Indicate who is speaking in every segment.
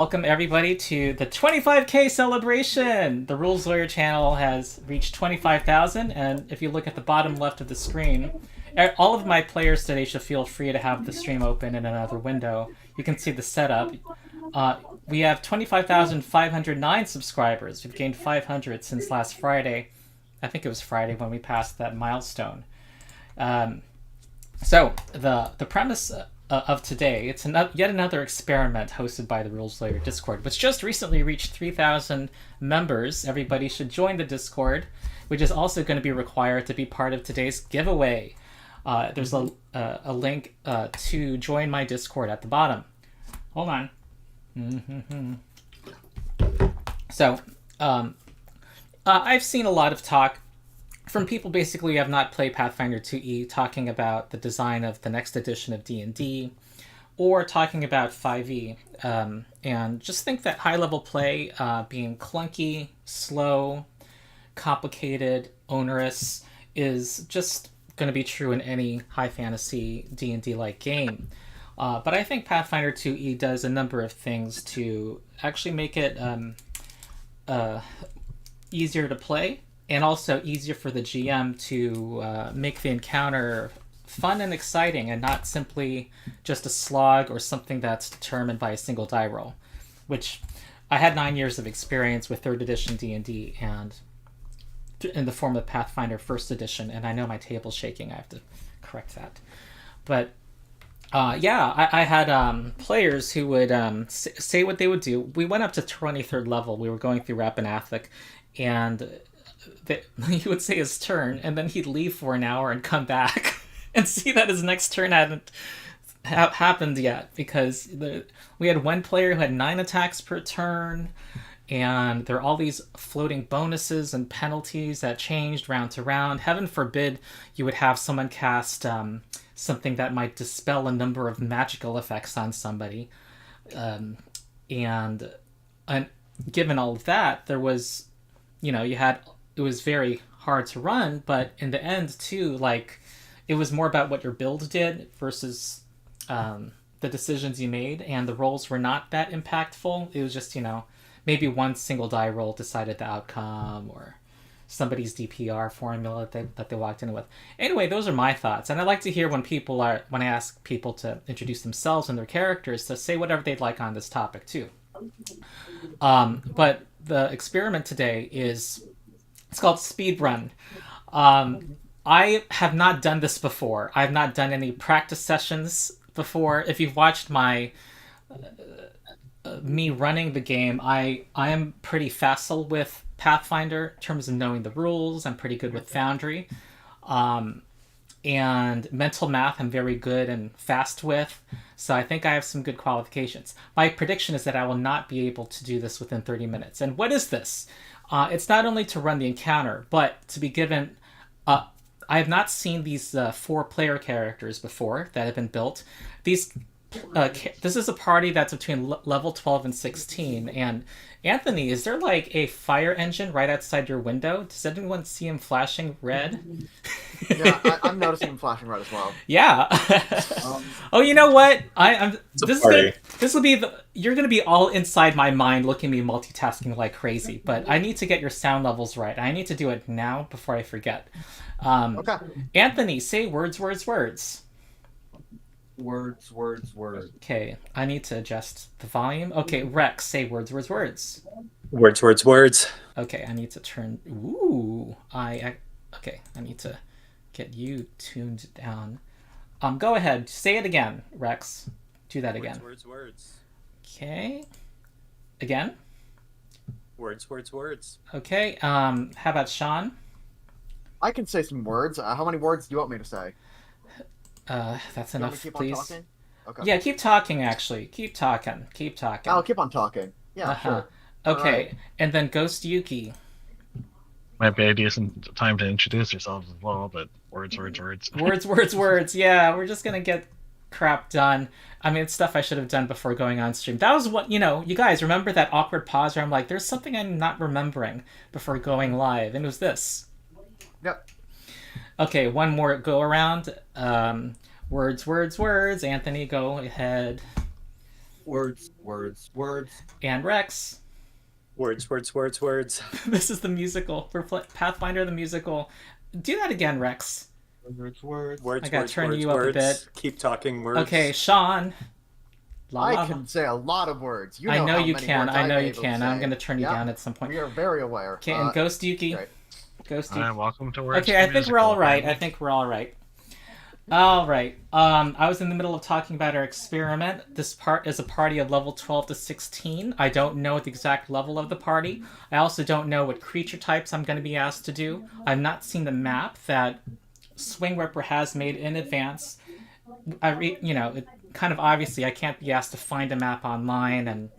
Speaker 1: Welcome everybody to the 25K celebration! The Rules Lawyer channel has reached 25,000, and if you look at the bottom left of the screen, all of my players today should feel free to have the stream open in another window. You can see the setup. We have 25,509 subscribers. We've gained 500 since last Friday. I think it was Friday when we passed that milestone. So the premise of today, it's yet another experiment hosted by the Rules Lawyer Discord, which just recently reached 3,000 members. Everybody should join the Discord, which is also going to be required to be part of today's giveaway. There's a link to join my Discord at the bottom. Hold on. So, I've seen a lot of talk from people basically who have not played Pathfinder 2e talking about the design of the next edition of D&D, or talking about 5e, and just think that high-level play being clunky, slow, complicated, onerous is just going to be true in any high fantasy D&D-like game. But I think Pathfinder 2e does a number of things to actually make it easier to play, and also easier for the GM to make the encounter fun and exciting, and not simply just a slog or something that's determined by a single die roll. Which I had 9 years of experience with 3rd edition D&D, and in the form of Pathfinder 1st edition, and I know my table's shaking. I have to correct that. But yeah, I had players who would say what they would do. We went up to 23rd level. We were going through Rappanathic, and he would say his turn, and then he'd leave for an hour and come back and see that his next turn hadn't happened yet, because we had one player who had 9 attacks per turn, and there are all these floating bonuses and penalties that changed round to round. Heaven forbid you would have someone cast something that might dispel a number of magical effects on somebody. And given all of that, there was, it was very hard to run, but in the end too, it was more about what your build did versus the decisions you made, and the rolls were not that impactful. It was just, maybe one single die roll decided the outcome, or somebody's DPR formula that they walked in with. Anyway, those are my thoughts, and I like to hear when I ask people to introduce themselves and their characters, to say whatever they'd like on this topic too. But the experiment today it's called Speedrun. I have not done this before. I've not done any practice sessions before. If you've watched my me running the game, I am pretty facile with Pathfinder in terms of knowing the rules. I'm pretty good with Foundry. And mental math I'm very good and fast with. So I think I have some good qualifications. My prediction is that I will not be able to do this within 30 minutes. And what is this? It's not only to run the encounter, but to be given... I have not seen these 4-player characters before that have been built. This is a party that's between level 12 and 16. And Anthony, is there a fire engine right outside your window? Does anyone see him flashing red?
Speaker 2: Yeah, I'm noticing him flashing red as well.
Speaker 1: Yeah. Oh, you know what? This will be you're gonna be all inside my mind, looking at me multitasking like crazy. But I need to get your sound levels right. I need to do it now before I forget.
Speaker 2: Okay.
Speaker 1: Anthony, say words, words, words.
Speaker 2: Words, words, words.
Speaker 1: Okay, I need to adjust the volume. Okay, Rex, say words, words, words.
Speaker 3: Words, words, words.
Speaker 1: Okay, I need to turn... Ooh, okay, I need to get you tuned down. Go ahead, say it again, Rex. Do that again.
Speaker 3: Words, words,
Speaker 1: Okay. Again?
Speaker 3: words. Words, words.
Speaker 1: Okay, how about Sean?
Speaker 2: I can say some words. How many words do you want me to say?
Speaker 1: That's
Speaker 2: You want me
Speaker 1: enough,
Speaker 2: to keep
Speaker 1: please.
Speaker 2: on talking? Okay.
Speaker 1: Yeah, keep talking, actually. Keep talking.
Speaker 2: I'll keep on talking. Yeah, sure.
Speaker 1: Okay,
Speaker 2: Alright.
Speaker 1: and then Ghost Yuki.
Speaker 4: Might be a decent time to introduce yourselves as well, but words.
Speaker 1: Words. Yeah, we're just gonna get crap done. I mean, it's stuff I should have done before going on stream. That was what, you guys remember that awkward pause where I'm like, there's something I'm not remembering before going live, and it was this.
Speaker 2: Yep.
Speaker 1: Okay, one more go around. Words. Anthony, go ahead.
Speaker 2: Words, words, words.
Speaker 1: And Rex.
Speaker 3: Words, words, words, words.
Speaker 1: This is the musical. We're Pathfinder the musical. Do that again, Rex.
Speaker 2: Words, words.
Speaker 3: Words,
Speaker 1: I gotta
Speaker 3: words,
Speaker 1: turn
Speaker 3: words,
Speaker 1: you up a
Speaker 3: words.
Speaker 1: bit.
Speaker 3: Keep talking words.
Speaker 1: Okay, Sean.
Speaker 2: I can say a lot of words. You know
Speaker 1: I know
Speaker 2: how
Speaker 1: you
Speaker 2: many
Speaker 1: can.
Speaker 2: words
Speaker 1: I know
Speaker 2: I'm
Speaker 1: you
Speaker 2: able
Speaker 1: can.
Speaker 2: to
Speaker 1: I'm
Speaker 2: say.
Speaker 1: going to turn you
Speaker 2: Yep.
Speaker 1: down at some point.
Speaker 2: We are very aware.
Speaker 1: Okay, and Ghost Yuki.
Speaker 2: Right.
Speaker 1: Ghost Yuki.
Speaker 4: Welcome to Words.
Speaker 1: Okay, I
Speaker 4: the
Speaker 1: think we're
Speaker 4: Musical,
Speaker 1: all right.
Speaker 4: baby.
Speaker 1: I think we're all right. All right. I was in the middle of talking about our experiment. This part is a party of level 12 to 16. I don't know the exact level of the party. I also don't know what creature types I'm going to be asked to do. I've not seen the map that Swing Ripper has made in advance. It kind of obviously I can't be asked to find a map online and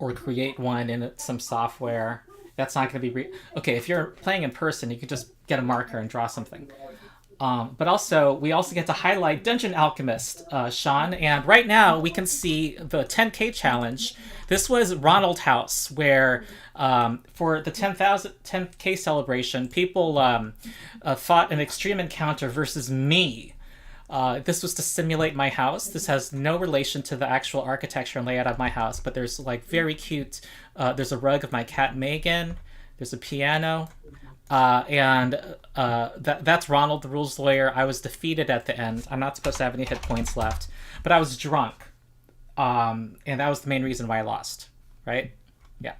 Speaker 1: or create one in some software. That's not going to be okay. If you're playing in person, you could just get a marker and draw something. But also, we also get to highlight Dungeon Alchemist, Sean. And right now, we can see the 10K challenge. This was Ronald House, where for the 10K celebration, people fought an extreme encounter versus me. This was to simulate my house. This has no relation to the actual architecture and layout of my house, but there's like very cute. There's a rug of my cat Megan. There's a piano. That's Ronald, the rules lawyer. I was defeated at the end. I'm not supposed to have any hit points left, but I was drunk, and that was the main reason why I lost. Right? Yeah.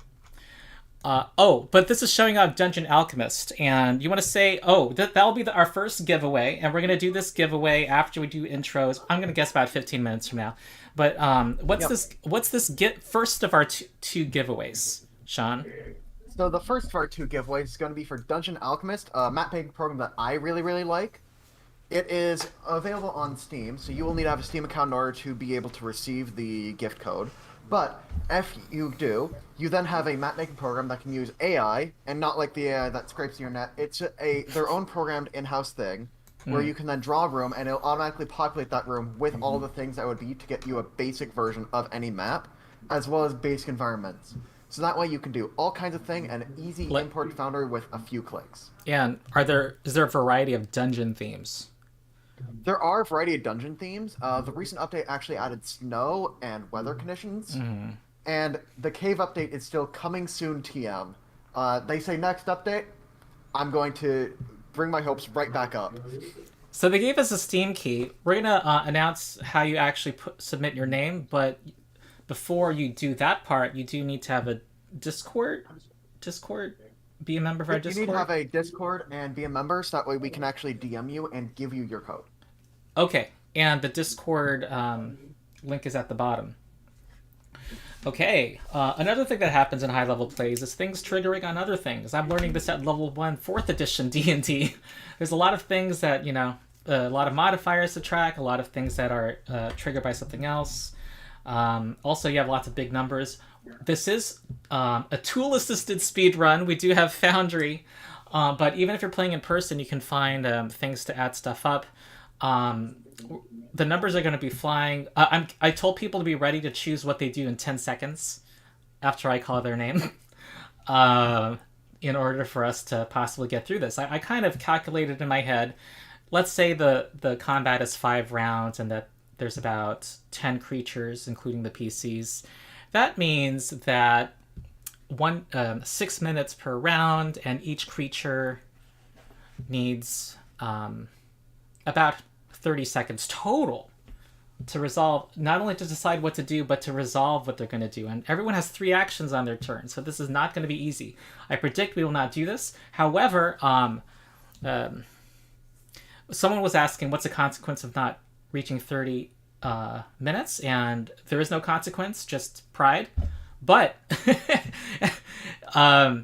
Speaker 1: But this is showing up Dungeon Alchemist, and you want to say, that'll be our first giveaway, and we're gonna do this giveaway after we do intros. I'm gonna guess about 15 minutes from now. But what's this first of our two giveaways, Sean?
Speaker 2: So the first of our two giveaways is going to be for Dungeon Alchemist, a map-making program that I really, really like. It is available on Steam, so you will need to have a Steam account in order to be able to receive the gift code. But if you do, you then have a map-making program that can use AI, and not like the AI that scrapes your net. It's their own programmed in-house thing, where you can then draw a room, and it'll automatically populate that room with all the things that would be to get you a basic version of any map, as well as basic environments. So that way you can do all kinds of things and easy import to Foundry with a few clicks.
Speaker 1: And is there a variety of dungeon themes?
Speaker 2: There are a variety of dungeon themes. The recent update actually added snow and weather conditions.
Speaker 1: Mm-hmm.
Speaker 2: And the cave update is still coming soon, TM. They say next update. I'm going to bring my hopes right back up.
Speaker 1: So they gave us a Steam key. We're going to announce how you actually submit your name, but before you do that part, you do need to have a Discord? Be a member of our Discord?
Speaker 2: You need to have a Discord and be a member, so that way we can actually DM you and give you your code.
Speaker 1: Okay, and the Discord link is at the bottom. Okay, another thing that happens in high-level plays is things triggering on other things. I'm learning this at level 1, 4th edition D&D. There's a lot of things that, a lot of modifiers to track, a lot of things that are triggered by something else. Also, you have lots of big numbers. This is a tool-assisted speedrun. We do have Foundry, but even if you're playing in person, you can find things to add stuff up. The numbers are going to be flying. I told people to be ready to choose what they do in 10 seconds after I call their name in order for us to possibly get through this. I kind of calculated in my head, let's say the combat is 5 rounds and that there's about 10 creatures, including the PCs. That means that 6 minutes per round, and each creature needs about 30 seconds total to resolve, not only to decide what to do, but to resolve what they're going to do. And everyone has 3 actions on their turn, so this is not going to be easy. I predict we will not do this. However, someone was asking what's the consequence of not reaching 30 minutes, and there is no consequence, just pride. But I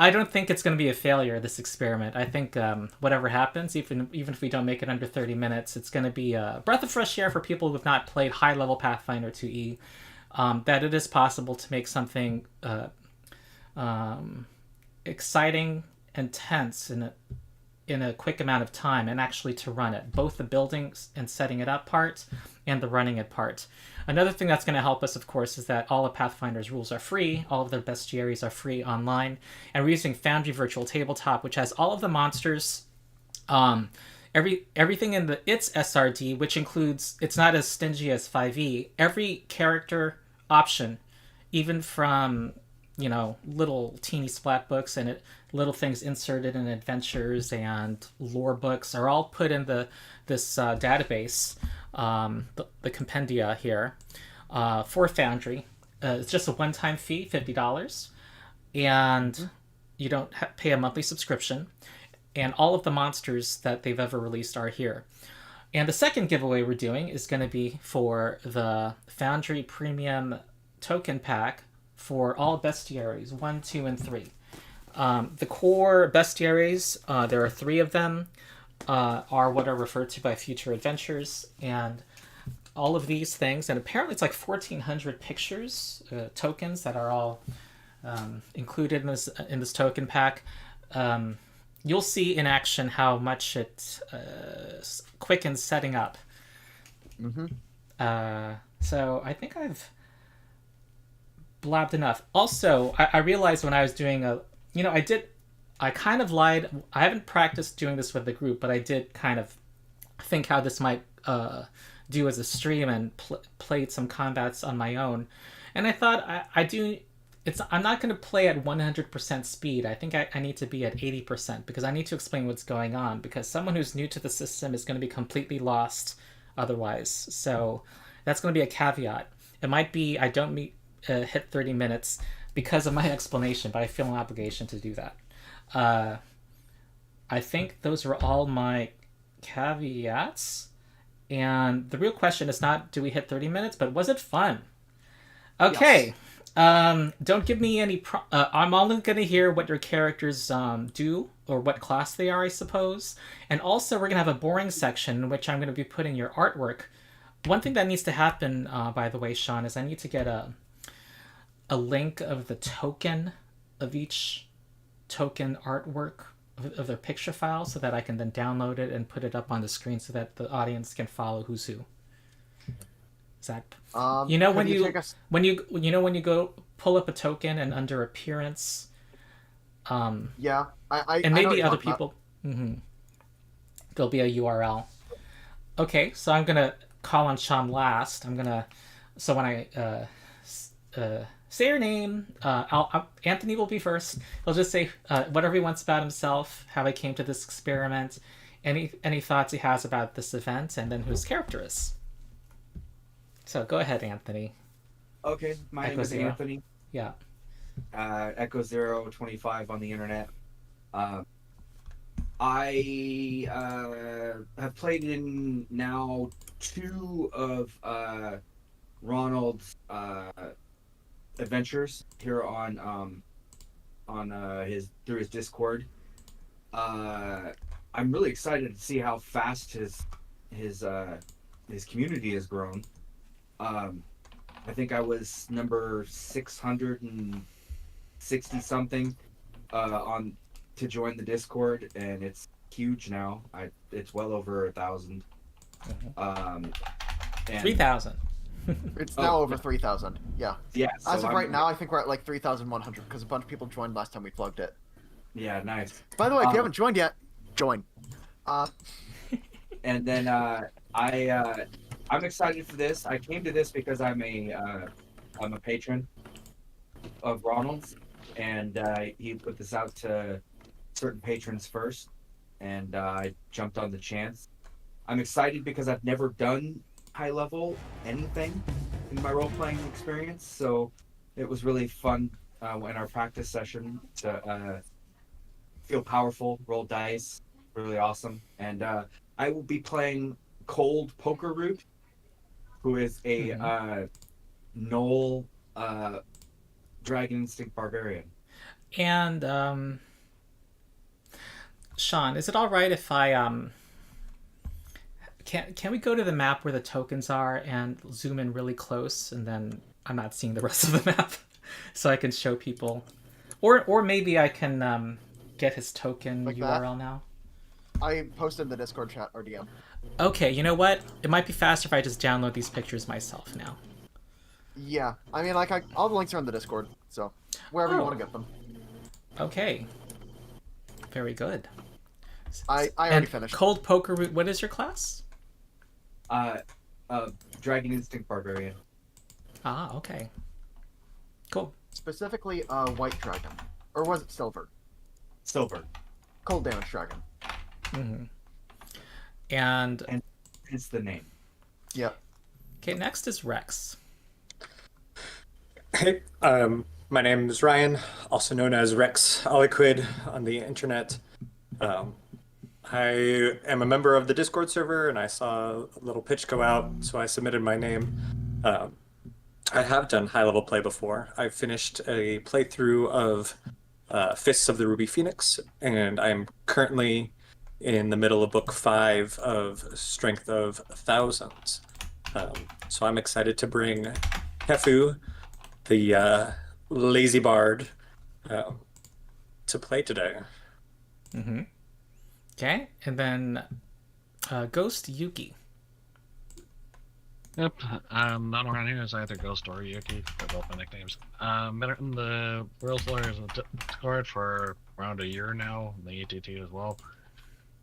Speaker 1: don't think it's going to be a failure, this experiment. I think whatever happens, even if we don't make it under 30 minutes, it's going to be a breath of fresh air for people who have not played high-level Pathfinder 2e, that it is possible to make something exciting and tense in a quick amount of time, and actually to run it, both the building and setting it up part and the running it part. Another thing that's going to help us, of course, is that all of Pathfinder's rules are free, all of their Bestiaries are free online, and we're using Foundry Virtual Tabletop, which has all of the monsters everything in its SRD, which includes, it's not as stingy as 5e. Every character option, even from little teeny splat books and little things inserted in adventures and lore books, are all put in this database, the compendia here, for Foundry. It's just a one-time fee, $50, and you don't pay a monthly subscription. And all of the monsters that they've ever released are here. And the second giveaway we're doing is going to be for the Foundry Premium Token Pack for all Bestiaries, 1, 2, and 3. The core Bestiaries, there are 3 of them, are what are referred to by future adventures. And all of these things, and apparently it's like 1,400 pictures, tokens that are all included in this token pack. You'll see in action how much it quickens setting up. So I think I've blabbed enough. Also, I realized when I was doing I kind of lied. I haven't practiced doing this with the group, but I did kind of think how this might do as a stream, and played some combats on my own. And I thought I'm not going to play at 100% speed. I think I need to be at 80% because I need to explain what's going on, because someone who's new to the system is going to be completely lost otherwise. So that's going to be a caveat. It might be I don't hit 30 minutes because of my explanation, but I feel an obligation to do that. I think those were all my caveats. And the real question is not do we hit 30 minutes, but was it fun? Okay. Yes. Don't give me any... I'm only going to hear what your characters do, or what class they are, I suppose. And also, we're going to have a boring section in which I'm going to be putting your artwork. One thing that needs to happen, by the way, Sean, is I need to get a link of the token of each token artwork of their picture file, so that I can then download it and put it up on the screen so that the audience can follow who's who. Zach, when you go pull up a token and under appearance,
Speaker 2: yeah, I
Speaker 1: and maybe
Speaker 2: I
Speaker 1: other people, there'll be a URL. Okay, so I'm gonna call on Sean last. So when I say your name, Anthony will be first. He'll just say whatever he wants about himself, how he came to this experiment, any thoughts he has about this event, and then who his character is. So go ahead, Anthony.
Speaker 5: Okay, my name is Anthony.
Speaker 1: Yeah.
Speaker 5: Echo 025 on the internet. I have played in now 2 of Ronald's adventures here on through his Discord. I'm really excited to see how fast his community has grown. I think I was number 660 something to join the Discord, and it's huge now. It's well over 1,000.
Speaker 1: And 3,000.
Speaker 2: It's now over 3,000. Yeah.
Speaker 5: Yeah. So
Speaker 2: As of right now, I think we're at like 3,100 because a bunch of people joined last time we plugged it.
Speaker 5: Yeah, nice.
Speaker 2: By the way, if you haven't joined yet, join.
Speaker 5: And then I'm excited for this. I came to this because I'm a patron of Ronald's, and he put this out to certain patrons first, and I jumped on the chance. I'm excited because I've never done high level anything in my role playing experience, so it was really fun in our practice session to feel powerful, roll dice, really awesome. And I will be playing Cold Poker Root, who is a Knoll Dragon Instinct Barbarian.
Speaker 1: And Sean, is it all right if I can we go to the map where the tokens are and zoom in really close, and then I'm not seeing the rest of the map, so I can show people, or maybe I can get his token like URL now.
Speaker 2: I posted the Discord chat or DM.
Speaker 1: Okay, you know what? It might be faster if I just download these pictures myself now.
Speaker 2: Yeah, I mean, like, all the links are in the Discord, so wherever you want to get them.
Speaker 1: Okay. Very good.
Speaker 2: I already
Speaker 1: And
Speaker 2: finished.
Speaker 1: Cold Poker Root, what is your class?
Speaker 5: Uh, Dragon Instinct Barbarian.
Speaker 1: Ah, okay. Cool.
Speaker 2: Specifically, white dragon, or was it silver?
Speaker 5: Silver.
Speaker 2: Cold damage dragon.
Speaker 1: Mm-hmm. And
Speaker 5: Hence the name.
Speaker 2: Yep.
Speaker 1: okay, next is Rex.
Speaker 3: Hey, my name is Ryan, also known as Rex Aliquid on the internet. I am a member of the Discord server, and I saw a little pitch go out, so I submitted my name. I have done high-level play before. I finished a playthrough of Fists of the Ruby Phoenix, and I'm currently in the middle of book 5 of Strength of Thousands. So I'm excited to bring Kefu, the lazy bard, to play today.
Speaker 1: Mm-hmm. Okay, and then Ghost Yuki.
Speaker 4: Yep, not around here is either Ghost or Yuki. They're both my nicknames. Been in the World's Lawyers Discord for around a year now, in the ETT as well.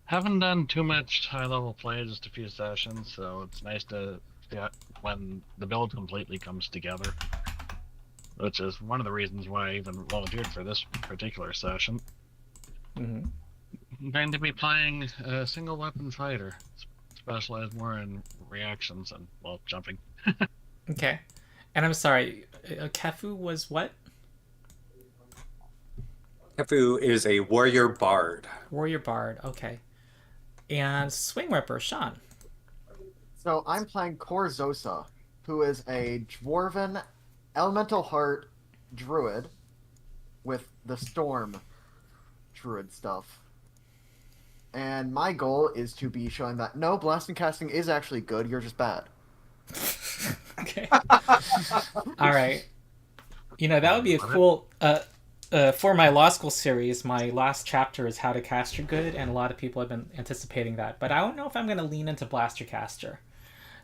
Speaker 4: Haven't done too much high-level play, just a few sessions, so it's nice to see when the build completely comes together. Which is one of the reasons why I even volunteered for this particular session.
Speaker 1: Mm-hmm.
Speaker 4: I'm going to be playing a single weapon fighter, specialized more in reactions and, well, jumping.
Speaker 1: Okay. And I'm sorry, Kefu was what?
Speaker 3: Kefu is a warrior bard.
Speaker 1: Warrior Bard, okay. And Swing Ripper, Sean.
Speaker 2: So I'm playing Korzosa, who is a dwarven elemental heart druid with the storm druid stuff. And my goal is to be showing that no, blasting casting is actually good, you're just bad.
Speaker 1: Okay. All right. You know, that would be a cool... for my law school series, my last chapter is how to caster good, and a lot of people have been anticipating that. But I don't know if I'm going to lean into Blaster Caster.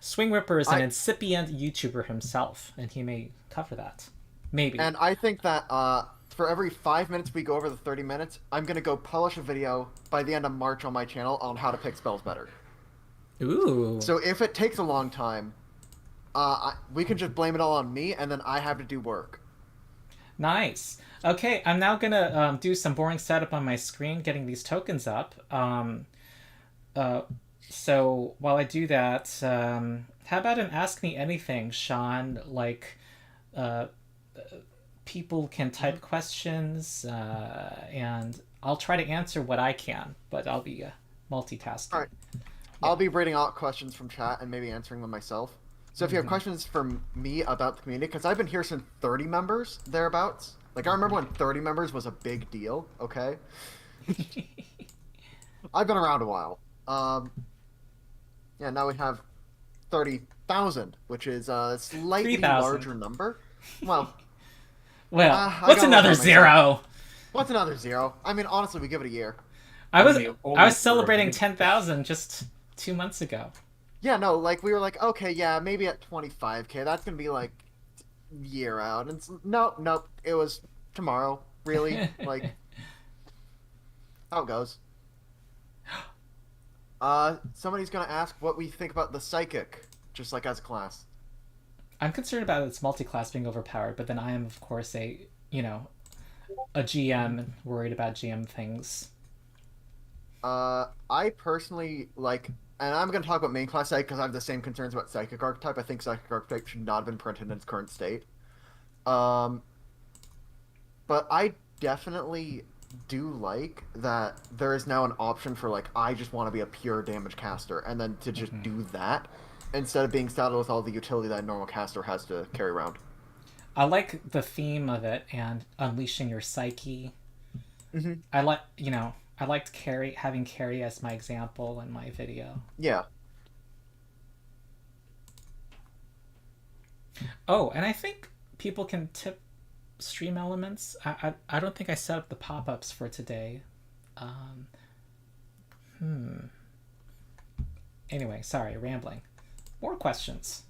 Speaker 1: Swing Ripper is an incipient YouTuber himself, and he may cover that. Maybe.
Speaker 2: And I think that for every 5 minutes we go over the 30 minutes, I'm going to go publish a video by the end of March on my channel on how to pick spells better.
Speaker 1: Ooh.
Speaker 2: So if it takes a long time, we can just blame it all on me, and then I have to do work.
Speaker 1: Nice. Okay, I'm now going to do some boring setup on my screen, getting these tokens up. So while I do that, how about an Ask Me Anything, Sean? Like, people can type questions, and I'll try to answer what I can, but I'll be multitasking.
Speaker 2: All right. Yeah. I'll be reading out questions from chat and maybe answering them myself. So if you have questions from me about the community, because I've been here since 30 members, thereabouts. Like, I remember when 30 members was a big deal, okay? I've been around a while. Yeah, now we have 30,000, which is a slightly
Speaker 1: 3,000.
Speaker 2: larger number. Well,
Speaker 1: what's another zero?
Speaker 2: What's another zero? I mean, honestly, we give it a year.
Speaker 1: I was celebrating 10,000 just 2 months ago.
Speaker 2: Yeah, no, like, we were like, okay, yeah, maybe at 25k, that's gonna be, like, year out. And nope, it was tomorrow, really. Like, how it goes. Somebody's gonna ask what we think about the Psychic, just like as a class.
Speaker 1: I'm concerned about its multi-class being overpowered, but then I am, of course, a GM worried about GM things.
Speaker 2: I personally, like, and I'm going to talk about main class Psychic because I have the same concerns about Psychic Archetype. I think Psychic Archetype should not have been printed in its current state. But I definitely do like that there is now an option for, like, I just want to be a pure damage caster, and then to just do that instead of being saddled with all the utility that a normal caster has to carry around.
Speaker 1: I like the theme of it and unleashing your psyche.
Speaker 2: Mm-hmm.
Speaker 1: I liked having Carrie as my example in my video.
Speaker 2: Yeah.
Speaker 1: Oh, and I think people can tip stream elements. I don't think I set up the pop-ups for today. Anyway, sorry, rambling. More questions.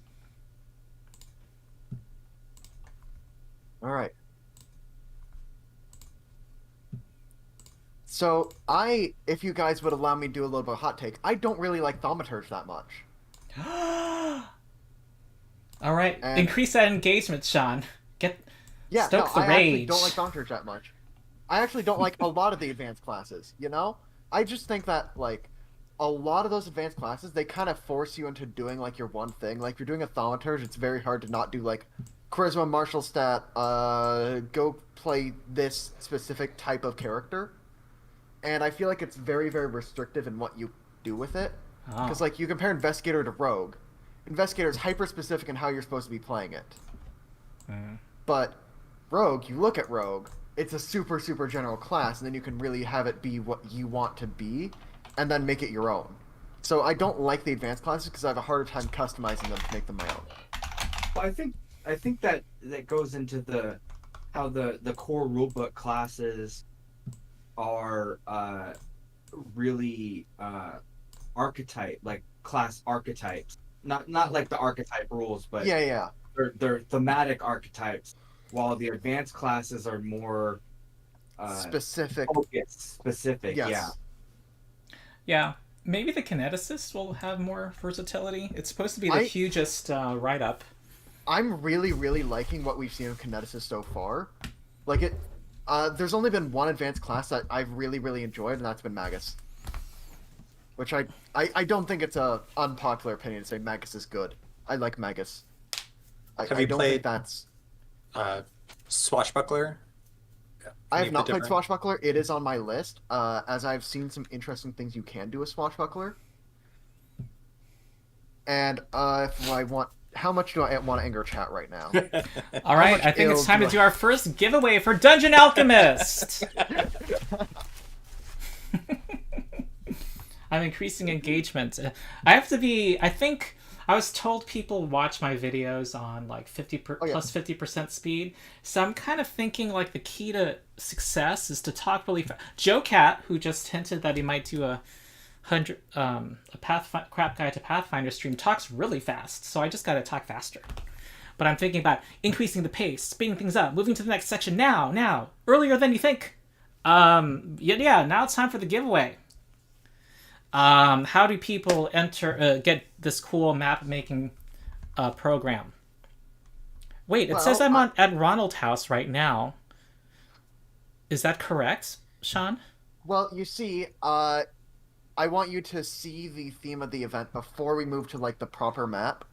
Speaker 2: All right. So if you guys would allow me to do a little bit of hot take, I don't really like thaumaturge that much.
Speaker 1: All right,
Speaker 2: And-
Speaker 1: increase that engagement, Sean.
Speaker 2: Yeah,
Speaker 1: Stoke the
Speaker 2: I actually
Speaker 1: rage.
Speaker 2: don't like thaumaturge that much. I actually don't like a lot of the advanced classes, you know? I just think that, like, a lot of those advanced classes, they kind of force you into doing, like, your one thing. Like, if you're doing a thaumaturge, it's very hard to not do, like, charisma, martial stat, go play this specific type of character. And I feel like it's very, very restrictive in what you do with it.
Speaker 1: Oh.
Speaker 2: Because, like, you compare Investigator to Rogue. Investigator is hyper-specific in how you're supposed to be playing it. But Rogue, you look at Rogue, it's a super, super general class, and then you can really have it be what you want to be, and then make it your own. So I don't like the advanced classes because I have a harder time customizing them to make them my own.
Speaker 5: Well, I think that goes into how the core rulebook classes are really archetype, like class archetypes. Not like the archetype rules, but
Speaker 2: Yeah.
Speaker 5: they're thematic archetypes, while the advanced classes are more
Speaker 2: Specific.
Speaker 5: specific.
Speaker 2: Yes.
Speaker 5: Yeah.
Speaker 1: Yeah, maybe the kineticist will have more versatility. It's supposed to be the hugest write-up.
Speaker 2: I'm really, really liking what we've seen of Kineticist so far. Like, there's only been one advanced class that I've really, really enjoyed, and that's been Magus. Which I don't think it's a unpopular opinion to say Magus is good. I like Magus.
Speaker 3: Have you
Speaker 2: don't
Speaker 3: played
Speaker 2: think that's...
Speaker 3: Swashbuckler?
Speaker 2: I
Speaker 3: Any
Speaker 2: have
Speaker 3: of
Speaker 2: not
Speaker 3: the
Speaker 2: played
Speaker 3: different-
Speaker 2: Swashbuckler. It is on my list, as I've seen some interesting things you can do with Swashbuckler. And if I want... How much do I want to anger chat right now?
Speaker 1: All right,
Speaker 2: much
Speaker 1: I think it's
Speaker 2: ale
Speaker 1: time
Speaker 2: do
Speaker 1: to
Speaker 2: I-
Speaker 1: do our first giveaway for Dungeon Alchemist! I'm increasing engagement. I think I was told people watch my videos on like plus 50% speed. So I'm kind of thinking like the key to success is to talk really fast. Joe Cat, who just hinted that he might do a crap guide to Pathfinder stream, talks really fast. So I just got to talk faster. But I'm thinking about increasing the pace, speeding things up, moving to the next section now, earlier than you think. Yeah, now it's time for the giveaway. How do people get this cool map making program? Wait, it says I'm at Ronald House right now. Is that correct, Sean?
Speaker 2: Well, you see, I want you to see the theme of the event before we move to like the proper map.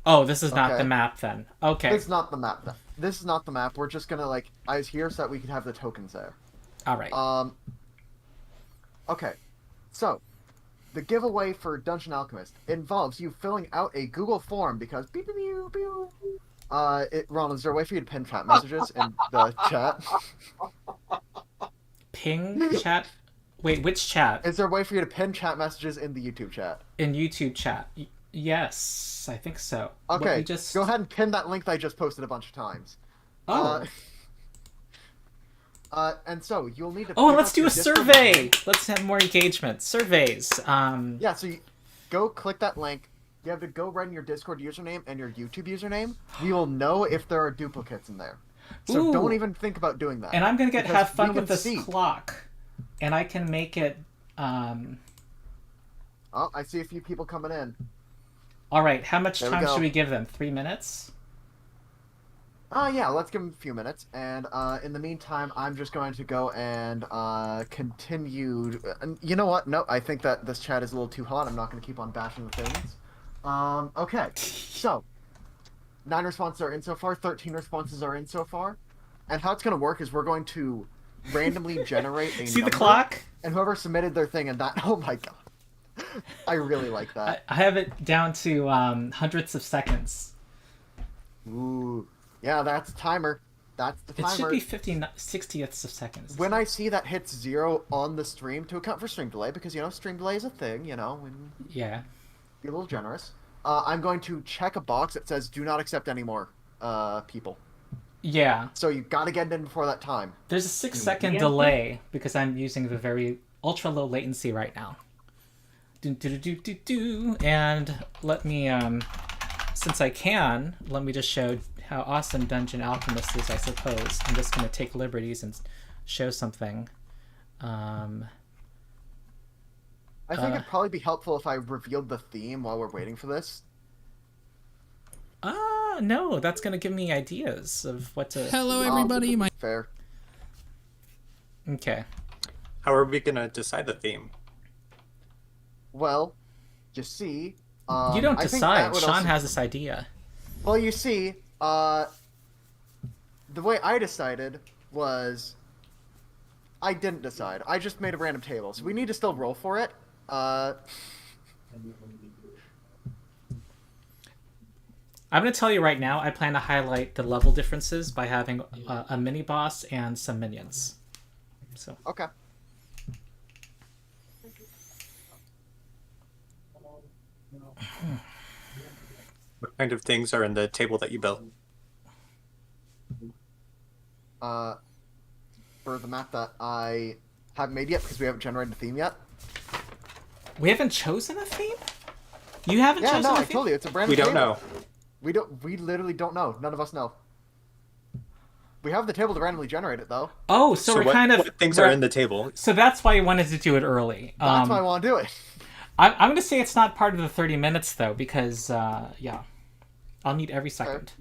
Speaker 1: Oh, this is not
Speaker 2: Okay.
Speaker 1: the map then. Okay.
Speaker 2: This is not the map. This is not the map. We're just gonna like I was here so that we could have the tokens there.
Speaker 1: All right.
Speaker 2: Okay, so the giveaway for Dungeon Alchemist involves you filling out a Google form because beep, beep, beep, beep. Ronald, is there a way for you to pin chat messages in the chat?
Speaker 1: Ping chat? Wait, which chat?
Speaker 2: Is there a way for you to pin chat messages in the YouTube chat?
Speaker 1: In YouTube chat. Yes, I think so. What
Speaker 2: Okay,
Speaker 1: we just...
Speaker 2: go ahead and pin that link that I just posted a bunch of times.
Speaker 1: Oh.
Speaker 2: And so you'll need to.
Speaker 1: Oh,
Speaker 2: pick
Speaker 1: let's
Speaker 2: up
Speaker 1: do
Speaker 2: your
Speaker 1: a
Speaker 2: Discord
Speaker 1: survey.
Speaker 2: link.
Speaker 1: Let's have more engagement. Surveys.
Speaker 2: Yeah, so you go click that link. You have to go write in your Discord username and your YouTube username. We will know if there are duplicates in there. So
Speaker 1: Ooh.
Speaker 2: don't even think about doing that.
Speaker 1: And I'm gonna
Speaker 2: because
Speaker 1: have
Speaker 2: we
Speaker 1: fun
Speaker 2: can
Speaker 1: with this
Speaker 2: see.
Speaker 1: clock, and I can make it.
Speaker 2: Oh, I see a few people coming in.
Speaker 1: All right. How much
Speaker 2: There we
Speaker 1: time
Speaker 2: go.
Speaker 1: should we give them? 3 minutes.
Speaker 2: Yeah, let's give them a few minutes. And in the meantime, I'm just going to go and continue. You know what? No, I think that this chat is a little too hot. I'm not going to keep on bashing the things. Okay, so 9 responses are in so far. 13 responses are in so far. And how it's going to work is we're going to randomly generate a
Speaker 1: See the
Speaker 2: number,
Speaker 1: clock?
Speaker 2: and whoever submitted their thing and that. Oh my god, I really like that.
Speaker 1: I have it down to hundredths of seconds.
Speaker 2: Ooh, yeah, that's a timer. That's the
Speaker 1: It
Speaker 2: timer.
Speaker 1: should be 60ths of seconds.
Speaker 2: When I see that hits 0 on the stream to account for stream delay, because you know stream delay is a thing, you know, and
Speaker 1: Yeah.
Speaker 2: be a little generous. I'm going to check a box that says "Do not accept any more people."
Speaker 1: Yeah.
Speaker 2: So you got to get in before that time.
Speaker 1: There's a 6-second
Speaker 5: Yeah.
Speaker 1: delay because I'm using the very ultra low latency right now. Do. And let me, since I can, let me just show how awesome Dungeon Alchemist is, I suppose. I'm just going to take liberties and show something.
Speaker 2: I think it'd probably be helpful if I revealed the theme while we're waiting for this.
Speaker 1: No, that's gonna give me ideas of what to.
Speaker 6: Hello, everybody.
Speaker 2: Fair.
Speaker 1: Okay.
Speaker 3: How are we gonna decide the theme?
Speaker 2: Well, you see,
Speaker 1: You don't
Speaker 2: I think
Speaker 1: decide.
Speaker 2: that would
Speaker 1: Sean
Speaker 2: also-
Speaker 1: has this idea.
Speaker 2: Well, you see, the way I decided was I didn't decide. I just made a random table, so we need to still roll for it.
Speaker 1: I'm going to tell you right now, I plan to highlight the level differences by having a mini boss and some minions. So
Speaker 2: Okay.
Speaker 3: What kind of things are in the table that you built?
Speaker 2: For the map that I haven't made yet because we haven't generated a theme yet.
Speaker 1: we haven't chosen a theme? You haven't
Speaker 2: Yeah,
Speaker 1: chosen
Speaker 2: no,
Speaker 1: a
Speaker 2: I
Speaker 1: theme?
Speaker 2: told you it's a brand
Speaker 3: We
Speaker 2: new
Speaker 3: don't
Speaker 2: table.
Speaker 3: know.
Speaker 2: We literally don't know. None of us know. We have the table to randomly generate it though.
Speaker 1: Oh, so we're
Speaker 3: what,
Speaker 1: kind of
Speaker 3: what things are in the table?
Speaker 1: So that's why you wanted to do it early.
Speaker 2: That's why I want to do it.
Speaker 1: I'm going to say it's not part of the 30 minutes though, because yeah, I'll need every second.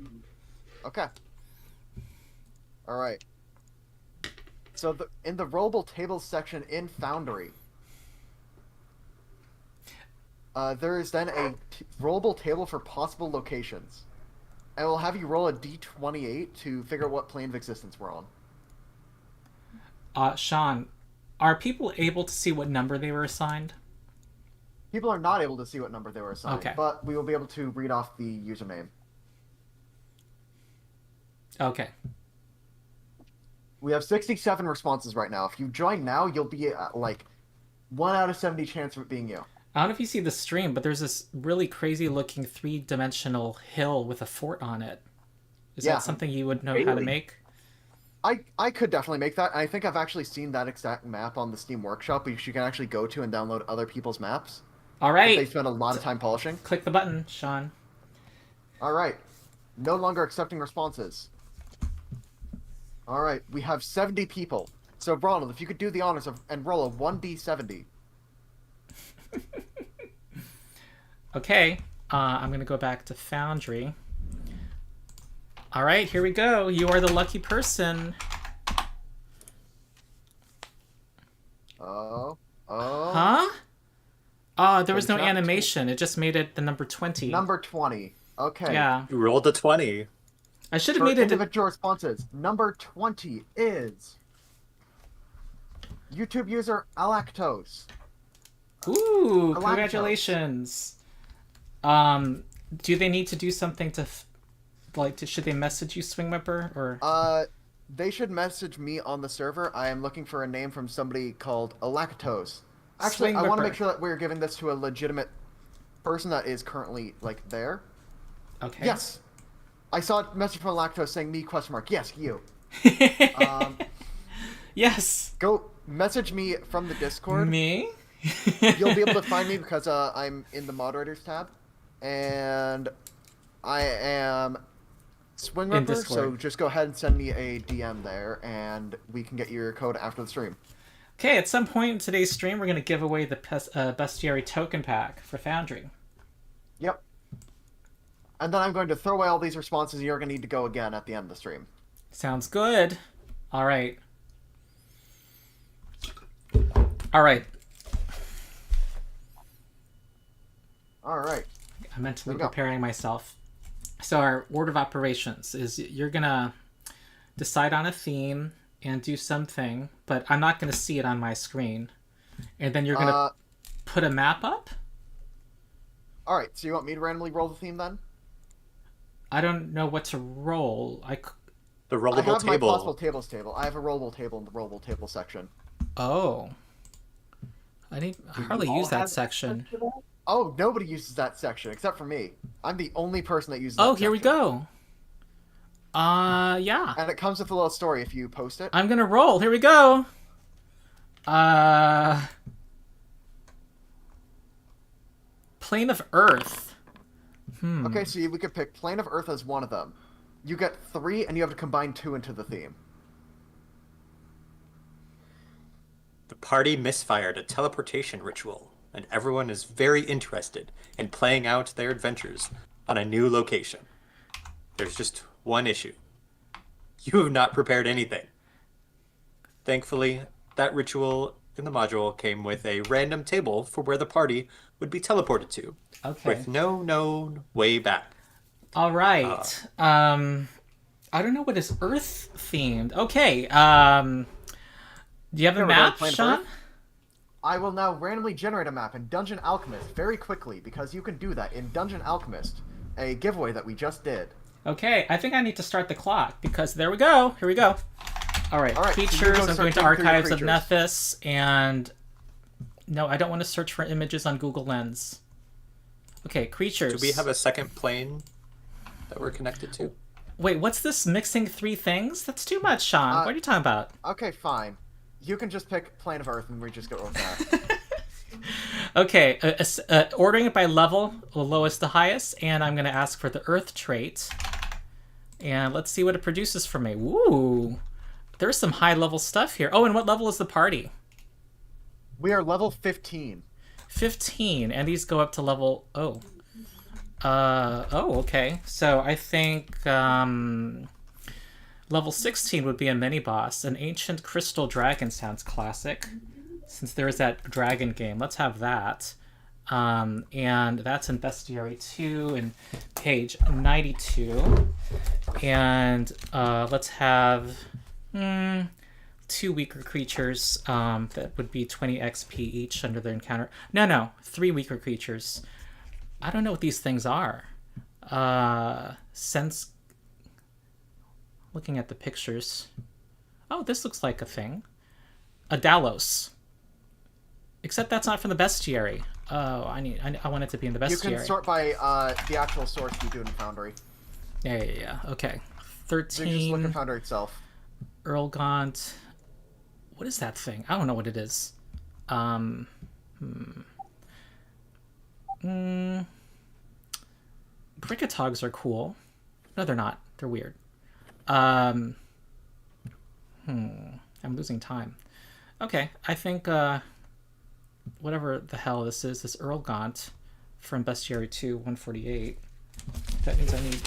Speaker 2: Okay. All right. So in the rollable tables section in Foundry, there is then a rollable table for possible locations, and we'll have you roll a d28 to figure out what plane of existence we're on.
Speaker 1: Sean, are people able to see what number they were assigned?
Speaker 2: People are not able to see what number they were assigned,
Speaker 1: Okay.
Speaker 2: but we will be able to read off the username.
Speaker 1: Okay.
Speaker 2: We have 67 responses right now. If you join now, you'll be at, like 1 out of 70 chance of it being you.
Speaker 1: I don't know if you see the stream, but there's this really crazy looking 3-dimensional hill with a fort on it. Is
Speaker 2: Yeah.
Speaker 1: that something you would know how to
Speaker 5: Really?
Speaker 1: make?
Speaker 2: I could definitely make that. And I think I've actually seen that exact map on the Steam Workshop, which you can actually go to and download other people's maps.
Speaker 1: All
Speaker 2: They
Speaker 1: right.
Speaker 2: spend a lot of time polishing.
Speaker 1: Click the button, Sean.
Speaker 2: All right. No longer accepting responses. All right. We have 70 people. So, Ronald, if you could do the honors and roll a 1d70.
Speaker 1: Okay. I'm going to go back to Foundry. All right, here we go. You are the lucky person.
Speaker 2: Oh.
Speaker 1: Huh? There was no
Speaker 2: Good job.
Speaker 1: animation. It just made it the number 20.
Speaker 2: Number 20. Okay.
Speaker 1: Yeah.
Speaker 3: You rolled a 20.
Speaker 1: I should have
Speaker 2: For
Speaker 1: made it...
Speaker 2: individual responses, number 20 is YouTube user Alactose.
Speaker 1: Ooh,
Speaker 2: Galactos.
Speaker 1: congratulations. Do they need to do something to... should they message you, Swing Whipper? Or...
Speaker 2: They should message me on the server. I am looking for a name from somebody called Alactose. Actually,
Speaker 1: Swing
Speaker 2: I want to
Speaker 1: Whipper.
Speaker 2: make sure that we're giving this to a legitimate person that is currently, like, there.
Speaker 1: Okay.
Speaker 2: Yes. I saw a message from Lactose saying me, question mark. Yes, you.
Speaker 1: Yes.
Speaker 2: Go message me from the Discord.
Speaker 1: Me?
Speaker 2: You'll be able to find me because I'm in the moderators tab. And I am Swing
Speaker 1: In
Speaker 2: Ripper, so
Speaker 1: Discord.
Speaker 2: just go ahead and send me a DM there, and we can get your code after the stream.
Speaker 1: Okay, at some point in today's stream, we're going to give away the Bestiary Token Pack for Foundry.
Speaker 2: Yep. And then I'm going to throw away all these responses, and you're going to need to go again at the end of the stream.
Speaker 1: Sounds good. All right. All right.
Speaker 2: All right.
Speaker 1: I'm mentally
Speaker 2: There we go.
Speaker 1: preparing myself. So our order of operations is you're going to decide on a theme and do something, but I'm not going to see it on my screen. And then you're going to put a map up?
Speaker 2: All right, so you want me to randomly roll the theme then?
Speaker 1: I don't know what to roll.
Speaker 3: The
Speaker 2: I
Speaker 3: rollable
Speaker 2: have my possible
Speaker 3: table.
Speaker 2: tables table. I have a rollable table in the rollable table section.
Speaker 1: Oh. I hardly
Speaker 5: all
Speaker 1: use that
Speaker 5: have
Speaker 1: section.
Speaker 2: Oh, nobody uses that section except for me. I'm the only person that uses
Speaker 1: Oh,
Speaker 2: that
Speaker 1: here we
Speaker 2: section.
Speaker 1: go. Yeah.
Speaker 2: And it comes with a little story if you post it.
Speaker 1: I'm gonna roll. Here we go. Plane of Earth.
Speaker 2: Okay, so we could pick Plane of Earth as one of them. You get 3, and you have to combine 2 into the theme.
Speaker 3: The party misfired a teleportation ritual. and everyone is very interested in playing out their adventures on a new location. There's just one issue. You have not prepared anything. Thankfully, that ritual in the module came with a random table for where the party would be teleported to,
Speaker 1: Okay.
Speaker 3: with no known way back.
Speaker 1: All right. I don't know what is Earth themed. Okay. Do you have a
Speaker 2: Here we go,
Speaker 1: map,
Speaker 2: Planet
Speaker 1: Sean?
Speaker 2: Earth. I will now randomly generate a map in Dungeon Alchemist very quickly, because you can do that in Dungeon Alchemist, a giveaway that we just did.
Speaker 1: Okay, I think I need to start the clock because there we go. Here we go. All right,
Speaker 2: All right, so you
Speaker 1: creatures.
Speaker 2: go
Speaker 1: I'm going to
Speaker 2: searching through your
Speaker 1: Archives of
Speaker 2: creatures.
Speaker 1: Nephis, and no, I don't want to search for images on Google Lens. Okay, creatures.
Speaker 3: Do we have a second plane that we're connected to?
Speaker 1: Wait, what's this mixing three things? That's too much, Sean. What are you talking about?
Speaker 2: Okay, fine. You can just pick Plane of Earth, and we just go with that.
Speaker 1: Okay, ordering it by level, lowest to highest, and I'm going to ask for the Earth trait. And let's see what it produces for me. Ooh, there's some high-level stuff here. Oh, and what level is the party?
Speaker 2: We are level 15.
Speaker 1: 15, and these go up to level... Oh. Okay. So I think level 16 would be a mini-boss. An Ancient Crystal Dragon sounds classic, since there is that dragon game. Let's have that. And that's in Bestiary 2 and page 92. And let's have 2 weaker creatures that would be 20 XP each under their encounter. No, 3 weaker creatures. I don't know what these things are. Sense... Looking at the pictures. Oh, this looks like a thing. A Dalos. Except that's not from the Bestiary. Oh, I want it to be in the Bestiary.
Speaker 2: You can sort by the actual source you do in Foundry.
Speaker 1: Yeah. Okay.
Speaker 2: So you just look
Speaker 1: 13.
Speaker 2: at Foundry itself.
Speaker 1: Earl Gaunt. What is that thing? I don't know what it is. Brickatogs are cool. No, they're not. They're weird. I'm losing time. Okay, I think whatever the hell this is, this Earl Gaunt from Bestiary 2, 148. That means I need to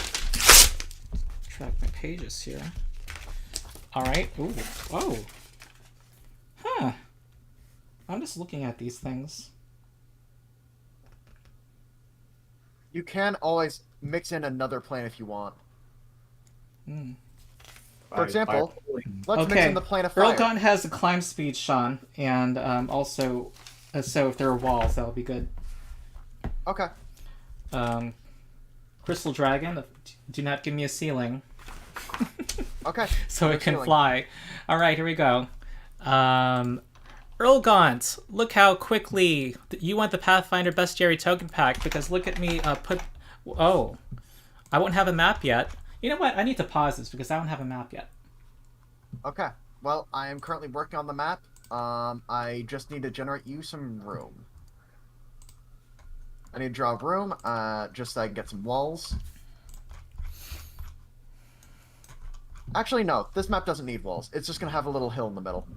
Speaker 1: track my pages here. All right. Ooh. Oh. Huh. I'm just looking at these things.
Speaker 2: You can always mix in another plane if you want. For example, let's mix in the plane of fire.
Speaker 1: Earl Gaunt has a climb speed, Sean, and also, so if there are walls, that would be good.
Speaker 2: Okay.
Speaker 1: Crystal Dragon, do not give me a ceiling.
Speaker 2: Okay.
Speaker 1: So
Speaker 2: No
Speaker 1: it can
Speaker 2: ceiling.
Speaker 1: fly. All right, here we go. Earl Gaunt, look how quickly you want the Pathfinder Bestiary Token Pack, because look at me put... Oh, I won't have a map yet. You know what? I need to pause this because I don't have a map yet.
Speaker 2: Okay. Well, I am currently working on the map. I just need to generate you some room. I need to draw a room, just so I can get some walls. Actually, no. This map doesn't need walls. It's just going to have a little hill in the middle.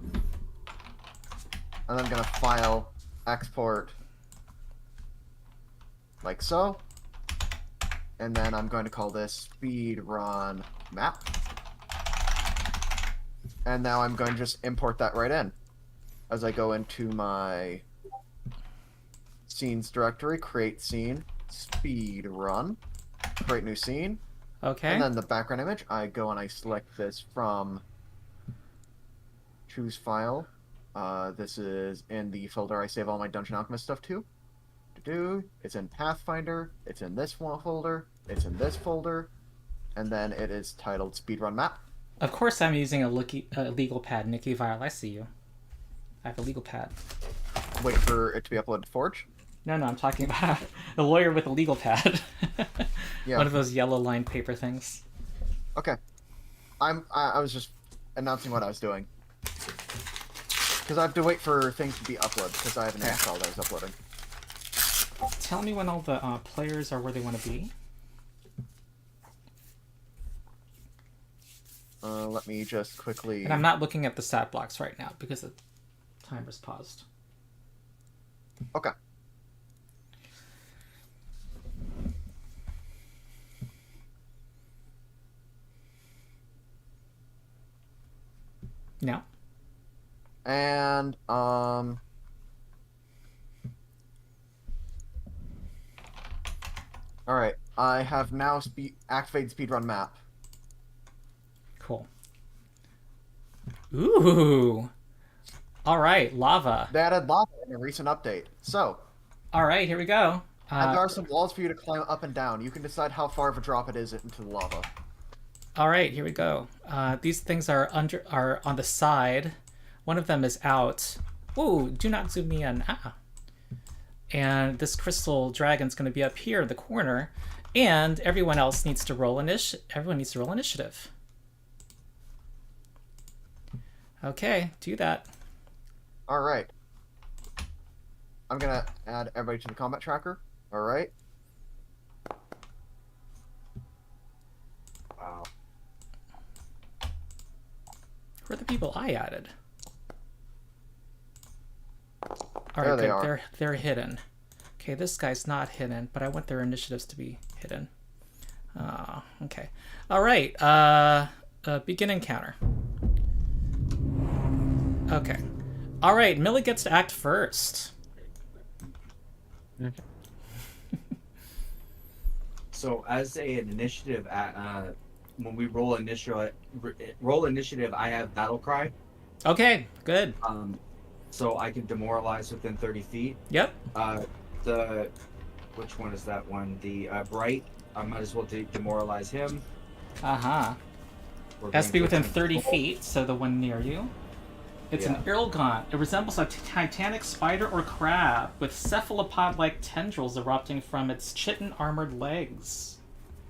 Speaker 2: And I'm going to file, export, like so. And then I'm going to call this speedrun map. And now I'm going to just import that right in. As I go into my scenes directory, create scene, speedrun, create new scene.
Speaker 1: Okay.
Speaker 2: And then the background image, I go and I select this from choose file. This is in the folder I save all my Dungeon Alchemist stuff to. It's in Pathfinder, it's in this one folder, it's in this folder, and then it is titled Speedrun Map.
Speaker 1: Of course I'm using a legal pad, Nikki Vile. I see you. I have a legal pad.
Speaker 2: Wait for it to be uploaded to Forge.
Speaker 1: No, I'm talking about a lawyer with a legal pad.
Speaker 2: Yeah.
Speaker 1: One of those yellow lined paper things.
Speaker 2: Okay. I was just announcing what I was doing. Because I have to wait for things to be uploaded, because I have an install that I was uploading.
Speaker 1: Tell me when all the players are where they want to be.
Speaker 2: Let me just quickly...
Speaker 1: And I'm not looking at the stat blocks right now because the timer's paused.
Speaker 2: Okay.
Speaker 1: No.
Speaker 2: And all right, I have now activated speedrun map.
Speaker 1: Cool. Ooh. All right, lava.
Speaker 2: They added lava in a recent update. So,
Speaker 1: All right, here we go.
Speaker 2: and there are some walls for you to climb up and down. You can decide how far of a drop it is into the lava.
Speaker 1: All right, here we go. These things are on the side. One of them is out. Ooh, do not zoom me in. And this crystal dragon's going to be up here in the corner, and everyone else needs to roll initiative. Okay, do that.
Speaker 2: All right. I'm gonna add everybody to the combat tracker. All right.
Speaker 5: Wow.
Speaker 1: Who are the people I added? All
Speaker 2: There
Speaker 1: right,
Speaker 2: they
Speaker 1: good.
Speaker 2: are.
Speaker 1: They're hidden. Okay, this guy's not hidden, but I want their initiatives to be hidden. Okay. All right. Begin encounter. Okay. All right. Millie gets to act first.
Speaker 4: Okay.
Speaker 5: So as an initiative, when we roll initiative, I have battle cry.
Speaker 1: Okay. Good.
Speaker 5: So I can demoralize within 30 feet.
Speaker 1: Yep.
Speaker 5: Which one is that one? The bright. I might as well demoralize him.
Speaker 1: Has to be within 30 feet, so the one near you. It's an Irlgaunt. It resembles a titanic spider or crab with cephalopod-like tendrils erupting from its chitin-armored legs.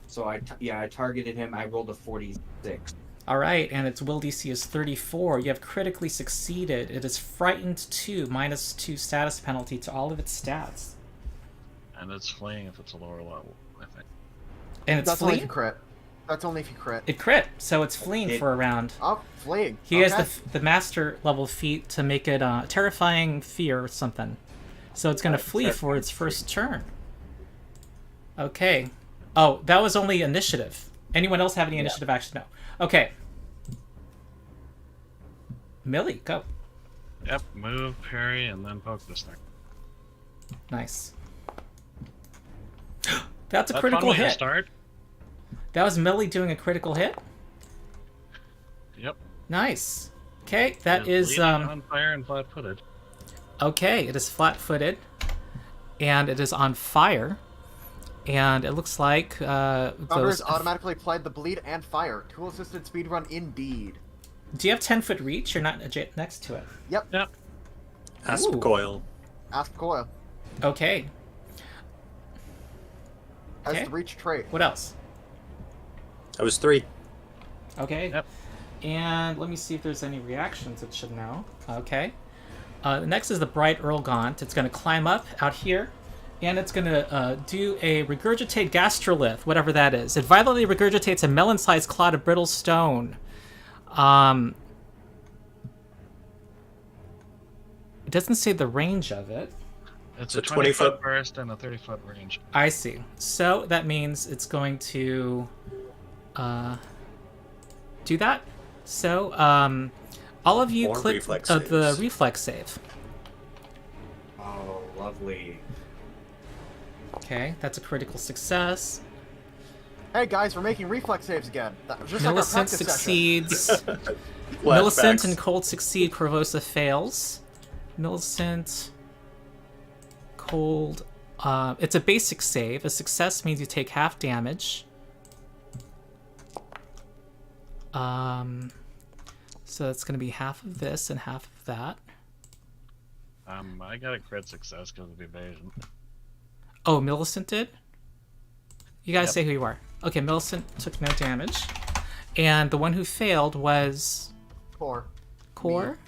Speaker 5: So I targeted him. I rolled a 46.
Speaker 1: All right, and its will DC is 34. You have critically succeeded. It is frightened 2, -2 status penalty to all of its stats.
Speaker 4: And it's fleeing if it's a lower level, I think.
Speaker 1: And it's
Speaker 2: That's only if
Speaker 1: fleeing?
Speaker 2: you crit. That's only if you crit.
Speaker 1: It crit, so it's fleeing for a round.
Speaker 2: Oh, fleeing.
Speaker 1: He
Speaker 2: Okay.
Speaker 1: has the master level feat to make it terrifying fear or something. So it's going to flee for its first turn. Okay. Oh, that was only initiative. Anyone else have any initiative action? No. Okay. Millie, go.
Speaker 4: Yep, move, parry, and then poke this thing.
Speaker 1: Nice. That's a
Speaker 4: That
Speaker 1: critical
Speaker 4: fun way to
Speaker 1: hit.
Speaker 4: start?
Speaker 1: That was Millie doing a critical hit?
Speaker 4: Yep.
Speaker 1: Nice. Okay, that
Speaker 4: It's
Speaker 1: is
Speaker 4: bleeding, on fire and flat-footed.
Speaker 1: okay, it is flat-footed and it is on fire. And it looks like
Speaker 2: Founders automatically applied the bleed and fire. Tool-assisted speedrun indeed.
Speaker 1: Do you have 10-foot reach? You're not next to it.
Speaker 2: Yep.
Speaker 4: Yep.
Speaker 3: Asp
Speaker 1: Ooh.
Speaker 3: coil.
Speaker 2: Ask Coil.
Speaker 1: Okay.
Speaker 2: Has
Speaker 1: Okay.
Speaker 2: the reach trait.
Speaker 1: What else?
Speaker 3: That was 3.
Speaker 1: Okay.
Speaker 4: Yep.
Speaker 1: And let me see if there's any reactions it should know. Okay. Next is the Bright Irlgaunt. It's going to climb up out here, and it's going to do a regurgitate gastrolith, whatever that is. It violently regurgitates a melon-sized clod of brittle stone. It doesn't say the range of it.
Speaker 4: It's
Speaker 3: a
Speaker 4: a
Speaker 3: 20
Speaker 4: 20-foot
Speaker 3: foot
Speaker 4: burst and a 30-foot range.
Speaker 1: I see. So that means it's going to do that. So all of you
Speaker 3: Or
Speaker 1: click
Speaker 3: reflex
Speaker 1: the
Speaker 3: saves.
Speaker 1: reflex save.
Speaker 5: Oh, lovely.
Speaker 1: Okay, that's a critical success.
Speaker 2: Hey guys, we're making reflex saves again. That was just like our
Speaker 1: Millicent
Speaker 2: practice
Speaker 1: succeeds. Millicent
Speaker 3: Flashbacks.
Speaker 1: and Cold succeed. Corvosa fails. Millicent, Cold. It's a basic save. A success means you take half damage. So that's going to be half of this and half of that.
Speaker 4: I got a crit success because of the evasion.
Speaker 1: Oh, Millicent did? You gotta
Speaker 4: Yep.
Speaker 1: say who you are. Okay, Millicent took no damage. And the one who failed was
Speaker 2: Core.
Speaker 1: Core.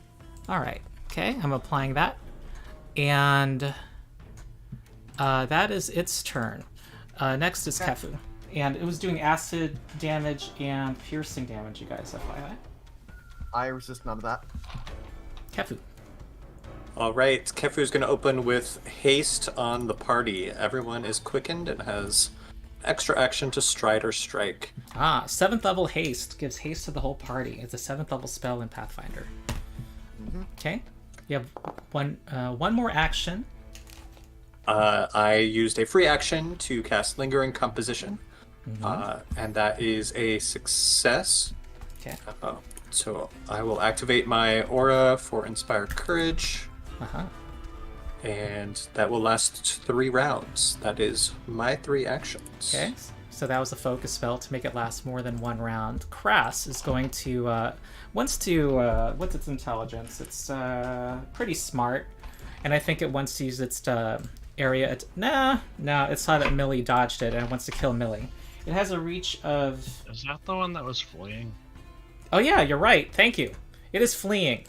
Speaker 1: Alright, okay, I'm applying that. And that is its turn. Next is
Speaker 2: Okay.
Speaker 1: Kefu. And it was doing acid damage and piercing damage, you guys, FYI.
Speaker 2: I resist none of that.
Speaker 1: Kefu.
Speaker 3: All right, Kefu's going to open with haste on the party. Everyone is quickened and has extra action to stride or strike.
Speaker 1: Ah, 7th level haste gives haste to the whole party. It's a 7th level spell in Pathfinder. Okay, you have one more action.
Speaker 3: I used a free action to cast Lingering Composition, and that is a success.
Speaker 1: Okay.
Speaker 3: So I will activate my aura for Inspired Courage, and that will last 3 rounds. That is my 3 actions.
Speaker 1: Okay, so that was a focus spell to make it last more than 1 round. Crass is going to wants to what's its intelligence? It's pretty smart, and I think it wants to use its area. It saw that Millie dodged it and it wants to kill Millie. It has a reach of.
Speaker 4: Is that the one that was fleeing?
Speaker 1: Oh yeah, you're right. Thank you. It is fleeing.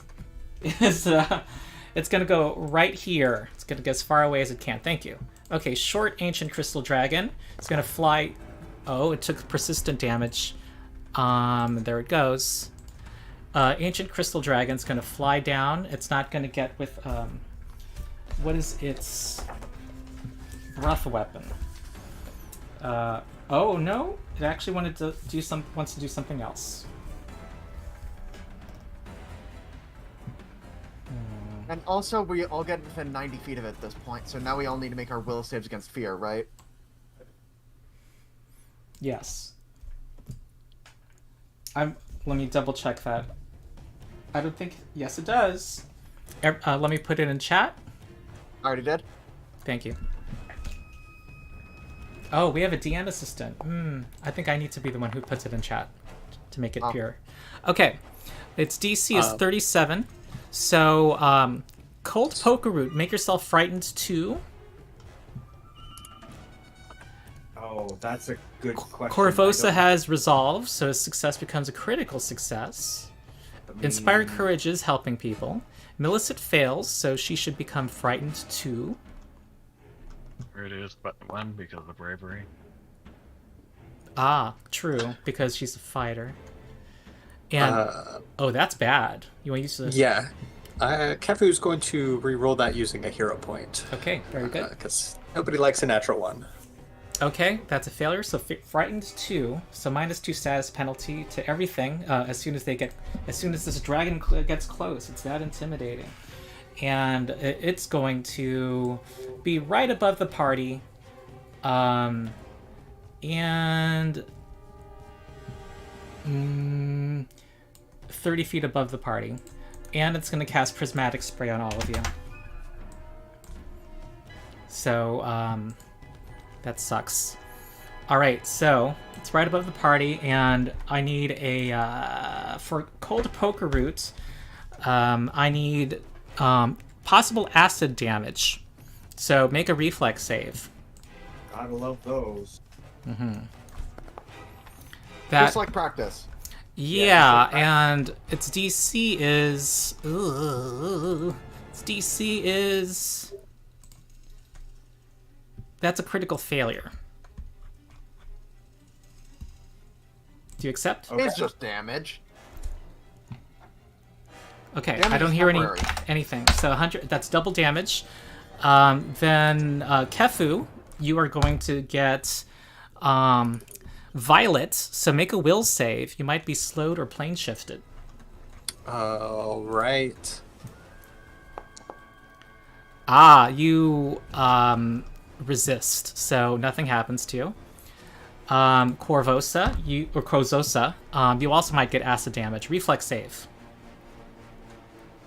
Speaker 1: It's gonna go right here. It's gonna get as far away as it can. Thank you. Okay, short ancient crystal dragon. It's gonna fly. Oh, it took persistent damage. There it goes. Ancient crystal dragon's gonna fly down. It's not gonna get with what is its breath weapon? Oh no! It actually wanted to do wants to do something else.
Speaker 2: And also, we all get within 90 feet of it at this point, so now we all need to make our will saves against fear, right?
Speaker 1: Yes. Let me double check that. I don't think. Yes, it does. Let me put it in chat.
Speaker 2: I already did.
Speaker 1: Thank you. Oh, we have a DM assistant. I think I need to be the one who puts it in chat to make it pure. Okay. Its DC is 37. So, Cold Poker Root, make yourself frightened 2.
Speaker 5: Oh, that's a good question.
Speaker 1: Corvosa has resolve, so his success becomes a critical success. Inspired Courage is helping people. Millicent fails, so she should become frightened 2.
Speaker 4: Reduced but 1 because of bravery.
Speaker 1: Ah, true, because she's a fighter. And oh, that's bad. You want to use this?
Speaker 3: Yeah. Kefu's going to re-roll that using a hero point.
Speaker 1: Okay, very good.
Speaker 3: Because nobody likes a natural 1.
Speaker 1: Okay, that's a failure. So frightened 2. So -2 status penalty to everything. As soon as this dragon gets close, it's that intimidating, and it's going to be right above the party, and 30 feet above the party, and it's going to cast Prismatic Spray on all of you. So that sucks. Alright, so it's right above the party, and I need a for Cold Poker Root, I need possible acid damage. So make a reflex save.
Speaker 5: Gotta love those.
Speaker 2: Just like practice.
Speaker 1: Yeah, and its DC is... its DC is... That's a critical failure. Do you accept?
Speaker 2: Okay. It's just damage.
Speaker 1: Okay,
Speaker 2: Damage
Speaker 1: I don't
Speaker 2: is
Speaker 1: hear
Speaker 2: temporary.
Speaker 1: anything. So 100, that's double damage. Then Kefu, you are going to get Violet. So make a will save. You might be slowed or plane shifted.
Speaker 3: All right.
Speaker 1: Ah, you resist, so nothing happens to you. Corvosa, Crozosa, you also might get acid damage. Reflex save.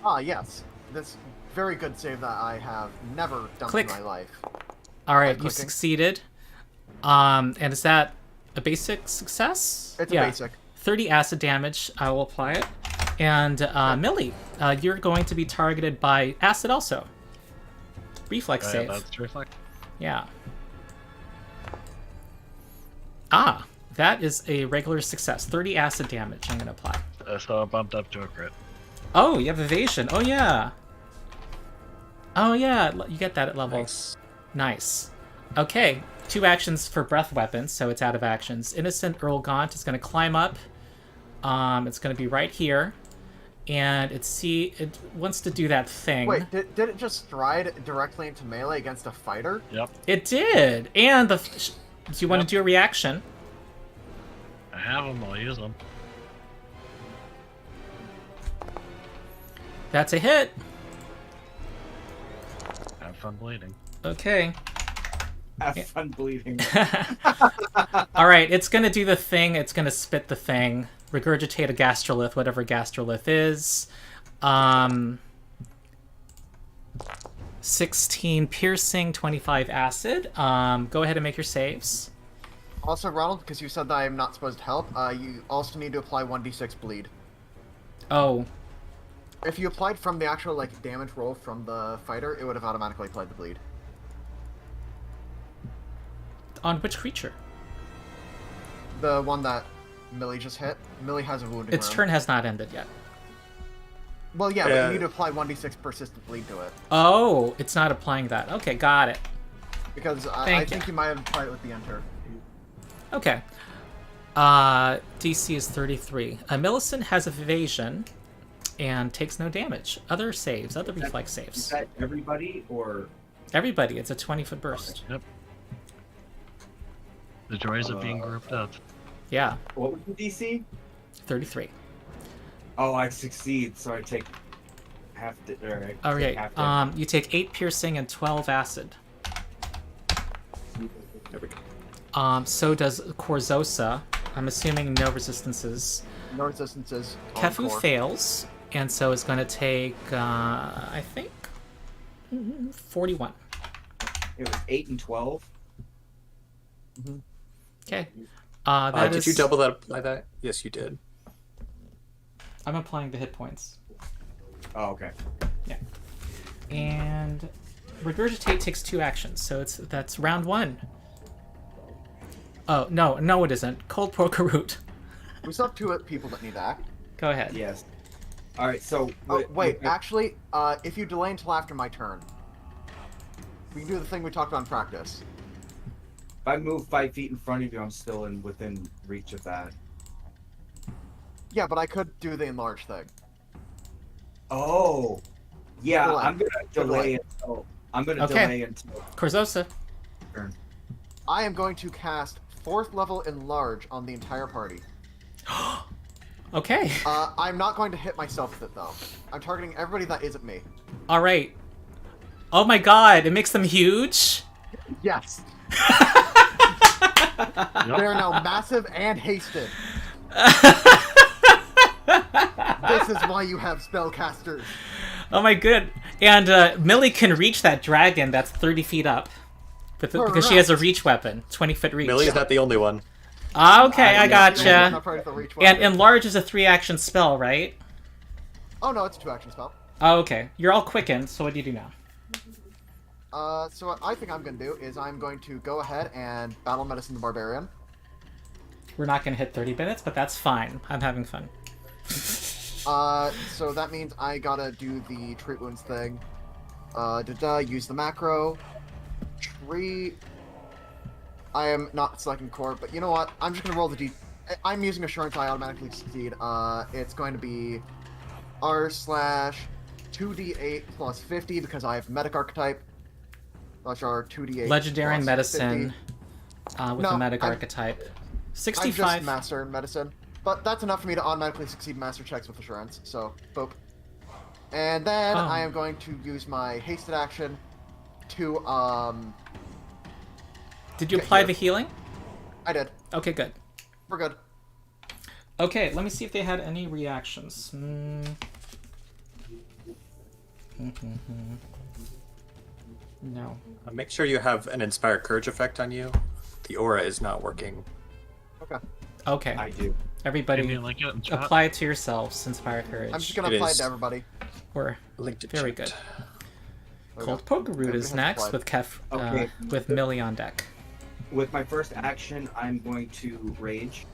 Speaker 2: Ah, yes. This very good save that I have never done
Speaker 1: Click.
Speaker 2: in my life.
Speaker 1: All right, you
Speaker 2: clicking.
Speaker 1: succeeded. And is that a basic success?
Speaker 2: It's a basic.
Speaker 1: 30 acid damage. I will apply it. And Millie, you're going to be targeted by acid also. Reflex save.
Speaker 4: That's reflex.
Speaker 1: Yeah. Ah, that is a regular success. 30 acid damage I'm going to apply.
Speaker 4: So I bumped up to a crit.
Speaker 1: Oh, you have evasion. Oh, yeah. Oh, yeah. You get that at level. Nice. Okay. 2 actions for breath weapons, so it's out of actions. Innocent Earl Gaunt is going to climb up. It's going to be right here. And it wants to do that thing.
Speaker 2: Wait, did it just stride directly into melee against a fighter?
Speaker 4: Yep.
Speaker 1: It did. And Do you want to do a reaction?
Speaker 4: I have them. I'll use them.
Speaker 1: That's a hit.
Speaker 4: Have fun bleeding.
Speaker 1: Okay.
Speaker 5: Have fun bleeding.
Speaker 1: All right, it's going to do the thing. It's going to spit the thing. Regurgitate a gastrolith, whatever gastrolith is. 16 piercing, 25 acid. Go ahead and make your saves.
Speaker 2: Also, Ronald, because you said that I am not supposed to help, you also need to apply 1d6 bleed.
Speaker 1: Oh,
Speaker 2: If you applied from the actual like damage roll from the fighter, it would have automatically applied the bleed.
Speaker 1: on which creature?
Speaker 2: The one that Millie just hit. Millie has a wounding
Speaker 1: Its
Speaker 2: round.
Speaker 1: turn has not ended yet.
Speaker 2: Well, yeah, but you need to apply 1d6 persistent bleed to it.
Speaker 1: Oh, it's not applying that. Okay, got it.
Speaker 2: Because I
Speaker 1: Thank
Speaker 2: think you might have applied it with the enter.
Speaker 1: Okay. DC is 33. Millicent has evasion and takes no damage. Other saves, other reflex
Speaker 5: Is
Speaker 1: saves.
Speaker 5: that everybody or?
Speaker 1: Everybody, it's a 20-foot burst.
Speaker 4: Yep. The joys of being grouped up.
Speaker 1: Yeah,
Speaker 5: What was the DC?
Speaker 1: 33.
Speaker 5: Oh, I succeed, so I take half. Alright.
Speaker 1: Okay,
Speaker 5: Half damage.
Speaker 1: you take 8 piercing and 12 acid.
Speaker 3: There we go.
Speaker 1: So does Corzosa. I'm assuming no resistances.
Speaker 2: No resistances. on
Speaker 1: Kefu
Speaker 2: core.
Speaker 1: fails, and so is going to take, I think, 41.
Speaker 5: It was 8 and 12.
Speaker 1: Okay.
Speaker 3: Did you double that by that? Yes, you did.
Speaker 1: I'm applying the hit points.
Speaker 5: Oh, okay.
Speaker 1: And Regurgitate takes 2 actions, so that's round 1. Oh, no it isn't. Cold Poker Root.
Speaker 2: We still have 2 people that need to act.
Speaker 1: Go ahead.
Speaker 5: Yes. All right. So.
Speaker 2: Oh, wait, actually, if you delay until after my turn, we can do the thing we talked about in practice.
Speaker 5: If I move 5 feet in front of you, I'm still within reach of that.
Speaker 2: Yeah, but I could do the enlarge thing.
Speaker 5: Oh. Yeah,
Speaker 2: Delay.
Speaker 5: I'm gonna delay until. I'm gonna
Speaker 1: Okay.
Speaker 5: delay until
Speaker 1: Corzosa.
Speaker 5: turn.
Speaker 2: I am going to cast 4th level enlarge on the entire party.
Speaker 1: Okay.
Speaker 2: I'm not going to hit myself with it though. I'm targeting everybody that isn't me.
Speaker 1: All right. Oh my god, it makes them huge?
Speaker 2: Yes.
Speaker 4: Yep.
Speaker 2: They are now massive and hasted. This is why you have spellcasters.
Speaker 1: Oh my good. And Millie can reach that dragon that's 30 feet up. Because she has a reach weapon. 20-foot reach.
Speaker 3: Millie's not the only one.
Speaker 1: Okay, I
Speaker 2: It's
Speaker 1: gotcha.
Speaker 2: not part of the reach
Speaker 1: And
Speaker 2: weapon.
Speaker 1: enlarge is a 3-action spell, right?
Speaker 2: Oh no, it's a 2-action spell.
Speaker 1: Oh, okay. You're all quickened, so what do you do now?
Speaker 2: So what I think I'm going to do is I'm going to go ahead and battle medicine the barbarian.
Speaker 1: We're not going to hit 30 minutes, but that's fine. I'm having fun.
Speaker 2: So that means I gotta do the treat wounds thing. Use the macro. Treat. I am not selecting core, but you know what? I'm just gonna roll the D. I'm using assurance. I automatically succeed. It's going to be r/2d8 plus 50 because I have medic archetype. Which are 2d8.
Speaker 1: Legendary
Speaker 2: plus
Speaker 1: medicine
Speaker 2: 50.
Speaker 1: with
Speaker 2: No,
Speaker 1: a medic
Speaker 2: I'm-
Speaker 1: archetype.
Speaker 2: I'm
Speaker 1: 65.
Speaker 2: just master medicine, but that's enough for me to automatically succeed master checks with assurance. So, boop. And then
Speaker 1: Oh.
Speaker 2: I am going to use my hasted action to
Speaker 1: Did you
Speaker 2: get
Speaker 1: apply
Speaker 2: here.
Speaker 1: the healing?
Speaker 2: I did.
Speaker 1: Okay, good.
Speaker 2: We're good.
Speaker 1: Okay, let me see if they had any reactions. No.
Speaker 3: Make sure you have an Inspire Courage effect on you. The aura is not working.
Speaker 2: Okay.
Speaker 1: Okay.
Speaker 5: I do.
Speaker 1: Everybody,
Speaker 4: Maybe link it in chat.
Speaker 1: apply it to yourselves. Inspire courage.
Speaker 2: I'm just gonna
Speaker 3: It
Speaker 2: apply it
Speaker 3: is.
Speaker 2: to everybody.
Speaker 1: Or
Speaker 3: Linked to
Speaker 1: very
Speaker 3: chat.
Speaker 1: good.
Speaker 2: There we
Speaker 1: Cold
Speaker 2: go.
Speaker 1: Poker Root
Speaker 2: Everybody
Speaker 1: is
Speaker 2: has
Speaker 1: next
Speaker 2: applied.
Speaker 1: with
Speaker 5: Okay.
Speaker 1: with Millie on deck.
Speaker 5: With my first action, I'm going to rage.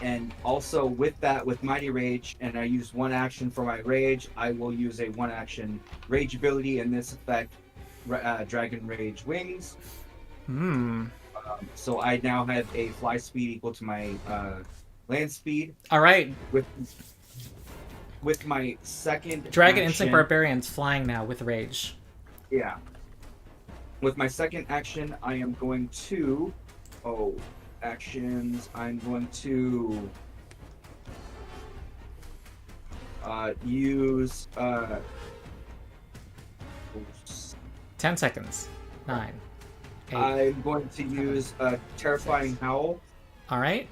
Speaker 5: And also with that, with Mighty Rage, and I use 1 action for my rage, I will use a 1-action rage ability, and this effect, Dragon Rage Wings. So I now have a fly speed equal to my land speed.
Speaker 1: All right,
Speaker 5: With my second
Speaker 1: Dragon
Speaker 5: action,
Speaker 1: Instinct Barbarian's flying now with rage.
Speaker 5: Yeah. With my second action, I am going to. Oh, actions. I'm going to use. Oops.
Speaker 1: 10 seconds. 9. 8.
Speaker 5: I'm going to use a terrifying howl
Speaker 1: All right.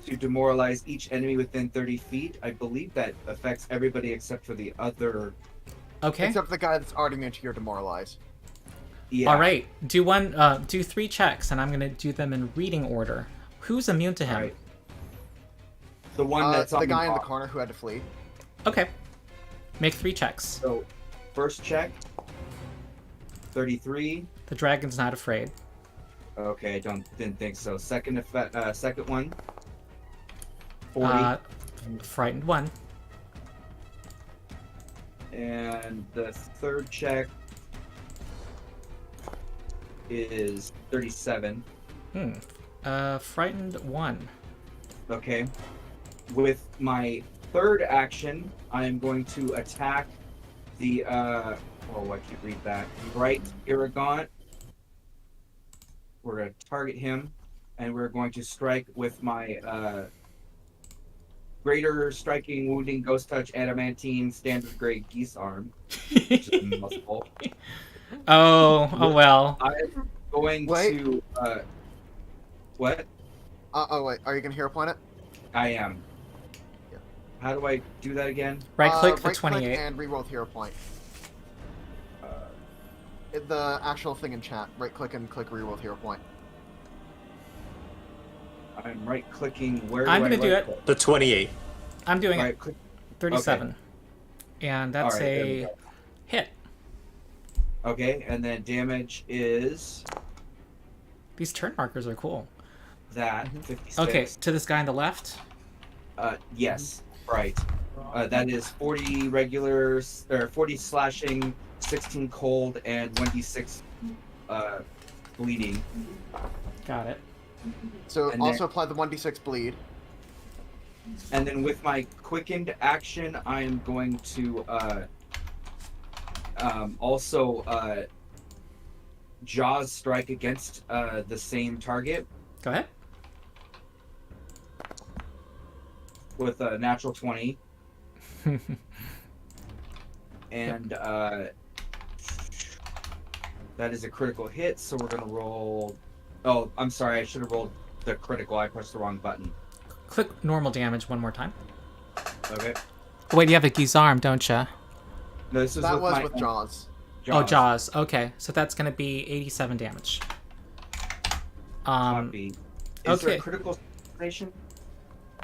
Speaker 5: to demoralize each enemy within 30 feet. I believe that affects everybody except for the other.
Speaker 1: Okay.
Speaker 2: Except for the guy that's already immune to your demoralize.
Speaker 5: Yeah.
Speaker 1: All right. Do 3 checks, and I'm gonna do them in reading order. Who's immune to him?
Speaker 5: Right. The one that's on
Speaker 2: the guy in the
Speaker 5: top.
Speaker 2: corner who had to flee.
Speaker 1: Okay. Make 3 checks.
Speaker 5: So, first check. 33.
Speaker 1: The dragon's not afraid.
Speaker 5: Okay, didn't think so. Second one. 40.
Speaker 1: Frightened 1.
Speaker 5: And the third check is 37.
Speaker 1: Frightened 1.
Speaker 5: Okay. With my third action, I am going to attack the I can't read that. Right Irrigant. We're going to target him, and we're going to strike with my greater striking, wounding, ghost touch, adamantine, standard grade geese arm. Which is multiple.
Speaker 1: Oh well.
Speaker 5: I'm going to what?
Speaker 2: Wait, are you gonna hero point it?
Speaker 5: I am.
Speaker 2: Yeah.
Speaker 5: How do I do that again?
Speaker 1: Right click the
Speaker 2: right
Speaker 1: 28.
Speaker 2: click and reroll hero point. The actual thing in chat. Right click and click reroll hero point.
Speaker 5: I'm right clicking. Where
Speaker 1: I'm
Speaker 5: do I
Speaker 1: gonna do
Speaker 5: right
Speaker 1: it.
Speaker 5: click?
Speaker 3: The 28.
Speaker 1: I'm doing
Speaker 5: Right
Speaker 1: it.
Speaker 5: click.
Speaker 1: 37. And that's
Speaker 5: All right, there we
Speaker 1: a
Speaker 5: go.
Speaker 1: hit.
Speaker 5: Okay, and then damage is
Speaker 1: These turn markers are cool.
Speaker 5: that 56.
Speaker 1: Okay, to this guy on the left.
Speaker 5: Yes, right. That is 40 regular or 40 slashing, 16 cold, and 1d6 bleeding.
Speaker 1: Got it.
Speaker 2: So
Speaker 5: And
Speaker 2: also
Speaker 5: then-
Speaker 2: apply the 1d6 bleed.
Speaker 5: And then with my quickened action, I am going to also Jaws strike against the same target
Speaker 1: Go ahead.
Speaker 5: with a natural 20. And that is a critical hit, so we're going to roll... Oh, I'm sorry, I should have rolled the critical. I pressed the wrong button.
Speaker 1: Click normal damage one more time.
Speaker 5: Okay.
Speaker 1: Wait, you have a Gizarm, don't you?
Speaker 5: No, this is
Speaker 2: That
Speaker 5: with
Speaker 2: was
Speaker 5: my
Speaker 2: with Jaws.
Speaker 1: Oh, Jaws. Okay, so that's going to be 87 damage.
Speaker 5: Copy. Is there
Speaker 1: okay.
Speaker 5: a critical station?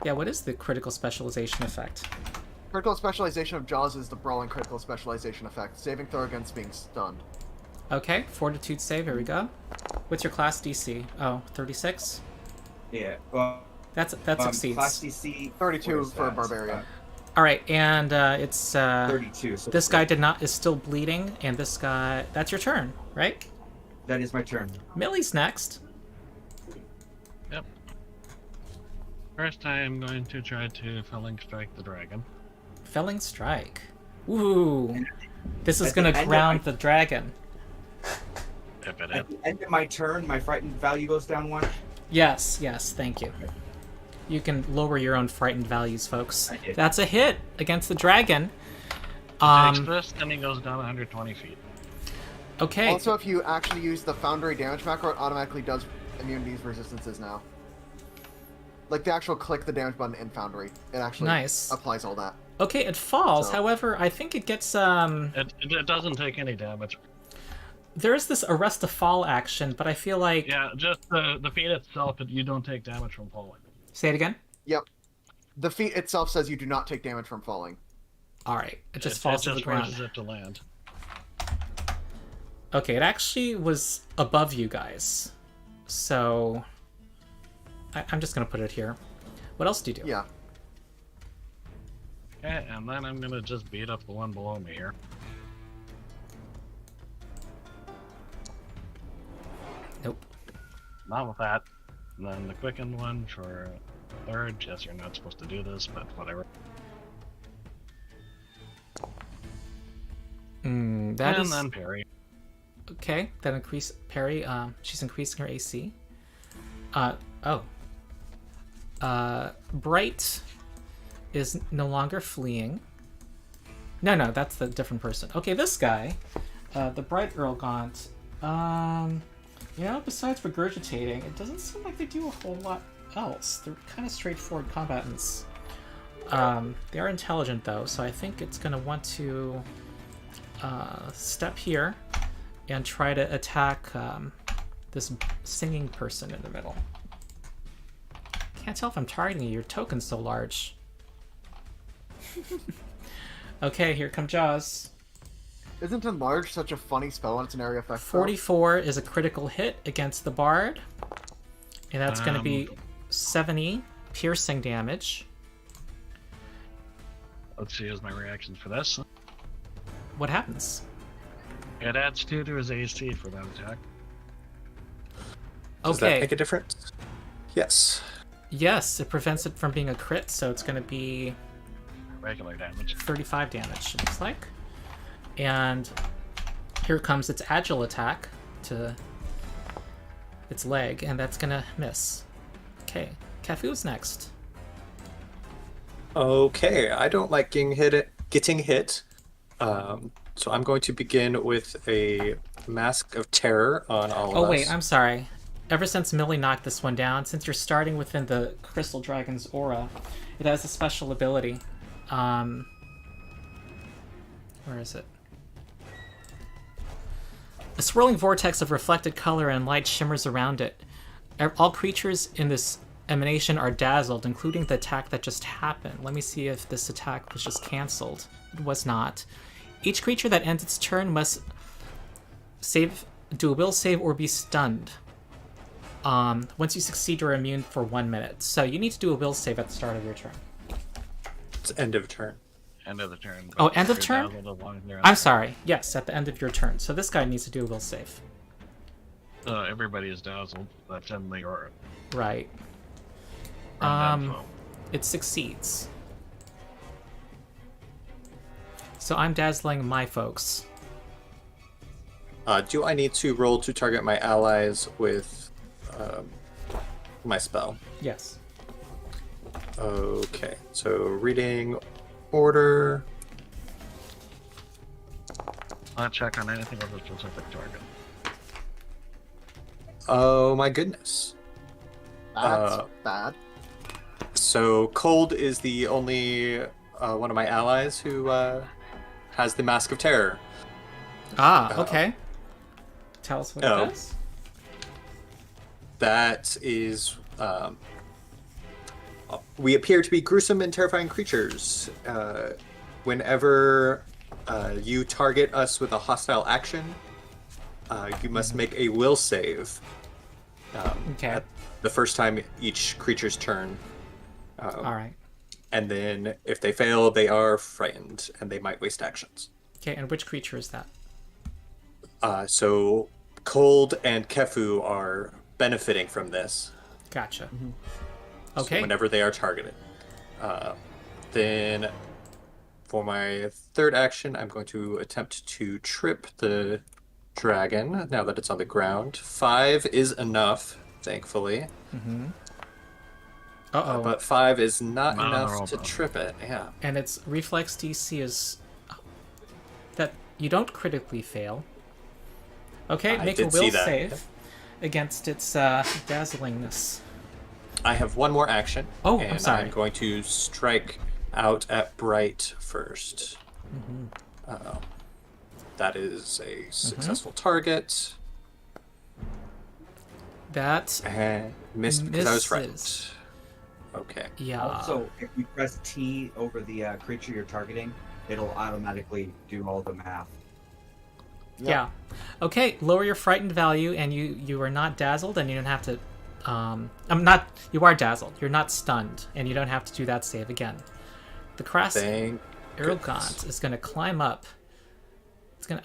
Speaker 1: Yeah, what is the critical specialization effect?
Speaker 2: Critical specialization of Jaws is the brawling critical specialization effect. Saving throw against being stunned.
Speaker 1: Okay, fortitude save, here we go. What's your class DC? Oh, 36?
Speaker 5: Yeah.
Speaker 1: That succeeds.
Speaker 5: Class DC
Speaker 2: 32
Speaker 5: what is
Speaker 2: for a
Speaker 5: that?
Speaker 2: barbarian.
Speaker 1: All right, and it's
Speaker 5: 32. So
Speaker 1: this guy is still bleeding, and this guy. That's your turn, right?
Speaker 5: That is my turn.
Speaker 1: Millie's next.
Speaker 4: Yep. First, I am going to try to felling strike the dragon.
Speaker 1: Felling strike. Ooh, this is
Speaker 5: At the
Speaker 1: gonna
Speaker 5: end of
Speaker 1: ground
Speaker 5: my-
Speaker 1: the dragon.
Speaker 4: Yep, it
Speaker 5: At the end of my turn, my frightened value goes down 1.
Speaker 1: Yes, thank you. You can lower your own frightened values, folks.
Speaker 5: I did.
Speaker 1: That's a hit against the dragon.
Speaker 4: takes this, and he goes down 120 feet.
Speaker 1: Okay.
Speaker 2: Also, if you actually use the Foundry damage macro, it automatically does immunities resistances now. Like the actual click the damage button in Foundry. It actually
Speaker 1: Nice.
Speaker 2: applies all that.
Speaker 1: Okay, it falls.
Speaker 2: So-
Speaker 1: However, I think it gets
Speaker 4: It doesn't take any damage.
Speaker 1: There's this arrest to fall action, but I feel like
Speaker 4: Yeah, just the feat itself, you don't take damage from falling.
Speaker 1: say it again.
Speaker 2: Yep. The feat itself says you do not take damage from falling.
Speaker 1: All right, it just falls to the ground.
Speaker 4: forces it to land.
Speaker 1: Okay, it actually was above you guys, so I'm just gonna put it here. What else do you do?
Speaker 2: Yeah.
Speaker 4: Okay, and then I'm gonna just beat up the one below me here.
Speaker 1: Nope.
Speaker 4: Not with that. And then the quickened one for third. Yes, you're not supposed to do this, but whatever.
Speaker 1: That
Speaker 4: and
Speaker 1: is
Speaker 4: then parry.
Speaker 1: Okay, that increase parry. She's increasing her AC. Bright is no longer fleeing. No, that's the different person. Okay, this guy, the Bright Earl Gaunt. Besides regurgitating, it doesn't seem like they do a whole lot else. They're kind of straightforward combatants. They are intelligent though, so I think it's going to want to step here and try to attack this singing person in the middle. Can't tell if I'm targeting you. Your token's so large. Okay, here come Jaws.
Speaker 2: Isn't enlarge such a funny spell when it's an area effect?
Speaker 1: 44 is a critical hit against the bard, and that's going to be 70 piercing damage.
Speaker 4: Let's see, is my reaction for this.
Speaker 1: What happens?
Speaker 4: It adds 2 to his AC for that attack.
Speaker 3: Does that
Speaker 1: Okay.
Speaker 3: make a difference? Yes.
Speaker 1: Yes, it prevents it from being a crit, so it's going to be
Speaker 4: Regular damage.
Speaker 1: 35 damage, it looks like. And here comes its agile attack to its leg, and that's going to miss. Okay, Cafu's next.
Speaker 3: Okay, I don't like getting hit. So I'm going to begin with a Mask of Terror on all of us.
Speaker 1: Oh, wait, I'm sorry. Ever since Millie knocked this one down, since you're starting within the Crystal Dragon's aura, it has a special ability. Where is it? A swirling vortex of reflected color and light shimmers around it. All creatures in this emanation are dazzled, including the attack that just happened. Let me see if this attack was just cancelled. It was not. Each creature that ends its turn must do a will save or be stunned. Once you succeed, you're immune for 1 minute. So you need to do a will save at the start of your turn.
Speaker 3: It's end of turn.
Speaker 4: End of the turn.
Speaker 1: Oh, end of turn?
Speaker 4: I'm
Speaker 1: I'm sorry. Yes, at the end of your turn. So this guy needs to do a will save.
Speaker 4: Everybody is dazzled. That's in the aura.
Speaker 1: Right.
Speaker 4: Run down
Speaker 1: It succeeds. So I'm dazzling my folks.
Speaker 3: Do I need to roll to target my allies with my spell?
Speaker 1: Yes.
Speaker 3: Okay, so reading order.
Speaker 4: I'll check on anything with a specific target.
Speaker 3: Oh my goodness.
Speaker 2: That's bad.
Speaker 3: So Cold is the only one of my allies who has the Mask of Terror.
Speaker 1: Okay. Tell us what it does.
Speaker 3: That is, we appear to be gruesome and terrifying creatures. Whenever you target us with a hostile action, you must make a will save.
Speaker 1: Okay.
Speaker 3: At the first time each creature's turn.
Speaker 1: All right.
Speaker 3: And then if they fail, they are frightened and they might waste actions.
Speaker 1: Okay, and which creature is that?
Speaker 3: So Cold and Kefu are benefiting from this.
Speaker 1: Gotcha.
Speaker 2: Mm-hmm.
Speaker 1: Okay.
Speaker 3: So whenever they are targeted. Then for my third action, I'm going to attempt to trip the dragon now that it's on the ground. 5 is enough, thankfully.
Speaker 1: Mm-hmm. Uh-oh.
Speaker 3: But 5 is not
Speaker 4: Not
Speaker 3: enough to
Speaker 4: roll.
Speaker 3: trip it. Yeah.
Speaker 1: And its reflex DC is that you don't critically fail. Okay,
Speaker 3: I
Speaker 1: make a
Speaker 3: did see
Speaker 1: will
Speaker 3: that.
Speaker 1: save against its dazzlingness.
Speaker 3: I have one more action.
Speaker 1: Oh,
Speaker 3: and
Speaker 1: I'm sorry.
Speaker 3: I'm going to strike out at Bright first.
Speaker 1: Mm-hmm.
Speaker 3: That is a successful target.
Speaker 1: That
Speaker 3: And missed because I was frightened.
Speaker 1: misses.
Speaker 3: Okay.
Speaker 1: Yeah.
Speaker 5: Also, if you press T over the creature you're targeting, it'll automatically do all the math.
Speaker 1: Yeah. Okay, lower your frightened value, and you are not dazzled, and you don't have to. You are dazzled. You're not stunned, and you don't have to do that save again. The Crass
Speaker 3: Thank
Speaker 1: Arrogant
Speaker 3: goodness.
Speaker 1: is going to climb up. It's gonna.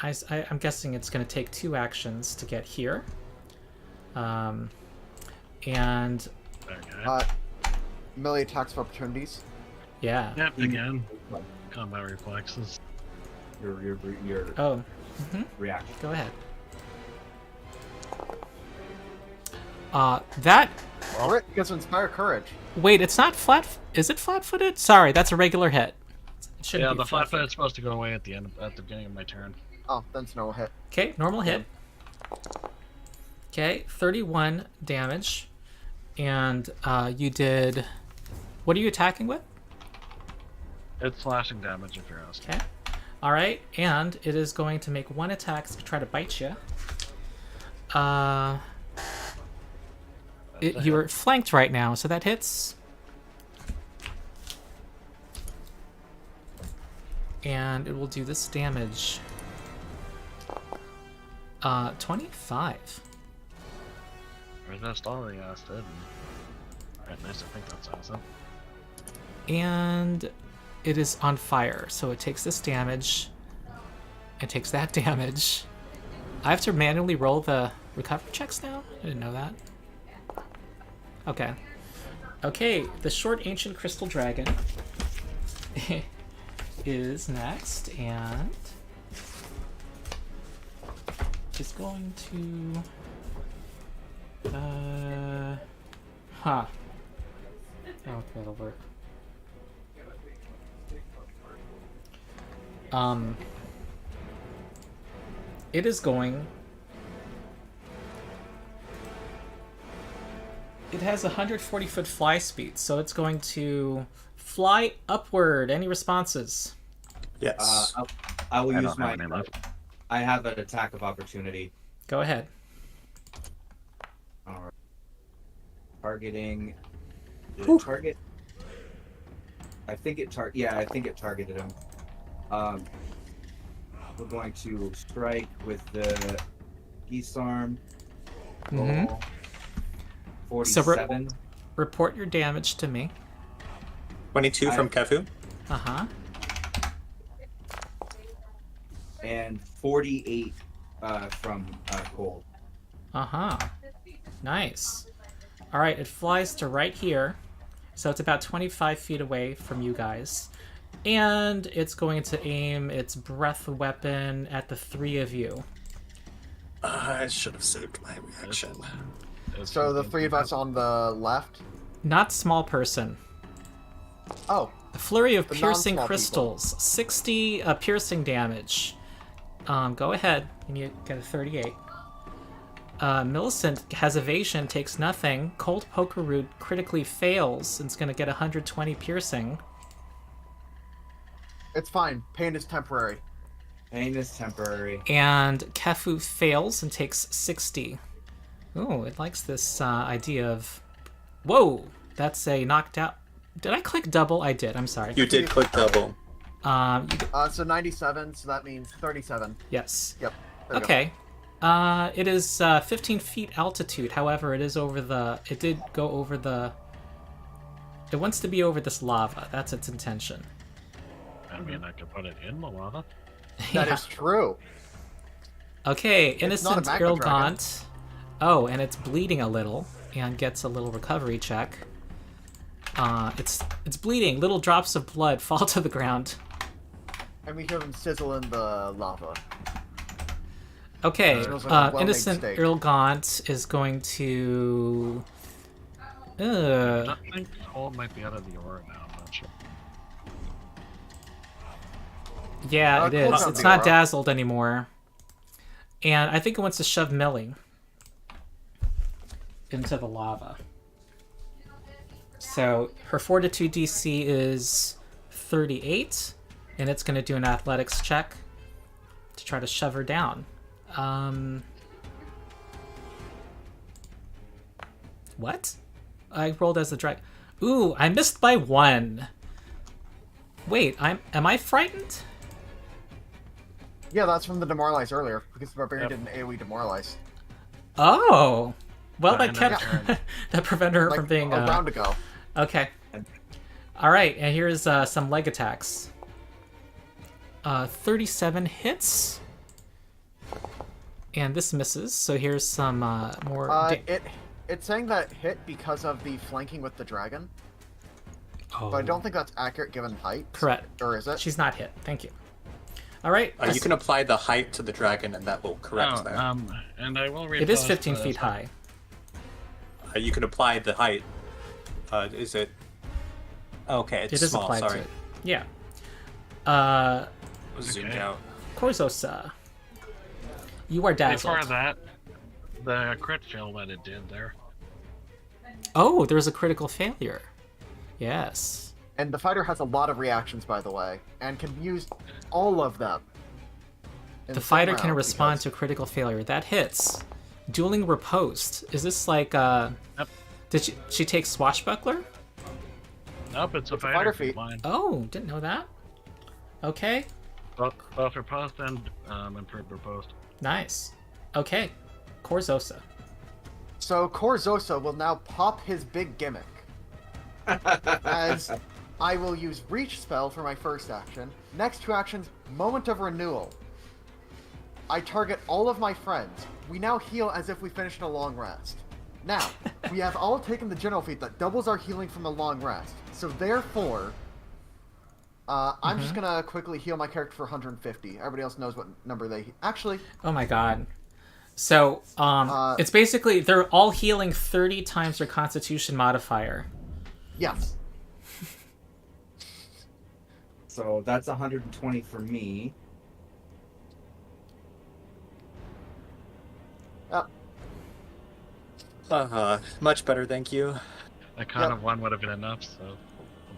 Speaker 1: I'm guessing it's going to take 2 actions to get here. And
Speaker 4: Okay.
Speaker 2: Melee attacks of opportunities.
Speaker 1: yeah.
Speaker 4: Yep, again. Combat reflexes.
Speaker 5: Your
Speaker 1: Oh.
Speaker 5: reaction.
Speaker 1: Go ahead. That...
Speaker 2: Crit because of Inspire Courage.
Speaker 1: Wait, it's not flat... Is it flat-footed? Sorry, that's a regular hit. It shouldn't
Speaker 4: Yeah,
Speaker 1: be
Speaker 4: the flat foot
Speaker 1: flat-footed.
Speaker 4: is supposed to go away at the beginning of my turn.
Speaker 2: Oh, then it's no hit.
Speaker 1: Okay, normal hit. Okay, 31 damage. And you did... What are you attacking with?
Speaker 4: It's slashing damage if you're asking.
Speaker 1: Okay. Alright, and it is going to make one attack to try to bite you. You're flanked right now, so that hits. And it will do this damage. 25.
Speaker 4: That's all he asked it. Right, nice, I think that's awesome.
Speaker 1: And it is on fire, so it takes this damage. It takes that damage. I have to manually roll the recovery checks now? I didn't know that. Okay. Okay, the short ancient crystal dragon is next, and is going to I don't know if that'll work. It is going... It has 140-foot fly speed, so it's going to fly upward. Any responses?
Speaker 3: Yes.
Speaker 5: I will
Speaker 4: I
Speaker 5: use
Speaker 4: don't
Speaker 5: my.
Speaker 4: have any left.
Speaker 5: I have an attack of opportunity.
Speaker 1: Go ahead.
Speaker 5: All right. Targeting. Did it target? I think it I think it targeted him. We're going to strike with the geese arm.
Speaker 1: Mhm.
Speaker 5: Roll 47
Speaker 1: Report your damage to me.
Speaker 3: 22 from Kefu.
Speaker 1: Uh-huh.
Speaker 5: and 48 from Cold.
Speaker 1: Uh-huh. Nice. All right, it flies to right here. So it's about 25 feet away from you guys. And it's going to aim its breath weapon at the three of you.
Speaker 3: I should have saved my reaction.
Speaker 2: So the three of us on the left.
Speaker 1: Not small person.
Speaker 2: Oh,
Speaker 1: A flurry of
Speaker 2: The
Speaker 1: piercing
Speaker 2: non-small
Speaker 1: crystals. 60 piercing damage. Go ahead. You need to get a 38. Millicent has evasion, takes nothing. Cold Poker Root critically fails and it's going to get 120 piercing.
Speaker 2: it's fine. Pain is temporary.
Speaker 5: Pain is temporary.
Speaker 1: And Kefu fails and takes 60. Ooh, it likes this idea of... Whoa! That's a knocked out... Did I click double? I did. I'm sorry.
Speaker 3: You did click double.
Speaker 2: So 97, so that means 37.
Speaker 1: Yes.
Speaker 2: Yep. there we go.
Speaker 1: Okay. It is 15 feet altitude. However, it is over the... It did go over the... It wants to be over this lava. That's its intention.
Speaker 4: I mean, I could put it in the lava.
Speaker 2: That
Speaker 1: Yeah.
Speaker 2: is true.
Speaker 1: Okay,
Speaker 2: not a
Speaker 1: innocent
Speaker 2: magma
Speaker 1: Girl
Speaker 2: dragon.
Speaker 1: Gaunt. Oh, and it's bleeding a little and gets a little recovery check. It's bleeding. Little drops of blood fall to the ground.
Speaker 2: And we hear them sizzle in the lava.
Speaker 1: Okay,
Speaker 2: Smells like a well-made
Speaker 1: innocent
Speaker 2: steak.
Speaker 1: Earl Gaunt is going to...
Speaker 4: I think Cold might be out of the aura now. I'm not sure.
Speaker 1: Yeah, it
Speaker 2: Cold's
Speaker 1: is.
Speaker 2: out
Speaker 1: It's
Speaker 2: the
Speaker 1: not
Speaker 2: aura.
Speaker 1: dazzled anymore. And I think it wants to shove Millie into the lava. So her Fortitude DC is 38, and it's going to do an athletics check to try to shove her down. What? I rolled as a drag. Ooh, I missed by 1. Wait, am I frightened?
Speaker 2: Yeah, that's from the demoralize earlier, because the barbarian did an AoE demoralize.
Speaker 1: Oh, well, that
Speaker 4: And
Speaker 1: kept
Speaker 4: then
Speaker 1: that prevented her
Speaker 2: Like
Speaker 1: from being
Speaker 2: a round ago.
Speaker 1: okay. All right, and here's some leg attacks. 37 hits, and this misses. So here's some more.
Speaker 2: It's saying that hit because of the flanking with the dragon,
Speaker 1: Oh,
Speaker 2: but I don't think that's accurate given height.
Speaker 1: correct.
Speaker 2: Or is it?
Speaker 1: She's not hit. Thank you. All right.
Speaker 3: You can apply the height to the dragon, and that will correct that.
Speaker 4: And I will read
Speaker 1: It is 15 feet high.
Speaker 3: you can apply the height. Is it? Okay, it's
Speaker 1: It is
Speaker 3: small.
Speaker 1: applied
Speaker 3: Sorry,
Speaker 1: to it. Yeah.
Speaker 3: it was zoomed
Speaker 4: Okay.
Speaker 3: out.
Speaker 1: Korzosa. You are dazzled.
Speaker 4: Before that, the crit fail that it did there.
Speaker 1: Oh, there was a critical failure. Yes.
Speaker 2: And the fighter has a lot of reactions, by the way, and can use all of them. in
Speaker 1: The
Speaker 2: same
Speaker 1: fighter can
Speaker 2: round,
Speaker 1: respond
Speaker 2: because-
Speaker 1: to a critical failure. That hits. Dueling Riposte. Is this like,
Speaker 4: Yep.
Speaker 1: Did she take Swashbuckler?
Speaker 4: Nope, it's a
Speaker 2: It's a
Speaker 4: fighter
Speaker 2: fighter
Speaker 4: feat
Speaker 2: feat.
Speaker 4: line.
Speaker 1: Oh, didn't know that. Okay.
Speaker 4: Both riposte and improved riposte.
Speaker 1: Nice. Okay. Korzosa.
Speaker 2: So Korzosa will now pop his big gimmick. As I will use Reach spell for my first action. Next two actions, Moment of Renewal. I target all of my friends. We now heal as if we finished a long rest. Now, we have all taken the general feat that doubles our healing from a long rest. So therefore, I'm just gonna quickly heal my character for 150. Everybody else knows what number they... Actually,
Speaker 1: Oh my god. So, it's basically, they're all healing 30 times their constitution modifier.
Speaker 2: yes.
Speaker 5: So that's 120 for me.
Speaker 3: Much better, thank you.
Speaker 4: That kind
Speaker 2: Yep.
Speaker 4: of one would have been enough, so.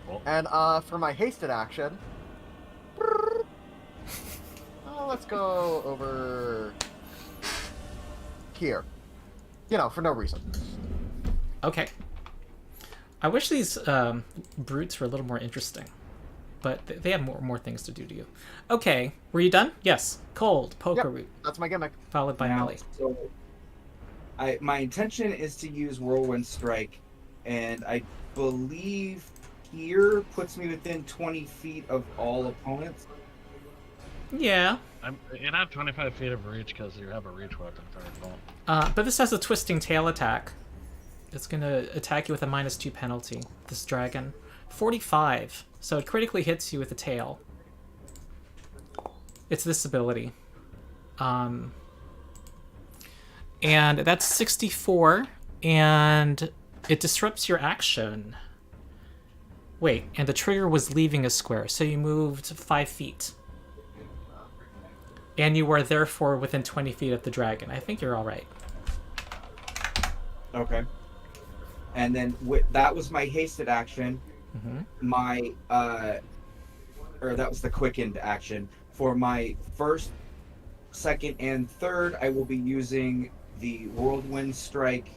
Speaker 4: Well,
Speaker 2: And for my hasted action, let's go over here. You know, for no reason.
Speaker 1: Okay. I wish these brutes were a little more interesting. But they have more things to do to you. Okay. Were you done? Yes. Cold. Poker
Speaker 2: Yep.
Speaker 1: root.
Speaker 2: That's my gimmick.
Speaker 1: Followed by
Speaker 5: Now,
Speaker 1: melee.
Speaker 5: so my intention is to use Whirlwind Strike, and I believe here puts me within 20 feet of all opponents.
Speaker 1: Yeah.
Speaker 4: you'd have 25 feet of reach because you have a reach weapon, if I recall.
Speaker 1: But this has a twisting tail attack. It's going to attack you with a -2 penalty. This dragon. 45. So it critically hits you with the tail. It's this ability. And that's 64. And it disrupts your action. Wait, and the trigger was leaving a square, so you moved 5 feet. And you are therefore within 20 feet of the dragon. I think you're all right.
Speaker 5: Okay. And then that was my hasted action. My or that was the quickened action. For my first, second, and third, I will be using the Whirlwind Strike.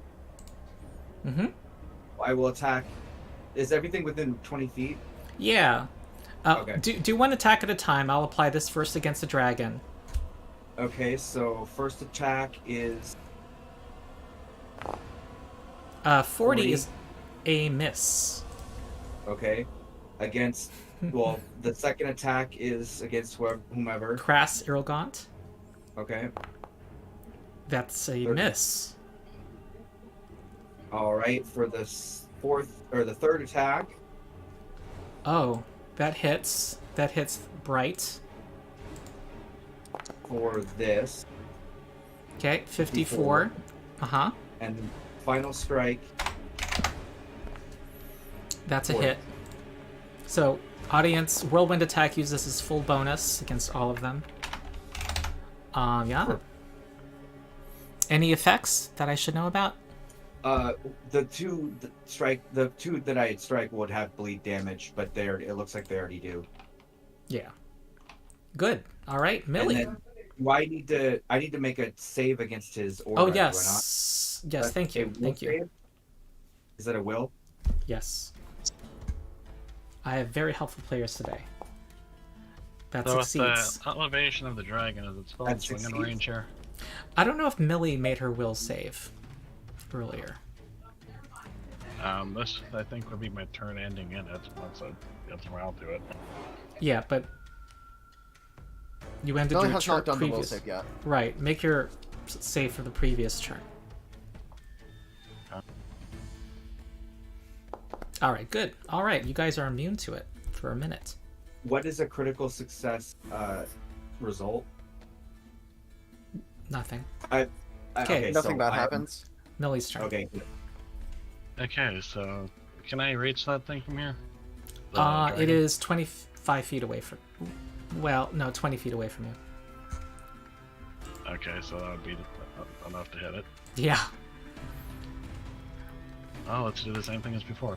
Speaker 5: I will attack. Is everything within 20 feet?
Speaker 1: Yeah.
Speaker 5: Okay.
Speaker 1: Do one attack at a time. I'll apply this first against the dragon.
Speaker 5: Okay, so first attack is
Speaker 1: 40 is a miss.
Speaker 5: okay. Against well, the second attack is against whomever.
Speaker 1: Crass Irrelgant.
Speaker 5: Okay.
Speaker 1: That's a
Speaker 5: 30.
Speaker 1: miss.
Speaker 5: All right, for the fourth or the third attack.
Speaker 1: Oh, that hits. That hits Bright.
Speaker 5: For this,
Speaker 1: Okay, 54. Uh-huh.
Speaker 5: and final strike.
Speaker 1: That's a
Speaker 5: Four.
Speaker 1: hit. So, audience, Whirlwind attack uses his full bonus against all of them. Yeah.
Speaker 5: Four.
Speaker 1: Any effects that I should know about?
Speaker 5: The two that I had strike would have bleed damage, but it looks like they already do.
Speaker 1: Yeah. Good. All right,
Speaker 5: And
Speaker 1: Millie.
Speaker 5: then, do I need to make a save against his aura?
Speaker 1: Oh,
Speaker 5: do I
Speaker 1: yes.
Speaker 5: not?
Speaker 1: Yes, thank
Speaker 5: A
Speaker 1: you.
Speaker 5: will
Speaker 1: Thank you.
Speaker 5: save? Is that a will?
Speaker 1: Yes. I have very helpful players today. That
Speaker 4: So with
Speaker 1: succeeds.
Speaker 4: the elevation of the dragon, is it still
Speaker 5: That
Speaker 4: in swinging
Speaker 5: succeeds.
Speaker 4: range here?
Speaker 1: I don't know if Millie made her will save earlier.
Speaker 4: This, I think, would be my turn ending in it once I get around to it.
Speaker 1: Yeah, but you ended
Speaker 2: Millie
Speaker 1: your
Speaker 2: has
Speaker 1: turn
Speaker 2: not done the will
Speaker 1: previous.
Speaker 2: save yet.
Speaker 1: Right, make your save for the previous turn. All right, good. All right, you guys are immune to it for a minute.
Speaker 5: What is a critical success result?
Speaker 1: Nothing.
Speaker 5: Okay,
Speaker 2: Nothing
Speaker 5: so
Speaker 2: bad happens.
Speaker 1: Millie's turn.
Speaker 5: Okay. Good.
Speaker 4: Okay, so can I reach that thing from here?
Speaker 1: It
Speaker 4: dragon?
Speaker 1: is 25 feet away from. Well, no, 20 feet away from you.
Speaker 4: Okay, so that would be enough to hit it.
Speaker 1: Yeah.
Speaker 4: Oh, let's do the same thing as before.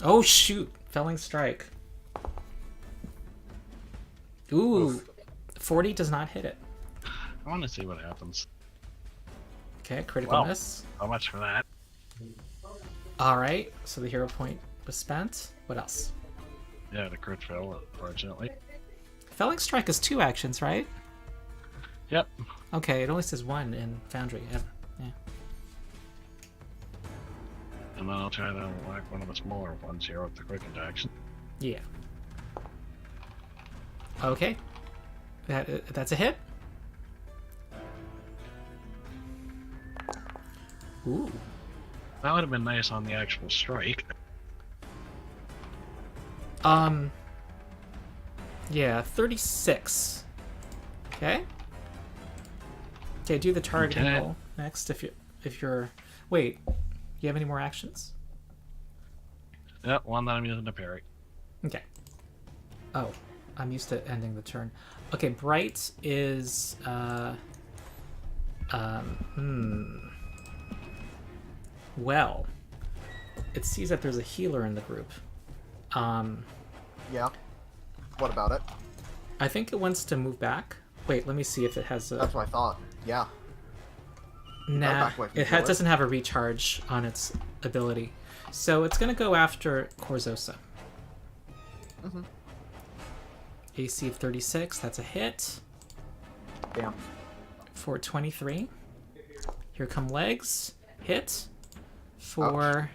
Speaker 1: Oh shoot! Felling strike. Ooh,
Speaker 3: Oof.
Speaker 1: 40 does not hit it.
Speaker 4: I want to see what happens.
Speaker 1: Okay, critical
Speaker 4: Well.
Speaker 1: miss.
Speaker 4: How much for that?
Speaker 1: All right, so the hero point was spent. What else?
Speaker 4: Yeah, the crit fail, unfortunately.
Speaker 1: Felling strike is 2 actions, right?
Speaker 4: Yep.
Speaker 1: Okay, it only says 1 in Foundry. Yeah.
Speaker 4: And then I'll try to whack one of the smaller ones here with the quick action.
Speaker 1: Yeah. Okay. That's a hit. Ooh.
Speaker 4: That would have been nice on the actual strike.
Speaker 1: Yeah, 36. Okay. Okay, do the targeting
Speaker 4: Okay.
Speaker 1: roll next if you're wait, you have any more actions?
Speaker 4: Yep, one that I'm using to parry.
Speaker 1: Okay. Oh, I'm used to ending the turn. Okay, Bright is well, it sees that there's a healer in the group.
Speaker 2: Yeah. What about it?
Speaker 1: I think it wants to move back. Wait, let me see if it has a.
Speaker 2: That's what I thought. Yeah.
Speaker 1: Nah,
Speaker 2: back away from the
Speaker 1: it
Speaker 2: healer.
Speaker 1: doesn't have a recharge on its ability, so it's gonna go after Corzosa.
Speaker 2: Mhm.
Speaker 1: AC of 36. That's a hit
Speaker 2: Damn.
Speaker 1: for 23. Here come legs. Hit for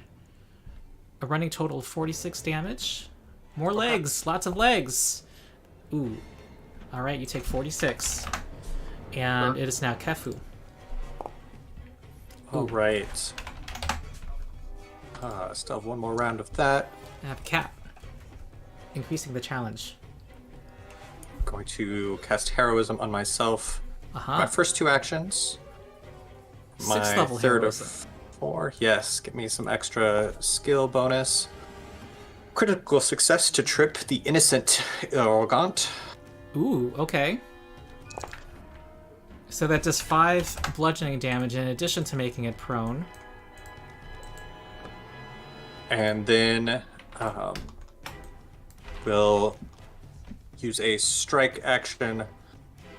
Speaker 1: a running total of 46 damage. More legs. Lots of legs. Ooh. All right, you take 46, and
Speaker 2: Sure.
Speaker 1: it is now Kefu.
Speaker 3: All right. Still have one more round of that.
Speaker 1: I have a cat. Increasing the challenge.
Speaker 3: Going to cast heroism on myself. My
Speaker 1: Uh-huh.
Speaker 3: first 2 actions. My
Speaker 1: 6th level
Speaker 3: third
Speaker 1: heroism.
Speaker 3: of 4. Yes, give me some extra skill bonus. Critical success to trip the innocent Arrogant.
Speaker 1: Ooh, okay. So that does 5 bludgeoning damage in addition to making it prone.
Speaker 3: And then we'll use a strike action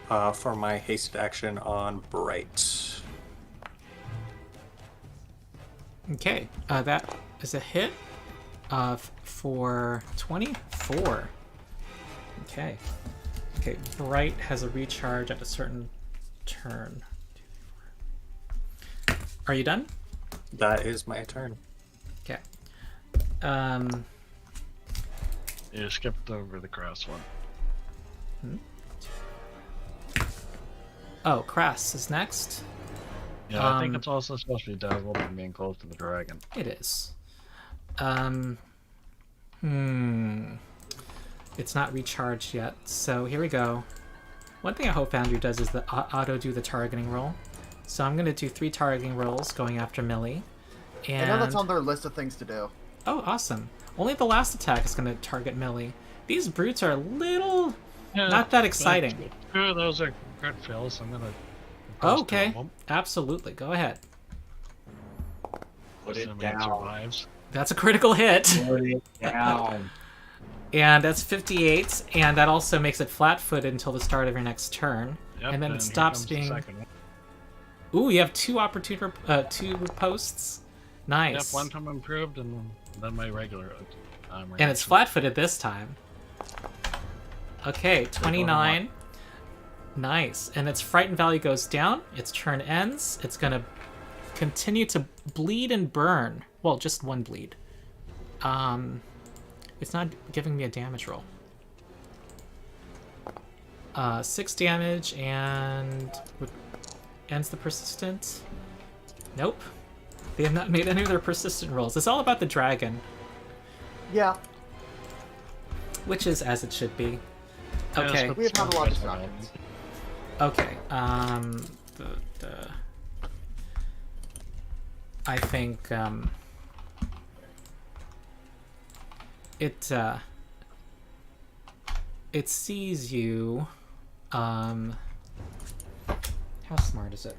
Speaker 3: for my hasted action on Bright.
Speaker 1: Okay, that is a hit for 24. Okay. Okay, Bright has a recharge at a certain turn. Are you done?
Speaker 3: That is my turn.
Speaker 1: Okay.
Speaker 4: You skipped over the cross one.
Speaker 1: Oh, Krass is next.
Speaker 4: Yeah, I think it's also supposed to be dazzled and being close to the dragon.
Speaker 1: It is. It's not recharged yet, so here we go. One thing I hope Foundry does is the auto do the targeting roll. So I'm gonna do 3 targeting rolls going after Millie.
Speaker 2: I
Speaker 1: And
Speaker 2: know that's on their list of things to do.
Speaker 1: oh, awesome! Only the last attack is gonna target Millie. These brutes are a little
Speaker 4: Yeah,
Speaker 1: not that exciting.
Speaker 4: 2 of those are crit fails, so I'm gonna.
Speaker 1: Okay, absolutely. Go ahead.
Speaker 5: Put it
Speaker 4: Assuming it
Speaker 5: down.
Speaker 4: survives.
Speaker 1: That's a critical hit.
Speaker 5: Put it down.
Speaker 1: And that's 58, and that also makes it flat-footed until the start of your next turn.
Speaker 4: Yep,
Speaker 1: And then
Speaker 4: here
Speaker 1: it stops
Speaker 4: comes the
Speaker 1: being...
Speaker 4: second one.
Speaker 1: Ooh, you have 2 opportune 2 posts. Nice.
Speaker 4: Yep, one time improved, and then my regular.
Speaker 1: And it's
Speaker 4: reaction.
Speaker 1: flat-footed this time. Okay, 29. Nice. And its frightened value goes down. Its turn ends. It's gonna continue to bleed and burn. Well, just 1 bleed. It's not giving me a damage roll. 6 damage and ends the persistent. Nope. They have not made any of their persistent rolls. It's all about the dragon,
Speaker 2: Yeah.
Speaker 1: which is as it should be.
Speaker 4: Yeah,
Speaker 1: Okay.
Speaker 4: so
Speaker 2: We have had a lot of
Speaker 4: it's
Speaker 2: distractions.
Speaker 1: Okay. I think it sees you. How smart is it?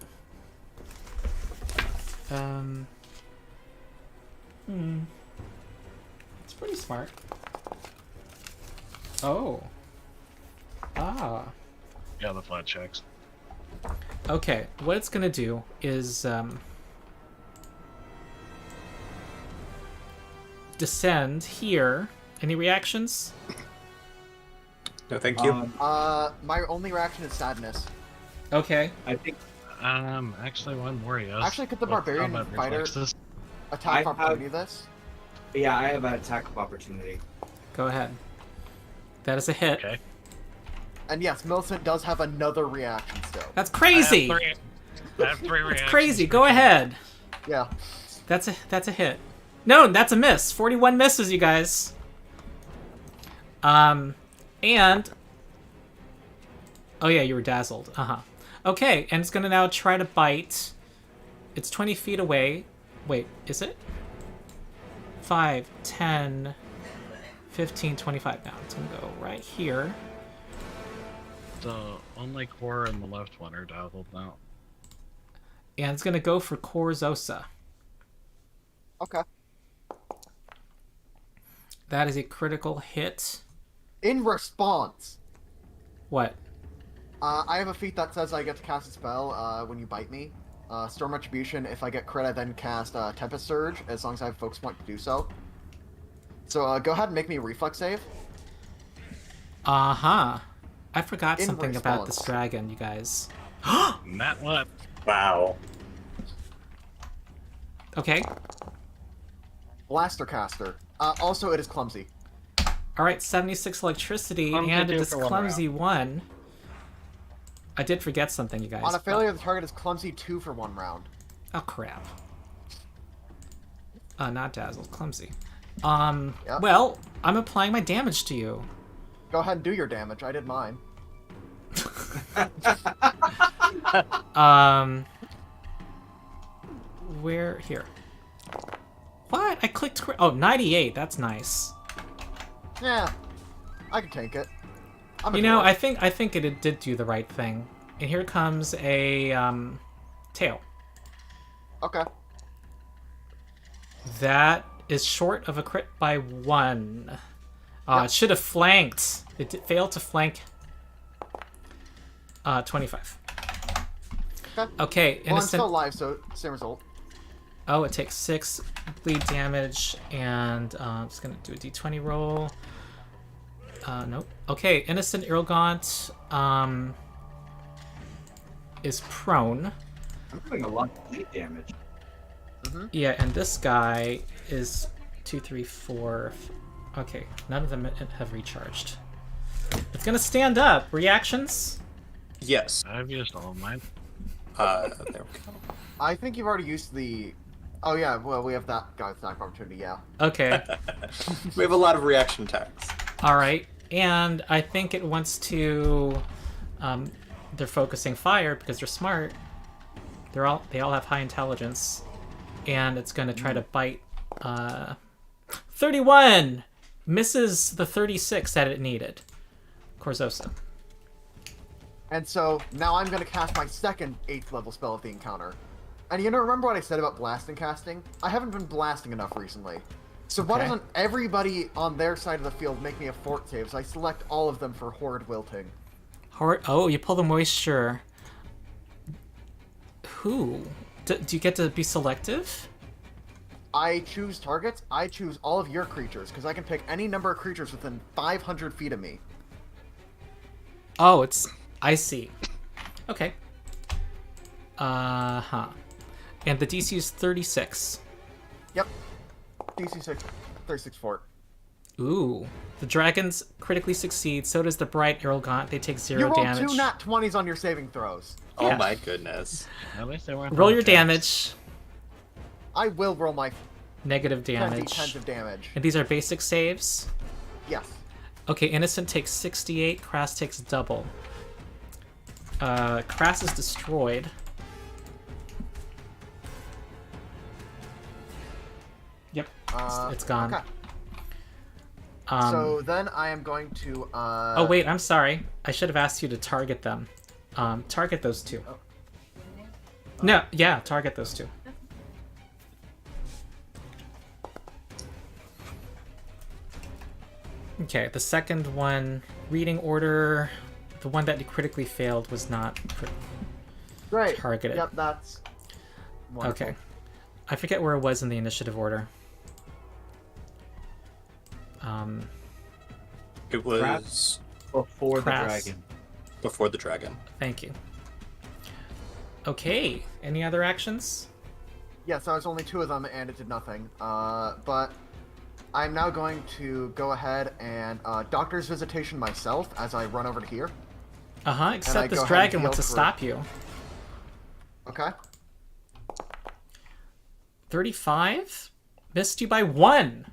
Speaker 1: It's pretty smart. Oh. Ah.
Speaker 4: Yeah, the flat checks.
Speaker 1: Okay, what it's gonna do is descend here. Any reactions?
Speaker 3: No, thank you.
Speaker 2: My only reaction is sadness.
Speaker 1: Okay.
Speaker 5: I think
Speaker 4: Actually, one more, yes.
Speaker 2: Actually, could the
Speaker 4: With
Speaker 2: barbarian
Speaker 4: combat
Speaker 2: fighter
Speaker 4: reflexes.
Speaker 2: attack
Speaker 5: I
Speaker 2: of
Speaker 5: have-
Speaker 2: opportunity this?
Speaker 5: yeah, I have an attack of opportunity.
Speaker 1: Go ahead. That is a hit.
Speaker 4: Okay.
Speaker 2: And yes, Millicent does have another reaction still.
Speaker 1: That's crazy.
Speaker 4: I have three
Speaker 1: That's
Speaker 4: reactions
Speaker 1: crazy.
Speaker 4: for
Speaker 1: Go
Speaker 4: each.
Speaker 1: ahead.
Speaker 2: Yeah.
Speaker 1: That's a hit. No, that's a miss. 41 misses, you guys. And oh yeah, you were dazzled. Okay, and it's gonna now try to bite. It's 20 feet away. Wait, is it? 5, 10, 15, 25 now. It's gonna go right here.
Speaker 4: The only core and the left one are dazzled now.
Speaker 1: And it's gonna go for Corzosa.
Speaker 2: Okay.
Speaker 1: That is a critical hit.
Speaker 2: In response,
Speaker 1: What?
Speaker 2: I have a feat that says I get to cast a spell when you bite me. Storm Retribution. If I get crit, I then cast Tempest Surge, as long as I have Focus Point to do so. So go ahead and make me a reflex save.
Speaker 1: I forgot
Speaker 2: In
Speaker 1: something about this
Speaker 2: response.
Speaker 1: dragon, you guys.
Speaker 4: Not what?
Speaker 3: Wow.
Speaker 1: Okay.
Speaker 2: Blaster Caster. Also, it is clumsy.
Speaker 1: All right, 76 electricity,
Speaker 4: Clumsy
Speaker 1: and it
Speaker 4: two
Speaker 1: is
Speaker 4: for one
Speaker 1: clumsy 1. I did forget something, you guys.
Speaker 2: On a
Speaker 1: but-
Speaker 2: failure, the target is clumsy 2 for 1 round.
Speaker 1: Oh, crap. Not dazzled, clumsy.
Speaker 2: Yep.
Speaker 1: Well, I'm applying my damage to you.
Speaker 2: Go ahead and do your damage. I did mine.
Speaker 1: Where? Here. What? I clicked... Oh, 98. That's nice.
Speaker 2: Yeah, I can tank it. I'm a
Speaker 1: You know,
Speaker 2: dwarf.
Speaker 1: I think it did do the right thing. And here comes a, tail.
Speaker 2: Okay.
Speaker 1: That is short of a crit by 1.
Speaker 2: Yep.
Speaker 1: It should have flanked. It failed to flank. 25.
Speaker 2: Okay.
Speaker 1: Okay,
Speaker 2: Well, I'm
Speaker 1: innocent.
Speaker 2: still alive, so same result.
Speaker 1: Oh, it takes 6 bleed damage, and I'm just gonna do a d20 roll. Nope. Okay, innocent Irlgaunt is prone.
Speaker 5: I'm doing a lot of bleed damage.
Speaker 1: Yeah, and this guy is 2, 3, 4. Okay, none of them have recharged. It's gonna stand up. Reactions?
Speaker 3: Yes.
Speaker 4: I've used all of mine.
Speaker 3: There we go.
Speaker 2: I think you've already used the... Oh yeah, well, we have that guy's attack opportunity, yeah.
Speaker 1: Okay.
Speaker 3: We have a lot of reaction attacks.
Speaker 1: All right, and I think it wants to. They're focusing fire because they're smart. They all have high intelligence, and it's going to try to bite. 31 misses the 36 that it needed. Corzosa.
Speaker 2: And so, now I'm going to cast my second 8th level spell of the encounter. And you know, remember what I said about blasting casting? I haven't been blasting enough recently. So why
Speaker 1: Okay.
Speaker 2: doesn't everybody on their side of the field make me a fort save, so I select all of them for Horrid Wilting?
Speaker 1: Oh, you pull the moisture. Who? Do you get to be selective?
Speaker 2: I choose targets, I choose all of your creatures, because I can pick any number of creatures within 500 feet of me.
Speaker 1: Oh, it's... I see. Okay. Uh-huh. And the DC is 36.
Speaker 2: Yep. DC 6, 36 fort.
Speaker 1: Ooh. The dragons critically succeed, so does the bright Irlgaunt. They take 0
Speaker 2: You rolled
Speaker 1: damage.
Speaker 2: 2 nat 20s on your saving throws.
Speaker 3: Oh
Speaker 1: Yeah.
Speaker 3: my goodness.
Speaker 4: At least they weren't
Speaker 1: Roll
Speaker 4: all
Speaker 1: your
Speaker 4: attacks.
Speaker 1: damage.
Speaker 2: I will roll my
Speaker 1: Negative
Speaker 2: 20
Speaker 1: damage.
Speaker 2: tens of damage.
Speaker 1: And these are basic saves.
Speaker 2: Yes.
Speaker 1: Okay, Innocent takes 68, Crass takes double. Crass is destroyed. It's gone.
Speaker 2: Okay. So then I am going to.
Speaker 1: Oh wait, I'm sorry. I should have asked you to target them. Target those two.
Speaker 2: Oh.
Speaker 1: No, yeah, target those two. Okay, the second one, reading order, the one that critically failed was not
Speaker 2: Great.
Speaker 1: targeted.
Speaker 2: Yep, that's. Wonderful.
Speaker 1: Okay. I forget where it was in the initiative order.
Speaker 3: It was
Speaker 5: Before the
Speaker 1: Crass.
Speaker 5: dragon.
Speaker 3: before the dragon.
Speaker 1: Thank you. Okay, any other actions?
Speaker 2: Yeah, so it's only 2 of them, and it did nothing. But I'm now going to go ahead and doctor's visitation myself as I run over to here.
Speaker 1: Uh-huh,
Speaker 2: I
Speaker 1: except
Speaker 2: go
Speaker 1: this
Speaker 2: ahead and
Speaker 1: dragon
Speaker 2: heal
Speaker 1: wants to
Speaker 2: for-
Speaker 1: stop you.
Speaker 2: Okay.
Speaker 1: 35? Missed you by 1!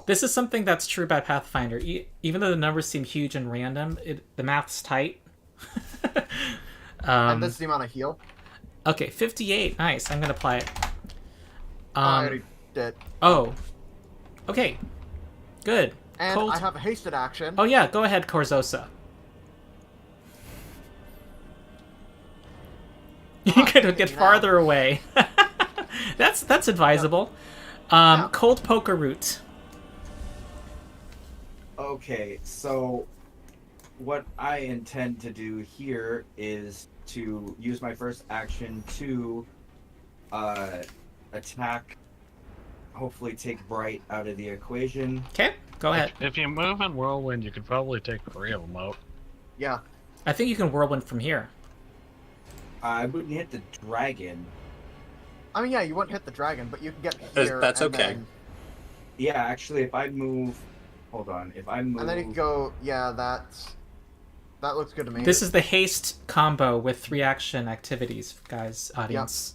Speaker 1: This is something that's true about Pathfinder. Even though the numbers seem huge and random, the math's tight.
Speaker 2: And this is the amount of heal.
Speaker 1: Okay, 58. Nice. I'm going to apply it.
Speaker 2: I already did.
Speaker 1: Oh. Okay. Good.
Speaker 2: And
Speaker 1: Cold.
Speaker 2: I have a hasted action.
Speaker 1: Oh yeah, go ahead, Corzosa. You could get
Speaker 2: 59.
Speaker 1: farther away. That's advisable.
Speaker 2: Yeah.
Speaker 1: Cold poker root.
Speaker 5: Okay, so what I intend to do here is to use my first action to attack, hopefully take Bright out of the equation.
Speaker 1: Okay, go ahead.
Speaker 4: If you move in Whirlwind, you could probably take 3 of them out.
Speaker 2: Yeah.
Speaker 1: I think you can whirlwind from here.
Speaker 5: I wouldn't hit the dragon.
Speaker 2: I mean, yeah, you wouldn't hit the dragon, but you can get here.
Speaker 3: That's
Speaker 2: and
Speaker 3: okay.
Speaker 2: Then,
Speaker 5: Yeah, actually, if I move... Hold on. If I move...
Speaker 2: and then you can go, yeah, that looks good to me.
Speaker 1: This is the haste combo with 3 action activities, guys, audience.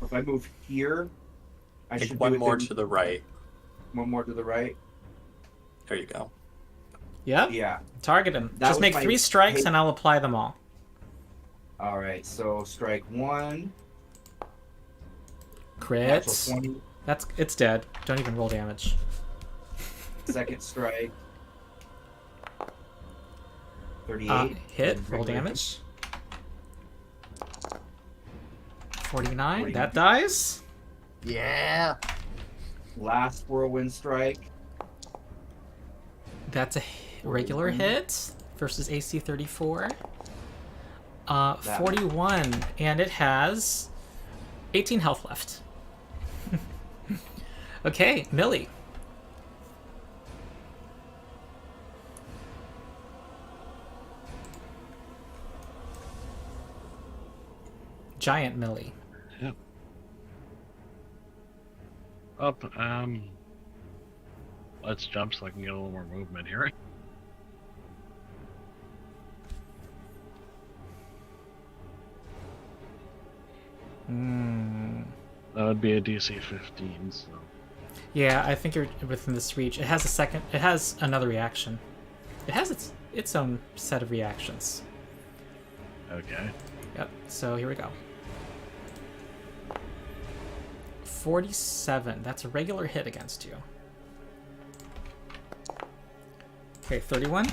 Speaker 5: If I move here, I
Speaker 3: Take
Speaker 5: should
Speaker 3: one
Speaker 5: do it
Speaker 3: more
Speaker 5: then-
Speaker 3: to the right.
Speaker 5: One more to the right.
Speaker 3: There you go.
Speaker 1: Yep.
Speaker 5: Yeah.
Speaker 1: Target him.
Speaker 5: That
Speaker 1: Just
Speaker 5: was
Speaker 1: make
Speaker 5: my
Speaker 1: 3 strikes
Speaker 5: haste-
Speaker 1: and I'll apply them all.
Speaker 5: All right. So strike 1.
Speaker 1: Crits.
Speaker 5: Natural 20.
Speaker 1: It's dead. Don't even roll damage.
Speaker 5: Second strike. 38.
Speaker 1: Hit.
Speaker 5: and
Speaker 1: Roll
Speaker 5: regular.
Speaker 1: damage. 49.
Speaker 5: 49.
Speaker 1: That dies.
Speaker 2: Yeah.
Speaker 5: Last whirlwind strike.
Speaker 1: That's a regular hit versus AC 34. 41, and it has 18 health left. Okay, Millie. Giant Millie.
Speaker 4: Up, let's jump so I can get a little more movement here. That would be a DC 15, so...
Speaker 1: Yeah, I think you're within this reach. It has it has another reaction. It has its own set of reactions.
Speaker 4: Okay.
Speaker 1: Yep, so here we go. 47. That's a regular hit against you. Okay, 31.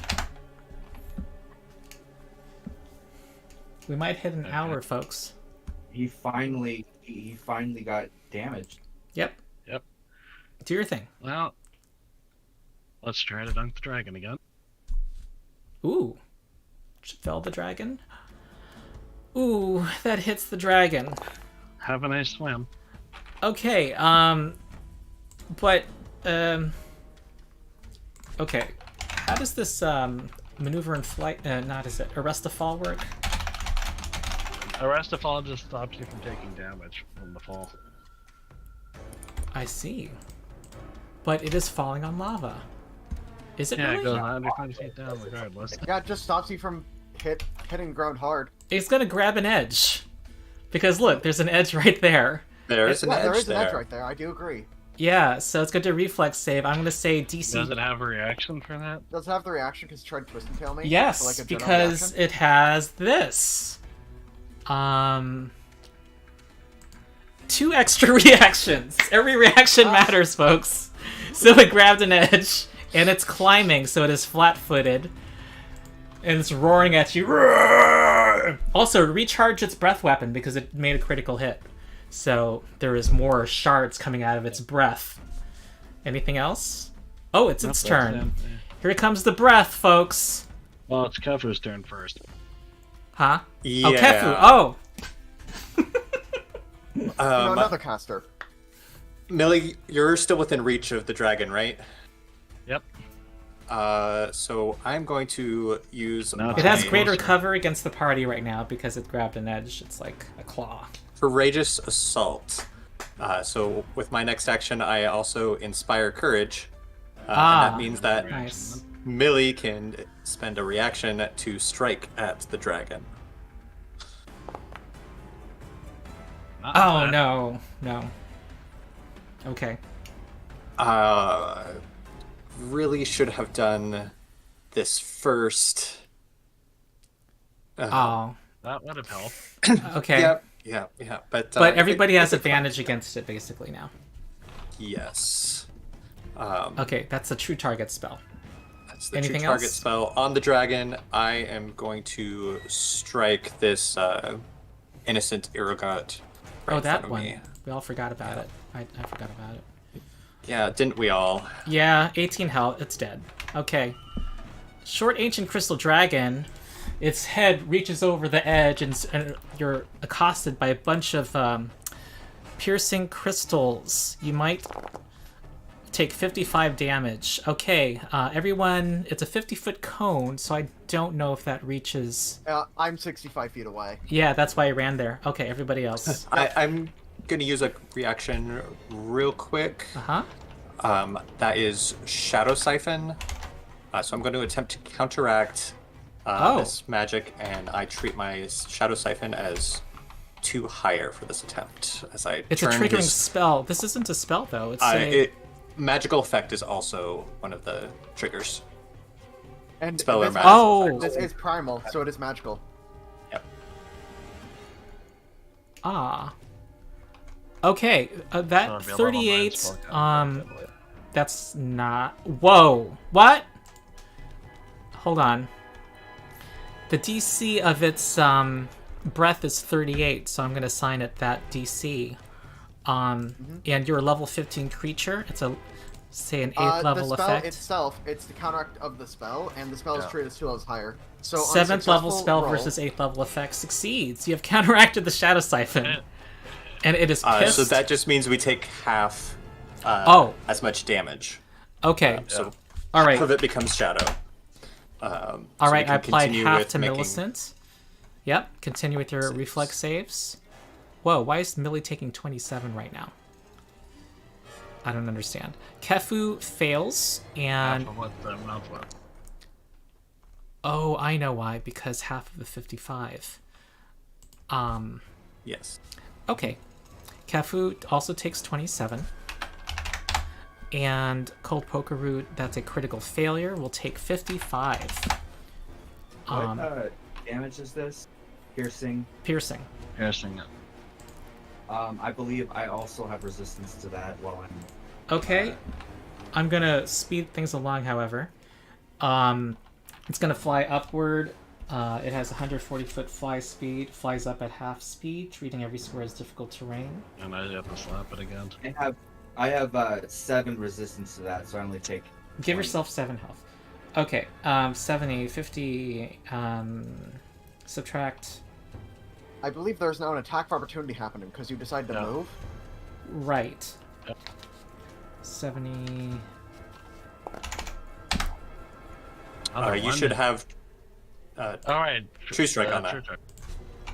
Speaker 1: We might hit an hour, folks.
Speaker 5: He finally got damaged.
Speaker 1: Yep.
Speaker 4: Yep.
Speaker 1: Do your thing.
Speaker 4: Well, let's try to dunk the dragon again.
Speaker 1: Ooh. Fell the dragon. Ooh, that hits the dragon.
Speaker 4: Have a nice swim.
Speaker 1: Okay, but, okay. How does this, maneuver in flight, not is it, arrest the fall work?
Speaker 4: Arrest a fall just stops you from taking damage from the fall.
Speaker 1: I see. But it is falling on lava. Is it
Speaker 4: Yeah,
Speaker 1: really?
Speaker 4: it goes 120 feet down regardless.
Speaker 2: Yeah, it just stops you from hitting the ground hard.
Speaker 1: It's gonna grab an edge. Because look, there's an edge right there.
Speaker 3: There is an
Speaker 2: Yeah,
Speaker 3: edge
Speaker 2: there is an
Speaker 3: there.
Speaker 2: edge right there. I do agree.
Speaker 1: Yeah, so it's going to reflex save. I'm gonna say DC.
Speaker 4: Does it have a reaction for that?
Speaker 2: Does it have the reaction because it tried to twist and tail me?
Speaker 1: Yes,
Speaker 2: So, like, a general
Speaker 1: because
Speaker 2: reaction?
Speaker 1: it has this. 2 extra reactions. Every reaction matters, folks. So it grabbed an edge, and it's climbing, so it is flat-footed. And it's roaring at you. Also, recharge its breath weapon because it made a critical hit. So there is more shards coming out of its breath. Anything else? Oh, it's its turn. Here comes the breath, folks.
Speaker 4: Well, it's Kefu's turn first.
Speaker 1: Huh?
Speaker 3: Yeah.
Speaker 1: Oh, Kefu. Oh.
Speaker 2: No, another caster.
Speaker 3: Millie, you're still within reach of the dragon, right?
Speaker 4: Yep.
Speaker 3: So I'm going to use
Speaker 4: No,
Speaker 1: It has
Speaker 3: my
Speaker 1: greater
Speaker 4: closer.
Speaker 1: cover against the party right now because it grabbed an edge. It's like a claw.
Speaker 3: courageous assault. So with my next action, I also inspire courage. And that means that
Speaker 1: Nice.
Speaker 3: Millie can spend a reaction to strike at the dragon.
Speaker 4: Not
Speaker 1: Oh,
Speaker 4: bad.
Speaker 1: no. Okay.
Speaker 3: Really should have done this first.
Speaker 1: Oh.
Speaker 4: That would have helped.
Speaker 1: Okay.
Speaker 3: Yeah. But
Speaker 1: But everybody has
Speaker 3: it's a
Speaker 1: advantage against it, basically, now.
Speaker 3: Yes.
Speaker 1: Okay, that's a true target spell.
Speaker 3: That's the
Speaker 1: Anything
Speaker 3: true target
Speaker 1: else?
Speaker 3: spell. On the dragon, I am going to strike this innocent Irrigot. Right
Speaker 1: Oh,
Speaker 3: in front
Speaker 1: that
Speaker 3: of
Speaker 1: one.
Speaker 3: me.
Speaker 1: We all forgot about it. I forgot about it.
Speaker 3: Yeah, didn't we all?
Speaker 1: Yeah, 18 health. It's dead. Okay. Short ancient crystal dragon. Its head reaches over the edge, and you're accosted by a bunch of piercing crystals. You might take 55 damage. Okay, everyone. It's a 50-foot cone, so I don't know if that reaches.
Speaker 2: I'm 65 feet away.
Speaker 1: Yeah, that's why I ran there. Okay, everybody else.
Speaker 3: I'm going to use a reaction real quick.
Speaker 1: Uh-huh.
Speaker 3: That is Shadow Siphon. So I'm going to attempt to counteract
Speaker 1: Oh.
Speaker 3: this magic, and I treat my Shadow Siphon as 2 higher for this attempt. As I
Speaker 1: It's a
Speaker 3: turn
Speaker 1: triggering
Speaker 3: his,
Speaker 1: spell. This isn't a spell, though. It's a...
Speaker 3: magical effect is also one of the triggers.
Speaker 2: And
Speaker 3: Spell or
Speaker 2: this,
Speaker 3: magical
Speaker 1: Oh.
Speaker 3: effect.
Speaker 2: this is primal, so it is magical.
Speaker 3: Yep.
Speaker 1: Ah. Okay,
Speaker 4: So
Speaker 1: that
Speaker 4: it'd be a level
Speaker 1: 38,
Speaker 4: 9 spell count.
Speaker 1: that's not... Whoa! What? Hold on. The DC of its, breath is 38, so I'm gonna assign it that DC. And you're a level 15 creature. It's a, say, an 8th level
Speaker 2: the spell
Speaker 1: effect.
Speaker 2: itself, it's the counteract of the spell, and the spell is treated as 2 levels higher. So on a
Speaker 1: 7th level
Speaker 2: successful
Speaker 1: spell
Speaker 2: roll-
Speaker 1: versus 8th level effect succeeds. You have counteracted the Shadow Siphon. And it is pissed.
Speaker 3: So that just means we take half as much damage.
Speaker 1: Okay.
Speaker 3: So
Speaker 1: All right.
Speaker 3: half of it becomes shadow.
Speaker 1: All right, I applied half to Millicent. Yep, continue with your
Speaker 3: 6.
Speaker 1: reflex saves. Whoa, why is Millie taking 27 right now? I don't understand. Kefu fails, and...
Speaker 4: Half of what the mouth was.
Speaker 1: Oh, I know why, because half of the 55.
Speaker 3: Yes.
Speaker 1: Okay. Kefu also takes 27. And Cold Poker Root, that's a critical failure, will take 55.
Speaker 5: What damage is this? Piercing.
Speaker 1: Piercing.
Speaker 4: Piercing it.
Speaker 5: I believe I also have resistance to that while I'm...
Speaker 1: Okay. I'm gonna speed things along, however. It's gonna fly upward. It has 140-foot fly speed, flies up at half speed, treating every square as difficult terrain.
Speaker 4: And I have to slap it again.
Speaker 5: I have 7 resistance to that, so I only take...
Speaker 1: Give
Speaker 5: 20.
Speaker 1: yourself 7 health. Okay, 70, 50, subtract...
Speaker 2: I believe there's now an attack of opportunity happening because you decided to
Speaker 4: Yeah.
Speaker 2: move.
Speaker 1: Right.
Speaker 4: Yep.
Speaker 1: 70...
Speaker 3: You should have
Speaker 4: All right.
Speaker 3: True Strike on that.
Speaker 4: True Strike.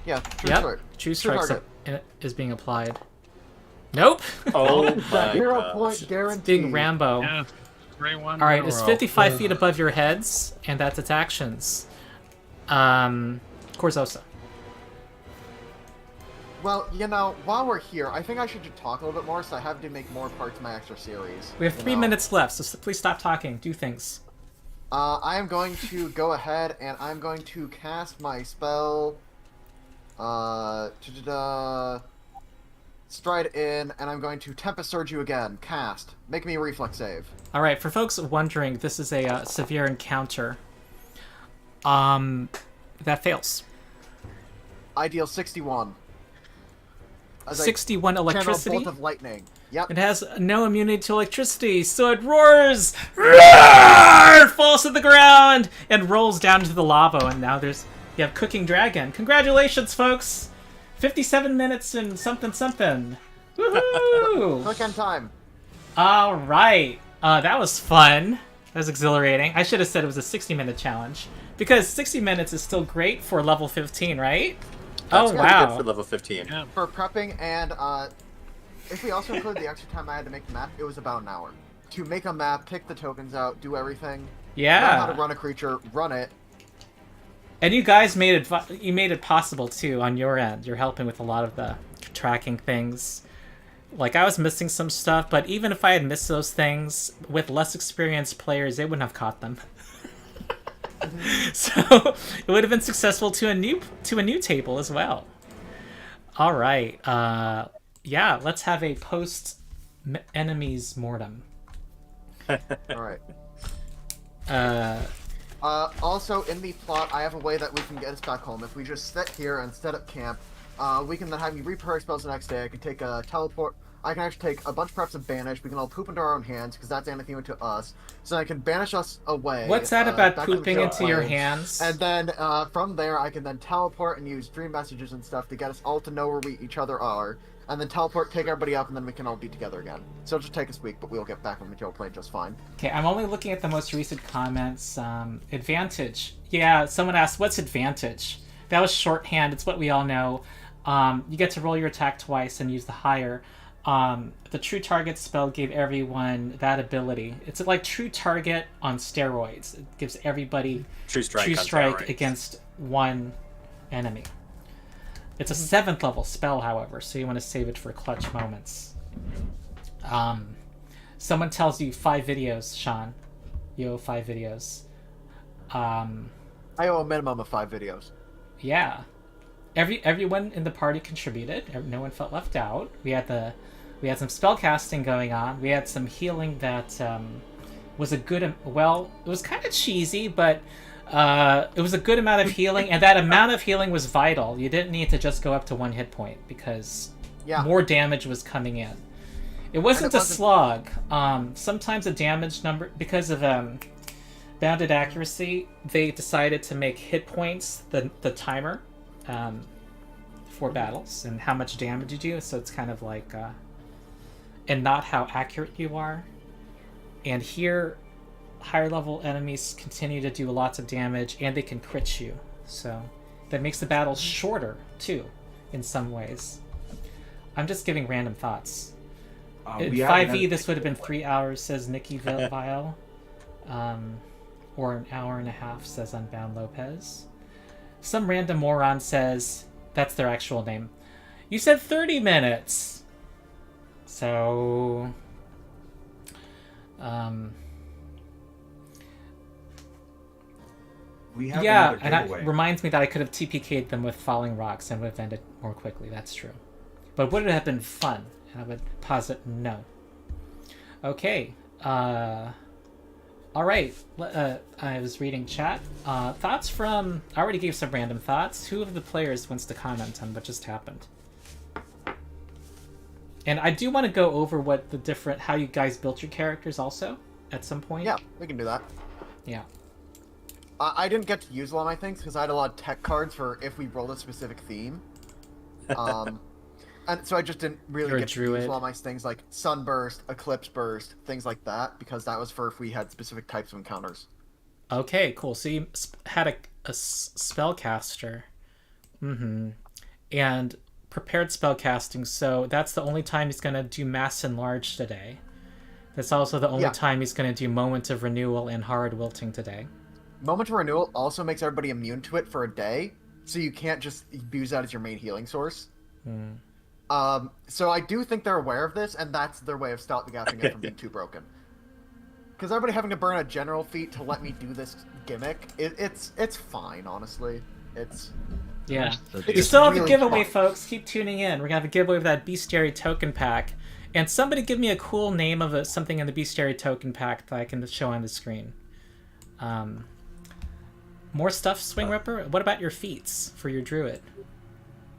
Speaker 2: Yeah, true
Speaker 1: Yep,
Speaker 2: strike.
Speaker 1: True Strike's
Speaker 2: target.
Speaker 1: is being applied. Nope!
Speaker 3: Oh
Speaker 2: It's a
Speaker 3: my
Speaker 2: 0
Speaker 3: god.
Speaker 2: point guarantee.
Speaker 1: Being Rambo.
Speaker 4: Yeah. 3-1.
Speaker 1: Alright,
Speaker 4: in a
Speaker 1: it's
Speaker 4: row.
Speaker 1: 55 feet above your heads, and that's its actions. Corzosa.
Speaker 2: Well, you know, while we're here, I think I should just talk a little bit more, so I have to make more parts of my extra series.
Speaker 1: We have
Speaker 2: you
Speaker 1: 3
Speaker 2: know.
Speaker 1: minutes left, so please stop talking. Do things.
Speaker 2: I am going to go ahead and I'm going to cast my spell. stride in, and I'm going to Tempest Surge you again. Cast. Make me a reflex save.
Speaker 1: All right, for folks wondering, this is a severe encounter. That fails.
Speaker 2: I deal 61. As I
Speaker 1: 61
Speaker 2: channel
Speaker 1: electricity.
Speaker 2: bolt of lightning. Yep.
Speaker 1: It has no immunity to electricity, so it roars, roar, falls to the ground, and rolls down into the lava. And now you have Cooking Dragon. Congratulations, folks! 57 minutes and something something. Woohoo!
Speaker 2: Click on time.
Speaker 1: All right, that was fun. That was exhilarating. I should have said it was a 60-minute challenge because 60 minutes is still great for level 15, right?
Speaker 3: That's
Speaker 1: oh
Speaker 3: pretty
Speaker 1: wow!
Speaker 3: good for level 15.
Speaker 4: Yeah.
Speaker 2: For prepping, and if we also include the extra time I had to make the map, it was about an hour. To make a map, pick the tokens out, do everything. Learn how to
Speaker 1: Yeah.
Speaker 2: run a creature, run it.
Speaker 1: And you guys made it possible too on your end. You're helping with a lot of the tracking things. Like I was missing some stuff, but even if I had missed those things with less experienced players, they wouldn't have caught them. So it would have been successful to a new table as well. All right, yeah, let's have a post enemies mortem.
Speaker 2: All right. Also, in the plot, I have a way that we can get us back home. If we just sit here and set up camp, we can then have me repair spells the next day. I can take a teleport. I can actually take a bunch of preps of banish. We can all poop into our own hands because that's anathema to us. So I can banish us away.
Speaker 1: What's that about
Speaker 2: back to the
Speaker 1: pooping
Speaker 2: jail
Speaker 1: into your
Speaker 2: plane.
Speaker 1: hands?
Speaker 2: And then from there, I can then teleport and use dream messages and stuff to get us all to know where each other are. And then teleport, take everybody up, and then we can all be together again. So it'll just take us a week, but we'll get back on the jail plane just fine.
Speaker 1: Okay, I'm only looking at the most recent comments. Advantage. Yeah, someone asked, what's advantage? That was shorthand. It's what we all know. You get to roll your attack twice and use the higher. The True Target spell gave everyone that ability. It's like True Target on steroids. It gives everybody
Speaker 3: True Strike, on
Speaker 1: Strike
Speaker 3: steroids.
Speaker 1: against one enemy. It's a 7th level spell, however, so you want to save it for clutch moments. Someone tells you 5 videos, Sean. You owe 5 videos.
Speaker 2: I owe a minimum of 5 videos.
Speaker 1: Yeah. Everyone in the party contributed. No one felt left out. We had some spell casting going on. We had some healing that was a good. Well, it was kind of cheesy, but it was a good amount of healing, and that amount of healing was vital. You didn't need to just go up to 1 hit point because more damage was coming in. It wasn't a slog. Sometimes a damage number, because of bounded accuracy, they decided to make hit points the timer for battles and how much damage you do. So it's kind of like, and not how accurate you are. And here, higher level enemies continue to do lots of damage, and they can crit you. So that makes the battles shorter too, in some ways. I'm just giving random thoughts. In 5e, this would have been 3 hours, says Nikki Vile. Or an hour and a half, says Unbound Lopez. Some random moron says, that's their actual name. You said 30 minutes! So... yeah, and that reminds me that I could have TPK'd them with Falling Rocks and would have ended more quickly, that's true. But would it have been fun? And I would posit no. Okay, alright, I was reading chat. Thoughts from... I already gave some random thoughts. Who of the players wants to comment on what just happened? And I do want to go over what the how you guys built your characters also, at some point.
Speaker 2: Yeah, we can do that.
Speaker 1: Yeah.
Speaker 2: I didn't get to use a lot of my things because I had a lot of tech cards for if we rolled a specific theme. And so I just didn't really get to use a lot of my things like Sunburst, Eclipse Burst, things like that, because that was for if we had specific types of encounters.
Speaker 1: Okay, cool. So you had a spellcaster. Mm-hmm. And prepared spellcasting, so that's the only time he's going to do Mass Enlarge today. That's also the only time he's going to do Moment of Renewal and Hard Wilting today.
Speaker 2: Moment of Renewal also makes everybody immune to it for a day, so you can't just use that as your main healing source. So I do think they're aware of this, and that's their way of stopping it from being too broken. Because everybody having to burn a general feat to let me do this gimmick, it's fine, honestly.
Speaker 1: Yeah.
Speaker 4: It's
Speaker 1: We
Speaker 2: It's
Speaker 1: still have a
Speaker 2: really
Speaker 1: giveaway,
Speaker 2: fun.
Speaker 1: folks. Keep tuning in. We're gonna have a giveaway of that Bestiary Token Pack. And somebody give me a cool name of something in the Bestiary Token Pack that I can show on the screen. More stuff, Swing Ripper? What about your feats for your druid?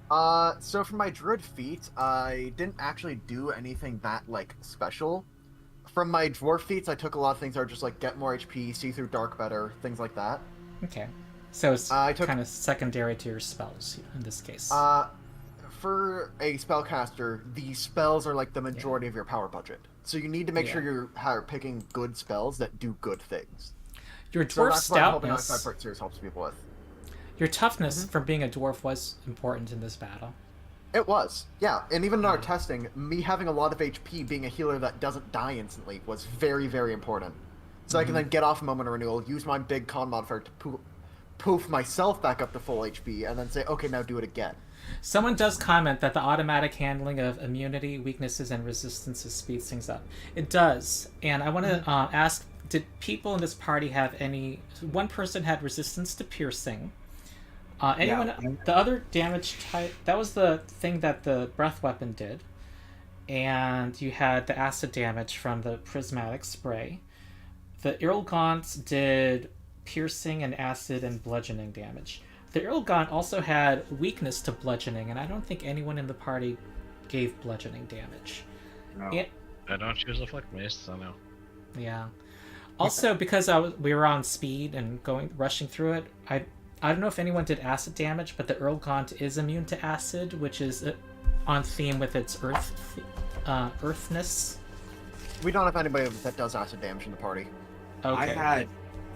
Speaker 2: So for my druid feat, I didn't actually do anything that like special. From my dwarf feats, I took a lot of things that are just like get more HP, see through dark better, things like that.
Speaker 1: Okay. So it's
Speaker 2: I took-
Speaker 1: kind of secondary to your spells in this case.
Speaker 2: For a spellcaster, the spells are like the majority of your power budget. So you need to make sure you're picking good spells that do good things.
Speaker 1: Your
Speaker 2: So
Speaker 1: dwarf
Speaker 2: that's what I'm hoping
Speaker 1: stoutness,
Speaker 2: Outside Part Series helps people with.
Speaker 1: your toughness from being a dwarf was important in this battle.
Speaker 2: It was, yeah. And even in our testing, me having a lot of HP, being a healer that doesn't die instantly, was very, very important. So I can then get off Moment of Renewal, use my big con modifier to poof myself back up to full HP, and then say, okay, now do it again.
Speaker 1: Someone does comment that the automatic handling of immunity, weaknesses, and resistances speeds things up. It does. And I want to ask, did people in this party have any... One person had resistance to piercing. Anyone...
Speaker 5: Yeah.
Speaker 1: The other damage type... That was the thing that the breath weapon did. And you had the acid damage from the prismatic spray. The Irlgaunt did piercing and acid and bludgeoning damage. The Irlgaunt also had weakness to bludgeoning, and I don't think anyone in the party gave bludgeoning damage.
Speaker 5: No.
Speaker 4: I don't choose a flick mace, so no.
Speaker 1: Yeah. Also, because we were on speed and rushing through it, I don't know if anyone did acid damage, but the Irlgaunt is immune to acid, which is on theme with its earthness.
Speaker 2: We don't have anybody that does acid damage in the party.
Speaker 1: Okay.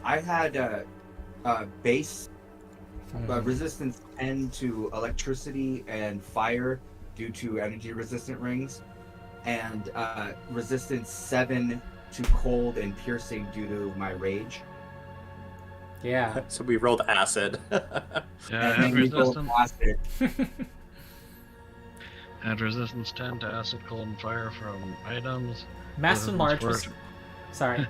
Speaker 5: I had base resistance 10 to electricity and fire due to energy resistant rings, and resistance 7 to cold and piercing due to my rage.
Speaker 1: Yeah.
Speaker 3: So we rolled acid.
Speaker 4: Yeah,
Speaker 5: And then we rolled acid.
Speaker 4: and resistance 10 to acid, cold, and fire from items.
Speaker 1: Mass and large was... Sorry.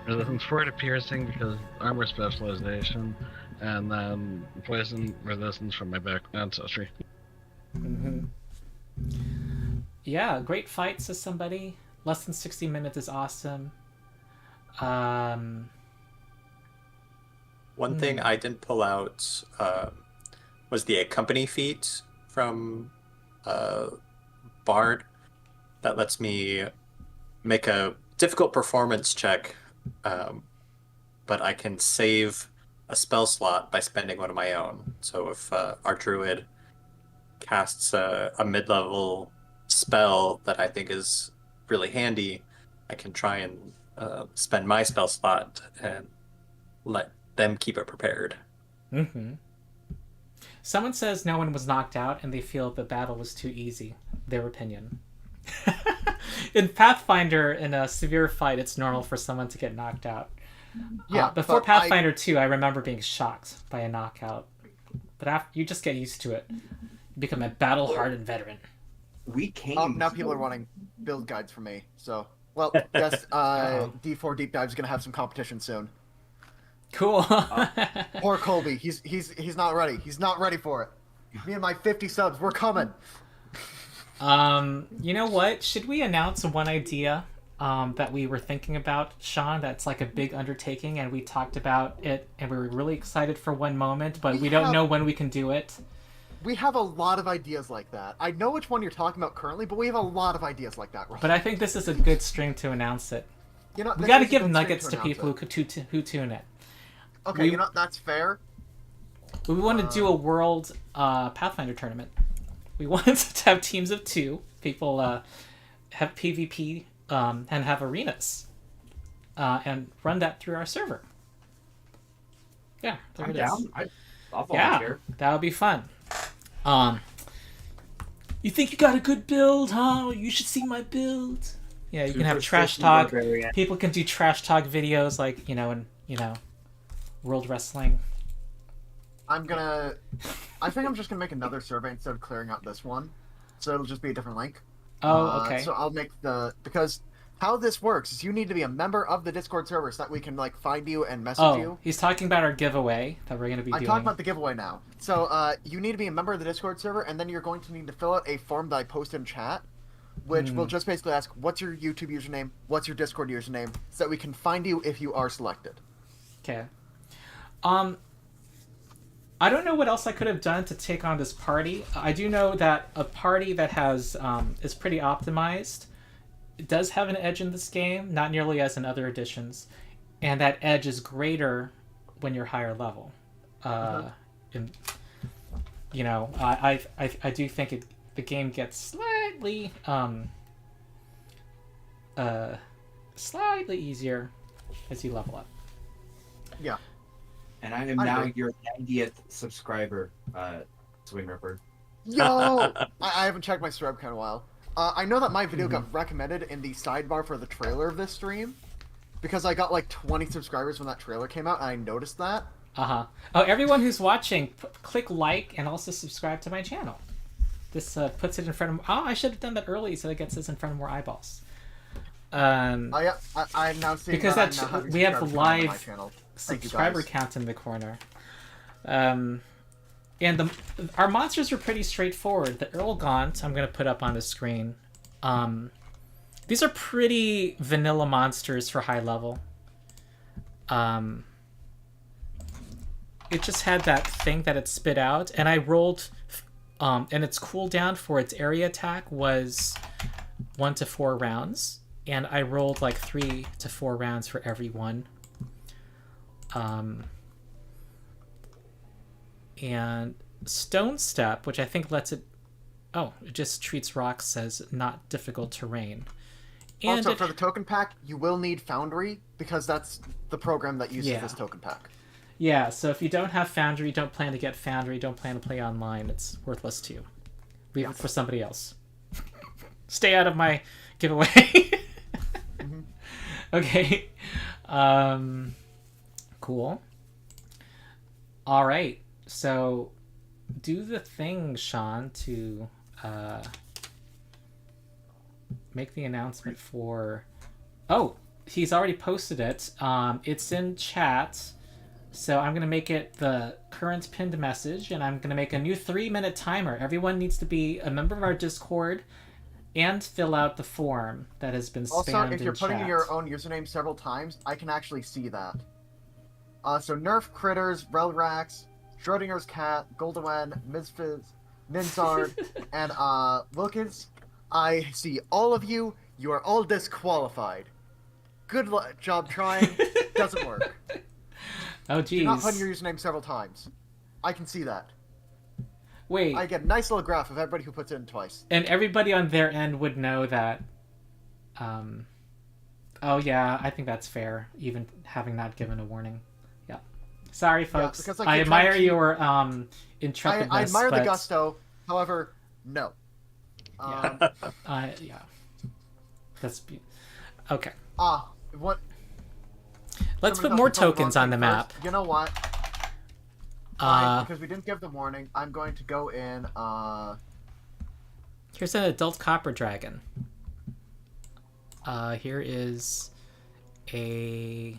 Speaker 4: Resistance 4 to piercing because armor specialization, and then poison resistance from my back ancestry.
Speaker 1: Yeah, great fight, says somebody. Less than 60 minutes is awesome.
Speaker 3: One thing I didn't pull out was the accompany feat from Bard that lets me make a difficult performance check, but I can save a spell slot by spending one of my own. So if our druid casts a mid-level spell that I think is really handy, I can try and spend my spell slot and let them keep it prepared.
Speaker 1: Someone says no one was knocked out and they feel the battle was too easy. Their opinion. In Pathfinder, in a severe fight, it's normal for someone to get knocked out.
Speaker 2: Yeah,
Speaker 1: before
Speaker 2: but
Speaker 1: Pathfinder 2, I remember being shocked by a knockout. But after, you just get used to it. You become a battle-hardened veteran.
Speaker 5: We came.
Speaker 2: Now people are wanting build guides from me, so... Well, yes, D4 Deep Dive is going to have some competition soon.
Speaker 1: Cool.
Speaker 2: Poor Colby, he's not ready. He's not ready for it. Me and my 50 subs, we're coming.
Speaker 1: You know what? Should we announce one idea that we were thinking about, Sean? That's like a big undertaking, and we talked about it, and we were really excited for one moment, but we don't know when we can do it.
Speaker 2: We have a lot of ideas like that. I know which one you're talking about currently, but we have a lot of ideas like that.
Speaker 1: But I think this is a good string to announce it.
Speaker 2: You know,
Speaker 1: We got to give nuggets to people who tune it.
Speaker 2: Okay, you know, that's fair.
Speaker 1: We want to do a world Pathfinder tournament. We want to have teams of 2. People have PvP and have arenas. And run that through our server. Yeah, there
Speaker 5: I'm
Speaker 1: it is.
Speaker 5: down. I'll volunteer.
Speaker 1: Yeah, that would be fun. You think you got a good build, huh? You should see my build. Yeah, you can have trash talk. People can do trash talk videos, like, and World Wrestling.
Speaker 2: I think I'm just gonna make another survey instead of clearing out this one, so it'll just be a different link.
Speaker 1: Oh, okay.
Speaker 2: So I'll make because How this works is you need to be a member of the Discord server so that we can like find you and message
Speaker 1: Oh,
Speaker 2: you.
Speaker 1: he's talking about our giveaway that we're going to be
Speaker 2: I'm
Speaker 1: doing.
Speaker 2: talking about the giveaway now. So you need to be a member of the Discord server, and then you're going to need to fill out a form that I posted in chat, which will just basically ask, what's your YouTube username, what's your Discord username, so that we can find you if you are selected.
Speaker 1: Okay. I don't know what else I could have done to take on this party. I do know that a party that has is pretty optimized. It does have an edge in this game, not nearly as in other editions, and that edge is greater when you're higher level. And you know, I do think the game gets slightly easier as you level up.
Speaker 2: Yeah.
Speaker 5: And I am now your 90th subscriber, Swing Ripper.
Speaker 2: Yo! I haven't checked my subscribe count in a while. I know that my video got recommended in the sidebar for the trailer of this stream, because I got like 20 subscribers when that trailer came out, and I noticed that.
Speaker 1: Oh, everyone who's watching, click like and also subscribe to my channel. This puts it in front of... Oh, I should have done that early so it gets this in front of more eyeballs.
Speaker 2: I'm now seeing
Speaker 1: because
Speaker 2: that
Speaker 1: we have the live
Speaker 2: channel.
Speaker 1: subscriber count in the corner. And our monsters are pretty straightforward. The Earl Gaunt, I'm going to put up on the screen. These are pretty vanilla monsters for high level. It just had that thing that it spit out, and I rolled... and its cooldown for its area attack was 1 to 4 rounds. And I rolled like 3 to 4 rounds for every one. And Stone Step, which I think lets it... Oh, it just treats rocks as not difficult terrain. And
Speaker 2: also, for the token pack, you will need Foundry, because that's the program that uses this token pack.
Speaker 1: Yeah, so if you don't have Foundry, don't plan to get Foundry, don't plan to play online, it's worthless to you. Leave it for somebody else. Stay out of my giveaway. Okay. Cool. All right. So do the thing, Sean, to make the announcement for... Oh, he's already posted it. It's in chat. So I'm going to make it the current pinned message, and I'm going to make a new 3-minute timer. Everyone needs to be a member of our Discord and fill out the form that has been spammed
Speaker 2: Also, if you're
Speaker 1: in
Speaker 2: putting
Speaker 1: chat.
Speaker 2: in your own username several times, I can actually see that. So Nerf Critters, Relrax, Schrodinger's Cat, Goldowen, Mizfiz, Ninzard, and Wilkins, I see all of you. You are all disqualified. Good job trying. Doesn't work.
Speaker 1: Oh,
Speaker 2: Do not put in
Speaker 1: geez.
Speaker 2: your username several times. I can see that.
Speaker 1: Wait,
Speaker 2: I get a nice little graph of everybody who puts it in twice.
Speaker 1: and everybody on their end would know that... Oh, yeah, I think that's fair, even having not given a warning. Yeah. Sorry, folks.
Speaker 2: because I
Speaker 1: I
Speaker 2: keep trying
Speaker 1: admire
Speaker 2: to-
Speaker 1: your intrepidness,
Speaker 2: I admire the
Speaker 1: but...
Speaker 2: gusto. However, no.
Speaker 1: Yeah. That's... Okay.
Speaker 2: What?
Speaker 1: Let's put
Speaker 2: somebody
Speaker 1: more
Speaker 2: else can vote
Speaker 1: tokens
Speaker 2: wrong
Speaker 1: on the
Speaker 2: first.
Speaker 1: map.
Speaker 2: You know what? Because we didn't give the warning, I'm going to go in,
Speaker 1: Here's an adult copper dragon. Here is a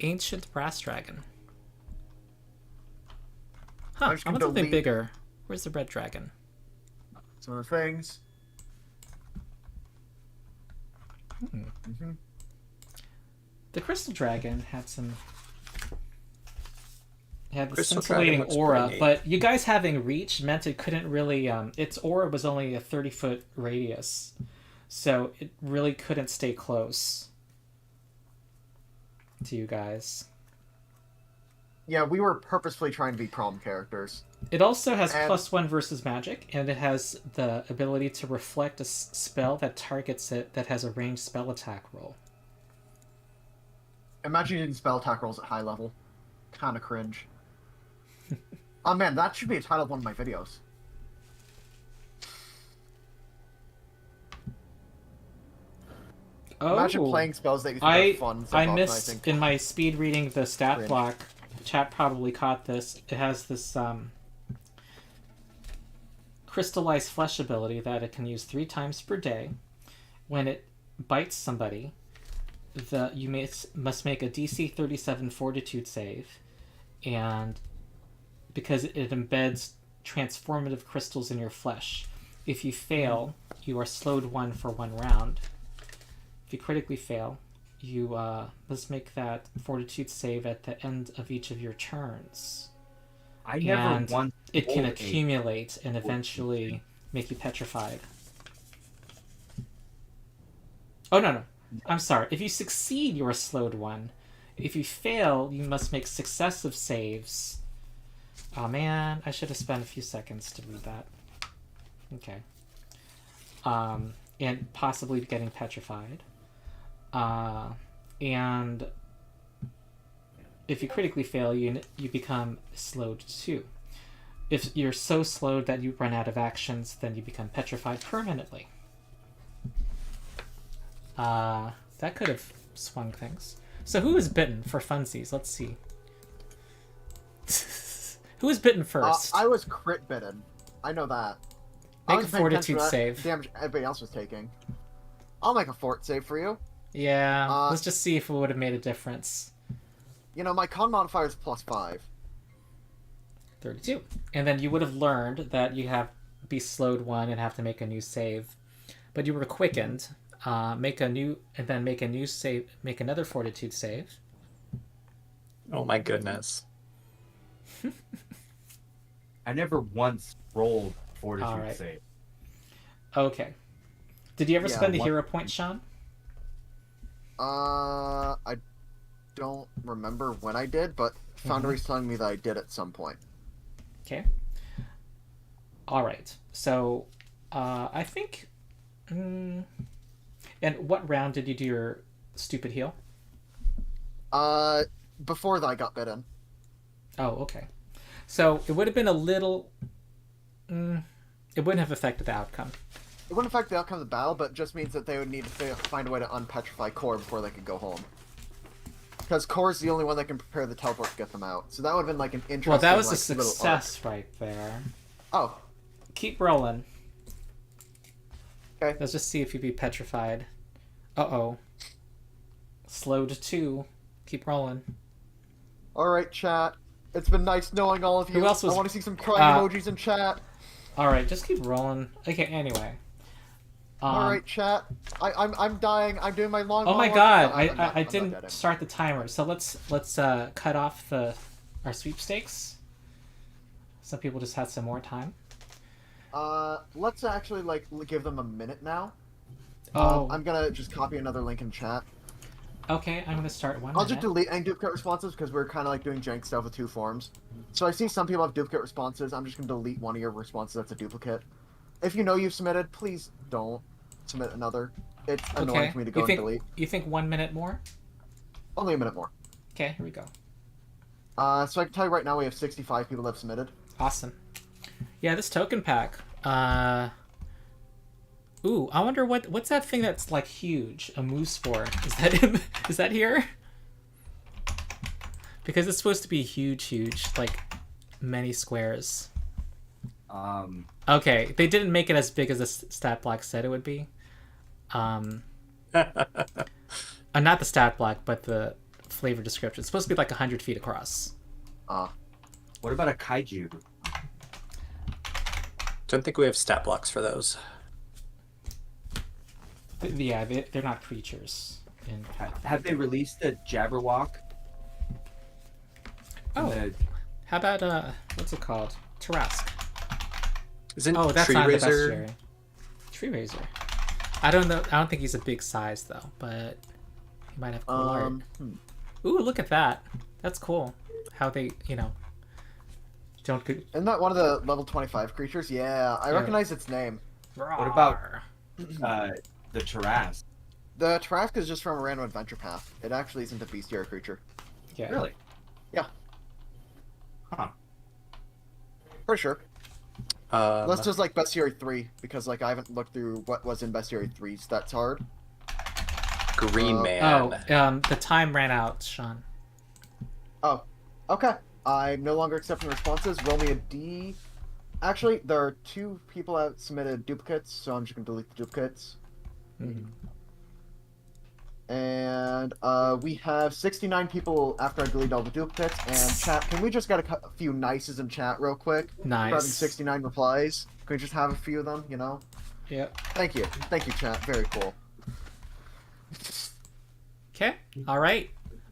Speaker 1: ancient brass dragon. Huh,
Speaker 2: I'm
Speaker 1: I
Speaker 2: just
Speaker 1: want
Speaker 2: gonna
Speaker 1: something
Speaker 2: delete-
Speaker 1: bigger. Where's the red dragon?
Speaker 2: some of the things.
Speaker 1: The crystal dragon had some... had the
Speaker 3: Crystal
Speaker 1: scintillating
Speaker 3: dragon looks
Speaker 1: aura,
Speaker 3: pretty neat.
Speaker 1: but you guys having reach meant it couldn't really... its aura was only a 30-foot radius, so it really couldn't stay close to you guys.
Speaker 2: Yeah, we were purposefully trying to be prom characters.
Speaker 1: It also has
Speaker 2: And-
Speaker 1: +1 versus magic, and it has the ability to reflect a spell that targets it that has a ranged spell attack roll.
Speaker 2: Imagine using spell attack rolls at high level. Kinda cringe. Oh man, that should be a title of one of my videos.
Speaker 1: Oh,
Speaker 2: Imagine playing spells that you think are fun. instead
Speaker 1: I
Speaker 2: of
Speaker 1: missed
Speaker 2: optimizing.
Speaker 1: in my speed reading the stat
Speaker 2: Cringe.
Speaker 1: block. Chat probably caught this. It has this crystallized flesh ability that it can use 3 times per day. When it bites somebody, must make a DC 37 Fortitude save, and because it embeds transformative crystals in your flesh. If you fail, you are slowed 1 for 1 round. If you critically fail, you must make that Fortitude save at the end of each of your turns.
Speaker 5: I never once.
Speaker 1: It can
Speaker 5: rolled a-
Speaker 1: accumulate and eventually make you petrified. Oh, no. I'm sorry. If you succeed, you are slowed 1. If you fail, you must make successive saves. Oh, man. I should have spent a few seconds to read that. Okay. And possibly getting petrified. And if you critically fail, you become slowed 2. If you're so slowed that you run out of actions, then you become petrified permanently. That could have swung things. So who is bitten for funsies? Let's see. Who was bitten first?
Speaker 2: I was crit bitten. I know that. I
Speaker 1: Make a
Speaker 2: was paying attention
Speaker 1: fortitude
Speaker 2: to that
Speaker 1: save.
Speaker 2: damage everybody else was taking. I'll make a fort save for you.
Speaker 1: Yeah, let's just see if it would have made a difference.
Speaker 2: You know, my con modifier is +5.
Speaker 1: 32. And then you would have learned that you have be slowed 1 and have to make a new save. But you were quickened. Make a new save. Make another fortitude save.
Speaker 3: Oh my goodness.
Speaker 5: I never once rolled fortitude
Speaker 1: Alright.
Speaker 5: save.
Speaker 1: Okay. Did you ever
Speaker 2: Yeah,
Speaker 1: spend a
Speaker 2: one-
Speaker 1: hero point, Sean?
Speaker 2: I don't remember when I did, but Foundry's telling me that I did at some point.
Speaker 1: Okay. All right. So, I think. And what round did you do your stupid heal?
Speaker 2: Before that I got bitten.
Speaker 1: Oh, okay. So it would have been a little. It wouldn't have affected the outcome.
Speaker 2: It wouldn't affect the outcome of the battle, but it just means that they would need to find a way to unpetrify Core before they could go home. Because Core's the only one that can prepare the teleport to get them out. So that would have been like an interesting.
Speaker 1: Well, that was
Speaker 2: like,
Speaker 1: a
Speaker 2: little
Speaker 1: success right there.
Speaker 2: arc. Oh,
Speaker 1: Keep rolling.
Speaker 2: okay.
Speaker 1: Let's just see if you'd be petrified. Uh-oh. Slowed 2. Keep rolling.
Speaker 2: All right, chat. It's been nice knowing all of you.
Speaker 1: Who else was-
Speaker 2: I want to see some crying emojis in chat.
Speaker 1: All right, just keep rolling. Okay, anyway.
Speaker 2: All right, chat. I'm dying. I'm doing my long.
Speaker 1: Oh my
Speaker 2: monologue.
Speaker 1: god,
Speaker 2: No, I'm not-
Speaker 1: I
Speaker 2: I'm not
Speaker 1: didn't
Speaker 2: dead.
Speaker 1: start the timer. So let's cut off our sweepstakes. Some people just had some more time.
Speaker 2: Let's actually like give them a minute now.
Speaker 1: Oh,
Speaker 2: I'm gonna just copy another link in chat.
Speaker 1: okay. I'm gonna start one.
Speaker 2: I'll just
Speaker 1: minute.
Speaker 2: delete any duplicate responses because we're kind of like doing jank stuff with 2 forms. So I see some people have duplicate responses. I'm just gonna delete one of your responses that's a duplicate. If you know you've submitted, please don't submit another. It's annoying
Speaker 1: Okay.
Speaker 2: for me to go
Speaker 1: You think
Speaker 2: and delete.
Speaker 1: you think 1 minute more?
Speaker 2: Only a minute more.
Speaker 1: Okay, here we go.
Speaker 2: So I can tell you right now we have 65 people that have submitted.
Speaker 1: Awesome. Yeah, this token pack. Ooh, I wonder what's that thing that's like huge? A moose spore. Is that here? Because it's supposed to be huge, like many squares. Okay, they didn't make it as big as the stat block said it would be. Not the stat block, but the flavor description. It's supposed to be like 100 feet across.
Speaker 5: What about a kaiju?
Speaker 3: Don't think we have stat blocks for those.
Speaker 1: Yeah, they're not creatures. In
Speaker 5: Have they released a Jabberwock?
Speaker 1: Oh,
Speaker 5: The-
Speaker 1: how about what's it called? Tarrasque.
Speaker 3: Isn't
Speaker 1: Oh, that's
Speaker 3: Tree
Speaker 1: not the
Speaker 3: Razor?
Speaker 1: bestiary. Tree Razor. I don't know. I don't think he's a big size though, but he might have cool art. Ooh, look at that. That's cool. How they, don't.
Speaker 2: Isn't that one of the level 25 creatures? Yeah, I
Speaker 1: Yeah.
Speaker 2: recognize its name.
Speaker 5: What about the Tarrasque?
Speaker 2: The Tarrasque is just from a random adventure path. It actually isn't a bestiary creature.
Speaker 1: Yeah.
Speaker 5: Really?
Speaker 2: Yeah.
Speaker 5: Huh.
Speaker 2: For sure. That's just like Bestiary 3, because like I haven't looked through what was in Bestiary 3's stats hard.
Speaker 3: Green Man.
Speaker 1: Oh, the time ran out, Sean.
Speaker 2: Oh, okay. I'm no longer accepting responses. Roll me a D. Actually, there are 2 people that submitted duplicates, so I'm just gonna delete the duplicates. And we have 69 people after I deleted all the duplicates. And chat, can we just get a few nices in chat real quick?
Speaker 1: Nice.
Speaker 2: For having 69 replies. Can we just have a few of them, you know?
Speaker 1: Yep.
Speaker 2: Thank you. Thank you, chat. Very cool.
Speaker 1: Okay. All right.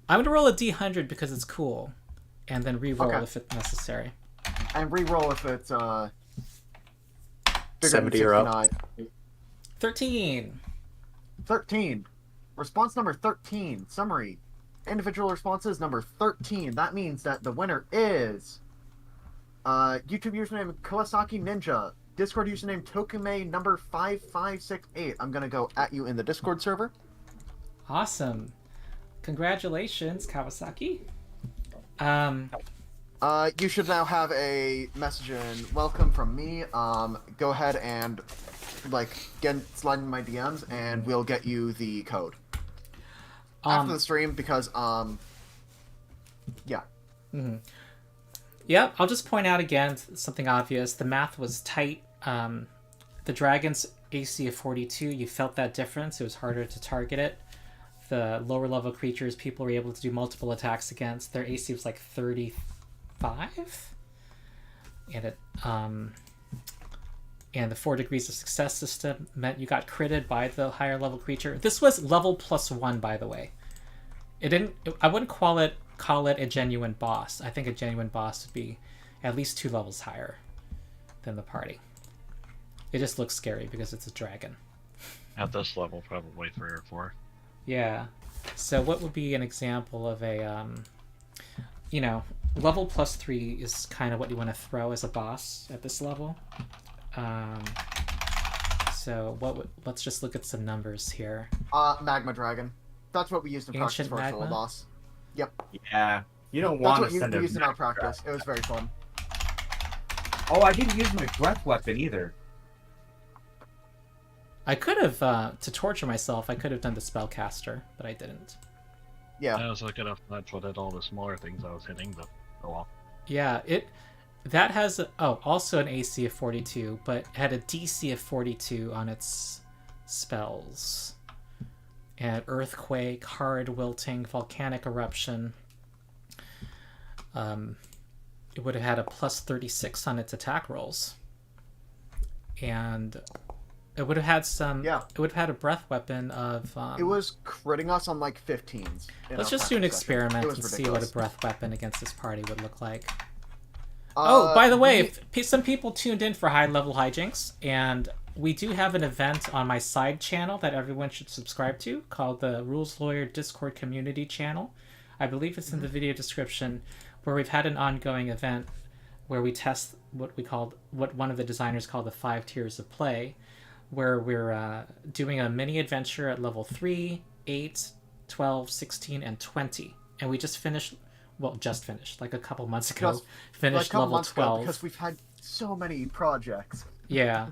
Speaker 1: I'm going to roll a D100 because it's cool. And then re-roll if it's necessary.
Speaker 2: And re-roll if it's bigger
Speaker 3: 70
Speaker 2: than
Speaker 3: or up.
Speaker 2: 69.
Speaker 1: 13.
Speaker 2: 13. Response number 13. Summary. Individual responses number 13. That means that the winner is YouTube username Kawasaki Ninja. Discord username Tokume number 5568. I'm gonna go at you in the Discord server.
Speaker 1: Awesome. Congratulations, Kawasaki.
Speaker 2: You should now have a message in welcome from me. Go ahead and slide in my DMs, and we'll get you the code after the stream because yeah.
Speaker 1: Mm-hmm. Yeah, I'll just point out again something obvious. The math was tight. The dragon's AC of 42. You felt that difference. It was harder to target it. The lower level creatures people were able to do multiple attacks against. Their AC was like 35, and it and the 4 degrees of success system meant you got critted by the higher level creature. This was level +1, by the way. It didn't. I wouldn't call it a genuine boss. I think a genuine boss would be at least 2 levels higher than the party. It just looks scary because it's a dragon.
Speaker 4: At this level, probably 3 or 4.
Speaker 1: Yeah. So what would be an example of a, level +3 is kind of what you want to throw as a boss at this level. So let's just look at some numbers here.
Speaker 2: Magma Dragon. That's what we used in practice
Speaker 1: Ancient
Speaker 2: for our solo
Speaker 1: Magma?
Speaker 2: boss. Yep.
Speaker 5: Yeah. You don't
Speaker 2: That's
Speaker 5: want
Speaker 2: what
Speaker 5: to send
Speaker 2: we
Speaker 5: a
Speaker 2: used in our
Speaker 5: Mac
Speaker 2: practice.
Speaker 5: Dragon.
Speaker 2: It was very fun.
Speaker 5: Oh, I didn't use my breath weapon either.
Speaker 1: I could have, to torture myself, I could have done the spellcaster, but I didn't.
Speaker 2: Yeah.
Speaker 4: I was looking up that's what did all the smaller things I was hitting, but oh well.
Speaker 1: Yeah, that has also an AC of 42, but had a DC of 42 on its spells. And earthquake, hard wilting, volcanic eruption. It would have had a +36 on its attack rolls. And it would have had some.
Speaker 2: Yeah.
Speaker 1: It would have had a breath weapon of.
Speaker 2: It was critting us on like 15s.
Speaker 1: Let's just do an experiment and
Speaker 2: ridiculous.
Speaker 1: see what a breath weapon against this party would look like. By the way, some people tuned in for high level hijinks, and we do have an event on my side channel that everyone should subscribe to called the Rules Lawyer Discord Community Channel. I believe it's in the video description, where we've had an ongoing event where we test what one of the designers called the 5 tiers of play, where we're doing a mini adventure at level 3, 8, 12, 16, and 20. And we just finished, like a couple months ago, finished level 12.
Speaker 2: Because we've had so many projects.
Speaker 1: Yeah.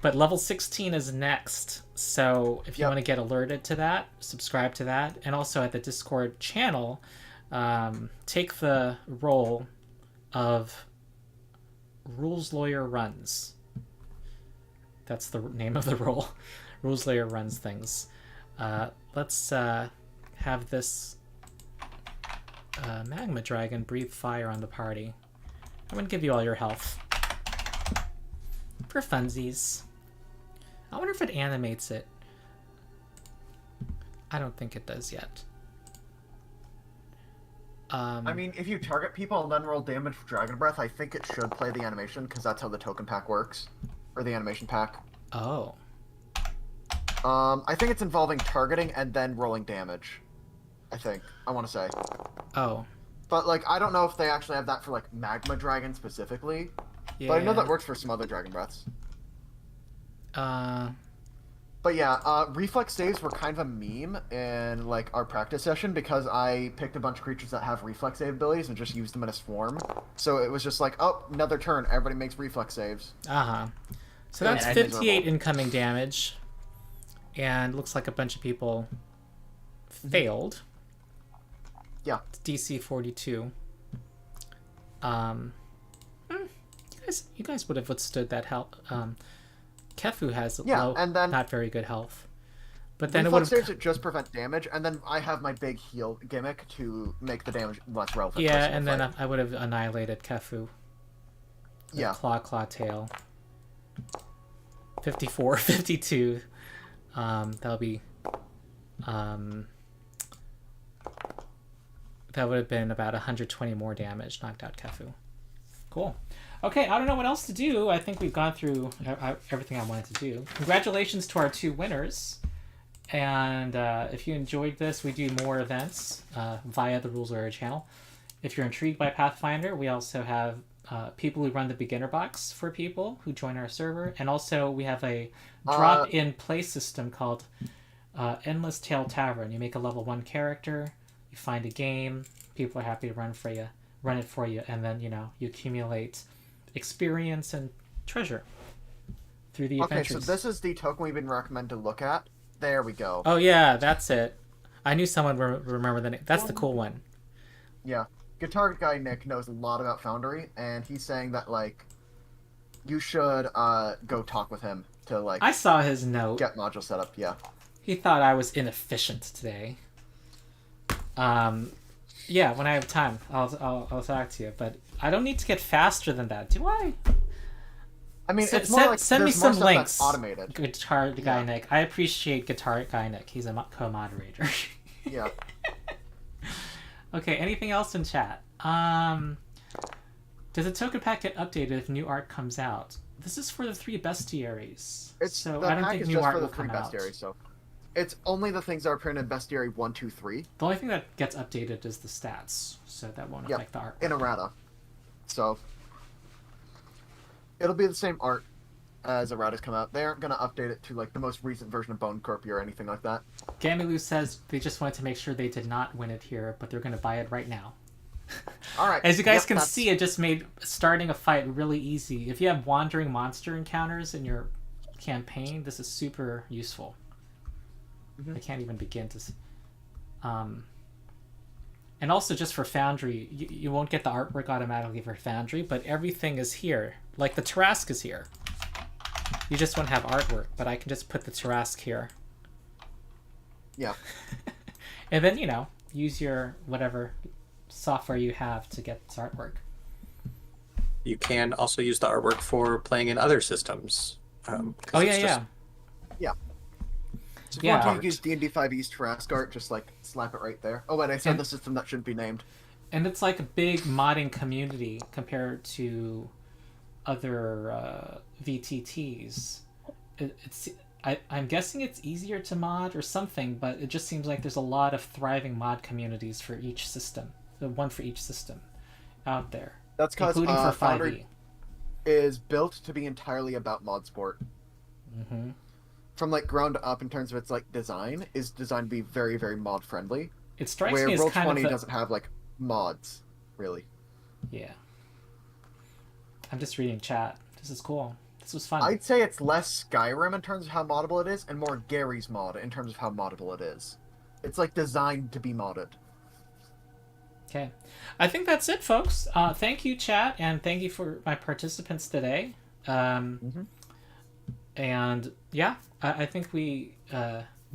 Speaker 1: But level 16 is next. So if you want to get alerted to that, subscribe to that. And also at the Discord channel, take the role of Rules Lawyer Runs. That's the name of the role. Rules Lawyer runs things. Let's have this Magma Dragon breathe fire on the party. I'm going to give you all your health. For funsies. I wonder if it animates it. I don't think it does yet.
Speaker 2: I mean, if you target people and then roll damage for Dragon Breath, I think it should play the animation, because that's how the token pack works. Or the animation pack.
Speaker 1: Oh.
Speaker 2: I think it's involving targeting and then rolling damage. I think. I want to say.
Speaker 1: Oh.
Speaker 2: But, I don't know if they actually have that for, Magma Dragon specifically.
Speaker 1: Yeah.
Speaker 2: But I know that works for some other Dragon Breaths. But yeah, reflex saves were kind of a meme in, our practice session because I picked a bunch of creatures that have reflex save abilities and just used them in a swarm. So it was just oh, another turn, everybody makes reflex saves.
Speaker 1: Uh-huh. So that's 58 incoming damage. And looks like a bunch of people failed.
Speaker 2: Yeah.
Speaker 1: It's DC 42. You guys would have withstood that health. Kefu has low,
Speaker 2: and then
Speaker 1: not very good health. But then it
Speaker 2: reflex
Speaker 1: would
Speaker 2: saves that just prevent damage, and then I have my big heal gimmick to make the damage less relevant.
Speaker 1: Yeah, and then I would have annihilated Kefu.
Speaker 2: Yeah.
Speaker 1: Claw tail. 54, 52. That'll be that would have been about 120 more damage, knocked out Kefu. Cool. Okay, I don't know what else to do. I think we've gone through everything I wanted to do. Congratulations to our 2 winners. And if you enjoyed this, we do more events via the Rules Lawyer channel. If you're intrigued by Pathfinder, we also have people who run the beginner box for people who join our server. And also we have a drop-in play system called Endless Tale Tavern. You make a level 1 character, you find a game, people are happy to run it for you, and then, you know, you accumulate experience and treasure through the adventures.
Speaker 2: Okay, so this is the token we've been recommended to look at. There we go.
Speaker 1: Oh yeah, that's it. I knew someone would remember the name. That's the cool one.
Speaker 2: Yeah. Guitar guy Nick knows a lot about Foundry, and he's saying that, like, you should go talk with him to, like...
Speaker 1: I saw his note.
Speaker 2: Get module set up, yeah.
Speaker 1: He thought I was inefficient today. Yeah, when I have time, I'll talk to you. But I don't need to get faster than that, do I?
Speaker 2: I mean, it's more like
Speaker 1: send me
Speaker 2: there's more
Speaker 1: some
Speaker 2: stuff
Speaker 1: links.
Speaker 2: that's automated.
Speaker 1: Guitar guy Nick. I appreciate Guitar guy Nick. He's a co-moderator.
Speaker 2: Yeah.
Speaker 1: Okay. Anything else in chat? Does the token pack get updated if new art comes out? This is for the 3 Bestiaries. So I don't think new art will come out.
Speaker 2: So it's only the things that are printed in Bestiary 1, 2, 3.
Speaker 1: The only thing that gets updated is the stats, so that won't affect the art.
Speaker 2: In errata. So it'll be the same art as erratas come out. They aren't going to update it to, like, the most recent version of Bone Corpy or anything like that.
Speaker 1: Gamilu says they just wanted to make sure they did not win it here, but they're going to buy it right now.
Speaker 2: All right.
Speaker 1: As you guys can see, it just made starting a fight really easy. If you have wandering monster encounters in your campaign, this is super useful. I can't even begin to... And also, just for Foundry, you won't get the artwork automatically for Foundry, but everything is here. Like, the Tarrasque is here. You just won't have artwork, but I can just put the Tarrasque here.
Speaker 2: Yeah.
Speaker 1: And then, you know, use your whatever software you have to get this artwork.
Speaker 3: You can also use the artwork for playing in other systems.
Speaker 1: Oh, yeah.
Speaker 2: So if you want to use D&D 5 E's Tarrasque art, just, like, slap it right there. Oh, wait, I said the system that shouldn't be named.
Speaker 1: And it's like a big modding community compared to other VTTs. I'm guessing it's easier to mod or something, but it just seems like there's a lot of thriving mod communities for each system. One for each system out there.
Speaker 2: That's because
Speaker 1: including for 5e.
Speaker 2: Foundry is built to be entirely about mod sport. From, like, ground up in terms of its, like, design, is designed to be very, very mod friendly.
Speaker 1: It strikes
Speaker 2: where
Speaker 1: me as kind
Speaker 2: Roll20
Speaker 1: of
Speaker 2: doesn't have, like, mods, really.
Speaker 1: Yeah. I'm just reading chat. This is cool. This was fun.
Speaker 2: I'd say it's less Skyrim in terms of how moddable it is, and more Gary's mod in terms of how moddable it is. It's, like, designed to be modded.
Speaker 1: Okay. I think that's it, folks. Thank you, chat, and thank you for my participants today. And, yeah, I think we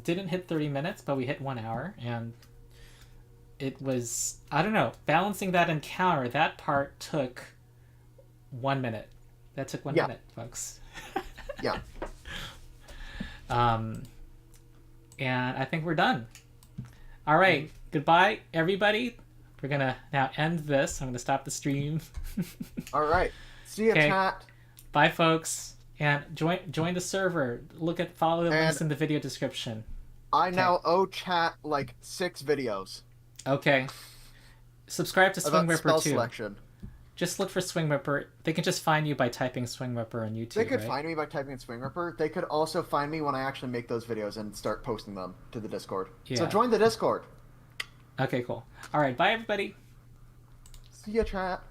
Speaker 1: didn't hit 30 minutes, but we hit 1 hour, and it was, I don't know, balancing that encounter, that part took 1 minute. That took 1 minute, folks.
Speaker 2: Yeah.
Speaker 1: And I think we're done. All right. Goodbye, everybody. We're going to now end this. I'm going to stop the stream.
Speaker 2: All right. See ya, chat.
Speaker 1: Bye, folks. And join the server. Follow the links in the video description.
Speaker 2: I now owe chat, like, 6 videos.
Speaker 1: Okay. Subscribe to Swing Whipper
Speaker 2: spell
Speaker 1: too.
Speaker 2: Selection.
Speaker 1: Just look for Swing Whipper. They can just find you by typing Swing Whipper on YouTube.
Speaker 2: They could
Speaker 1: right?
Speaker 2: find me by typing in Swing Whipper. They could also find me when I actually make those videos and start posting them to the Discord.
Speaker 1: Yeah.
Speaker 2: So join the Discord.
Speaker 1: Okay, cool. All right, bye everybody.
Speaker 2: See ya, chat.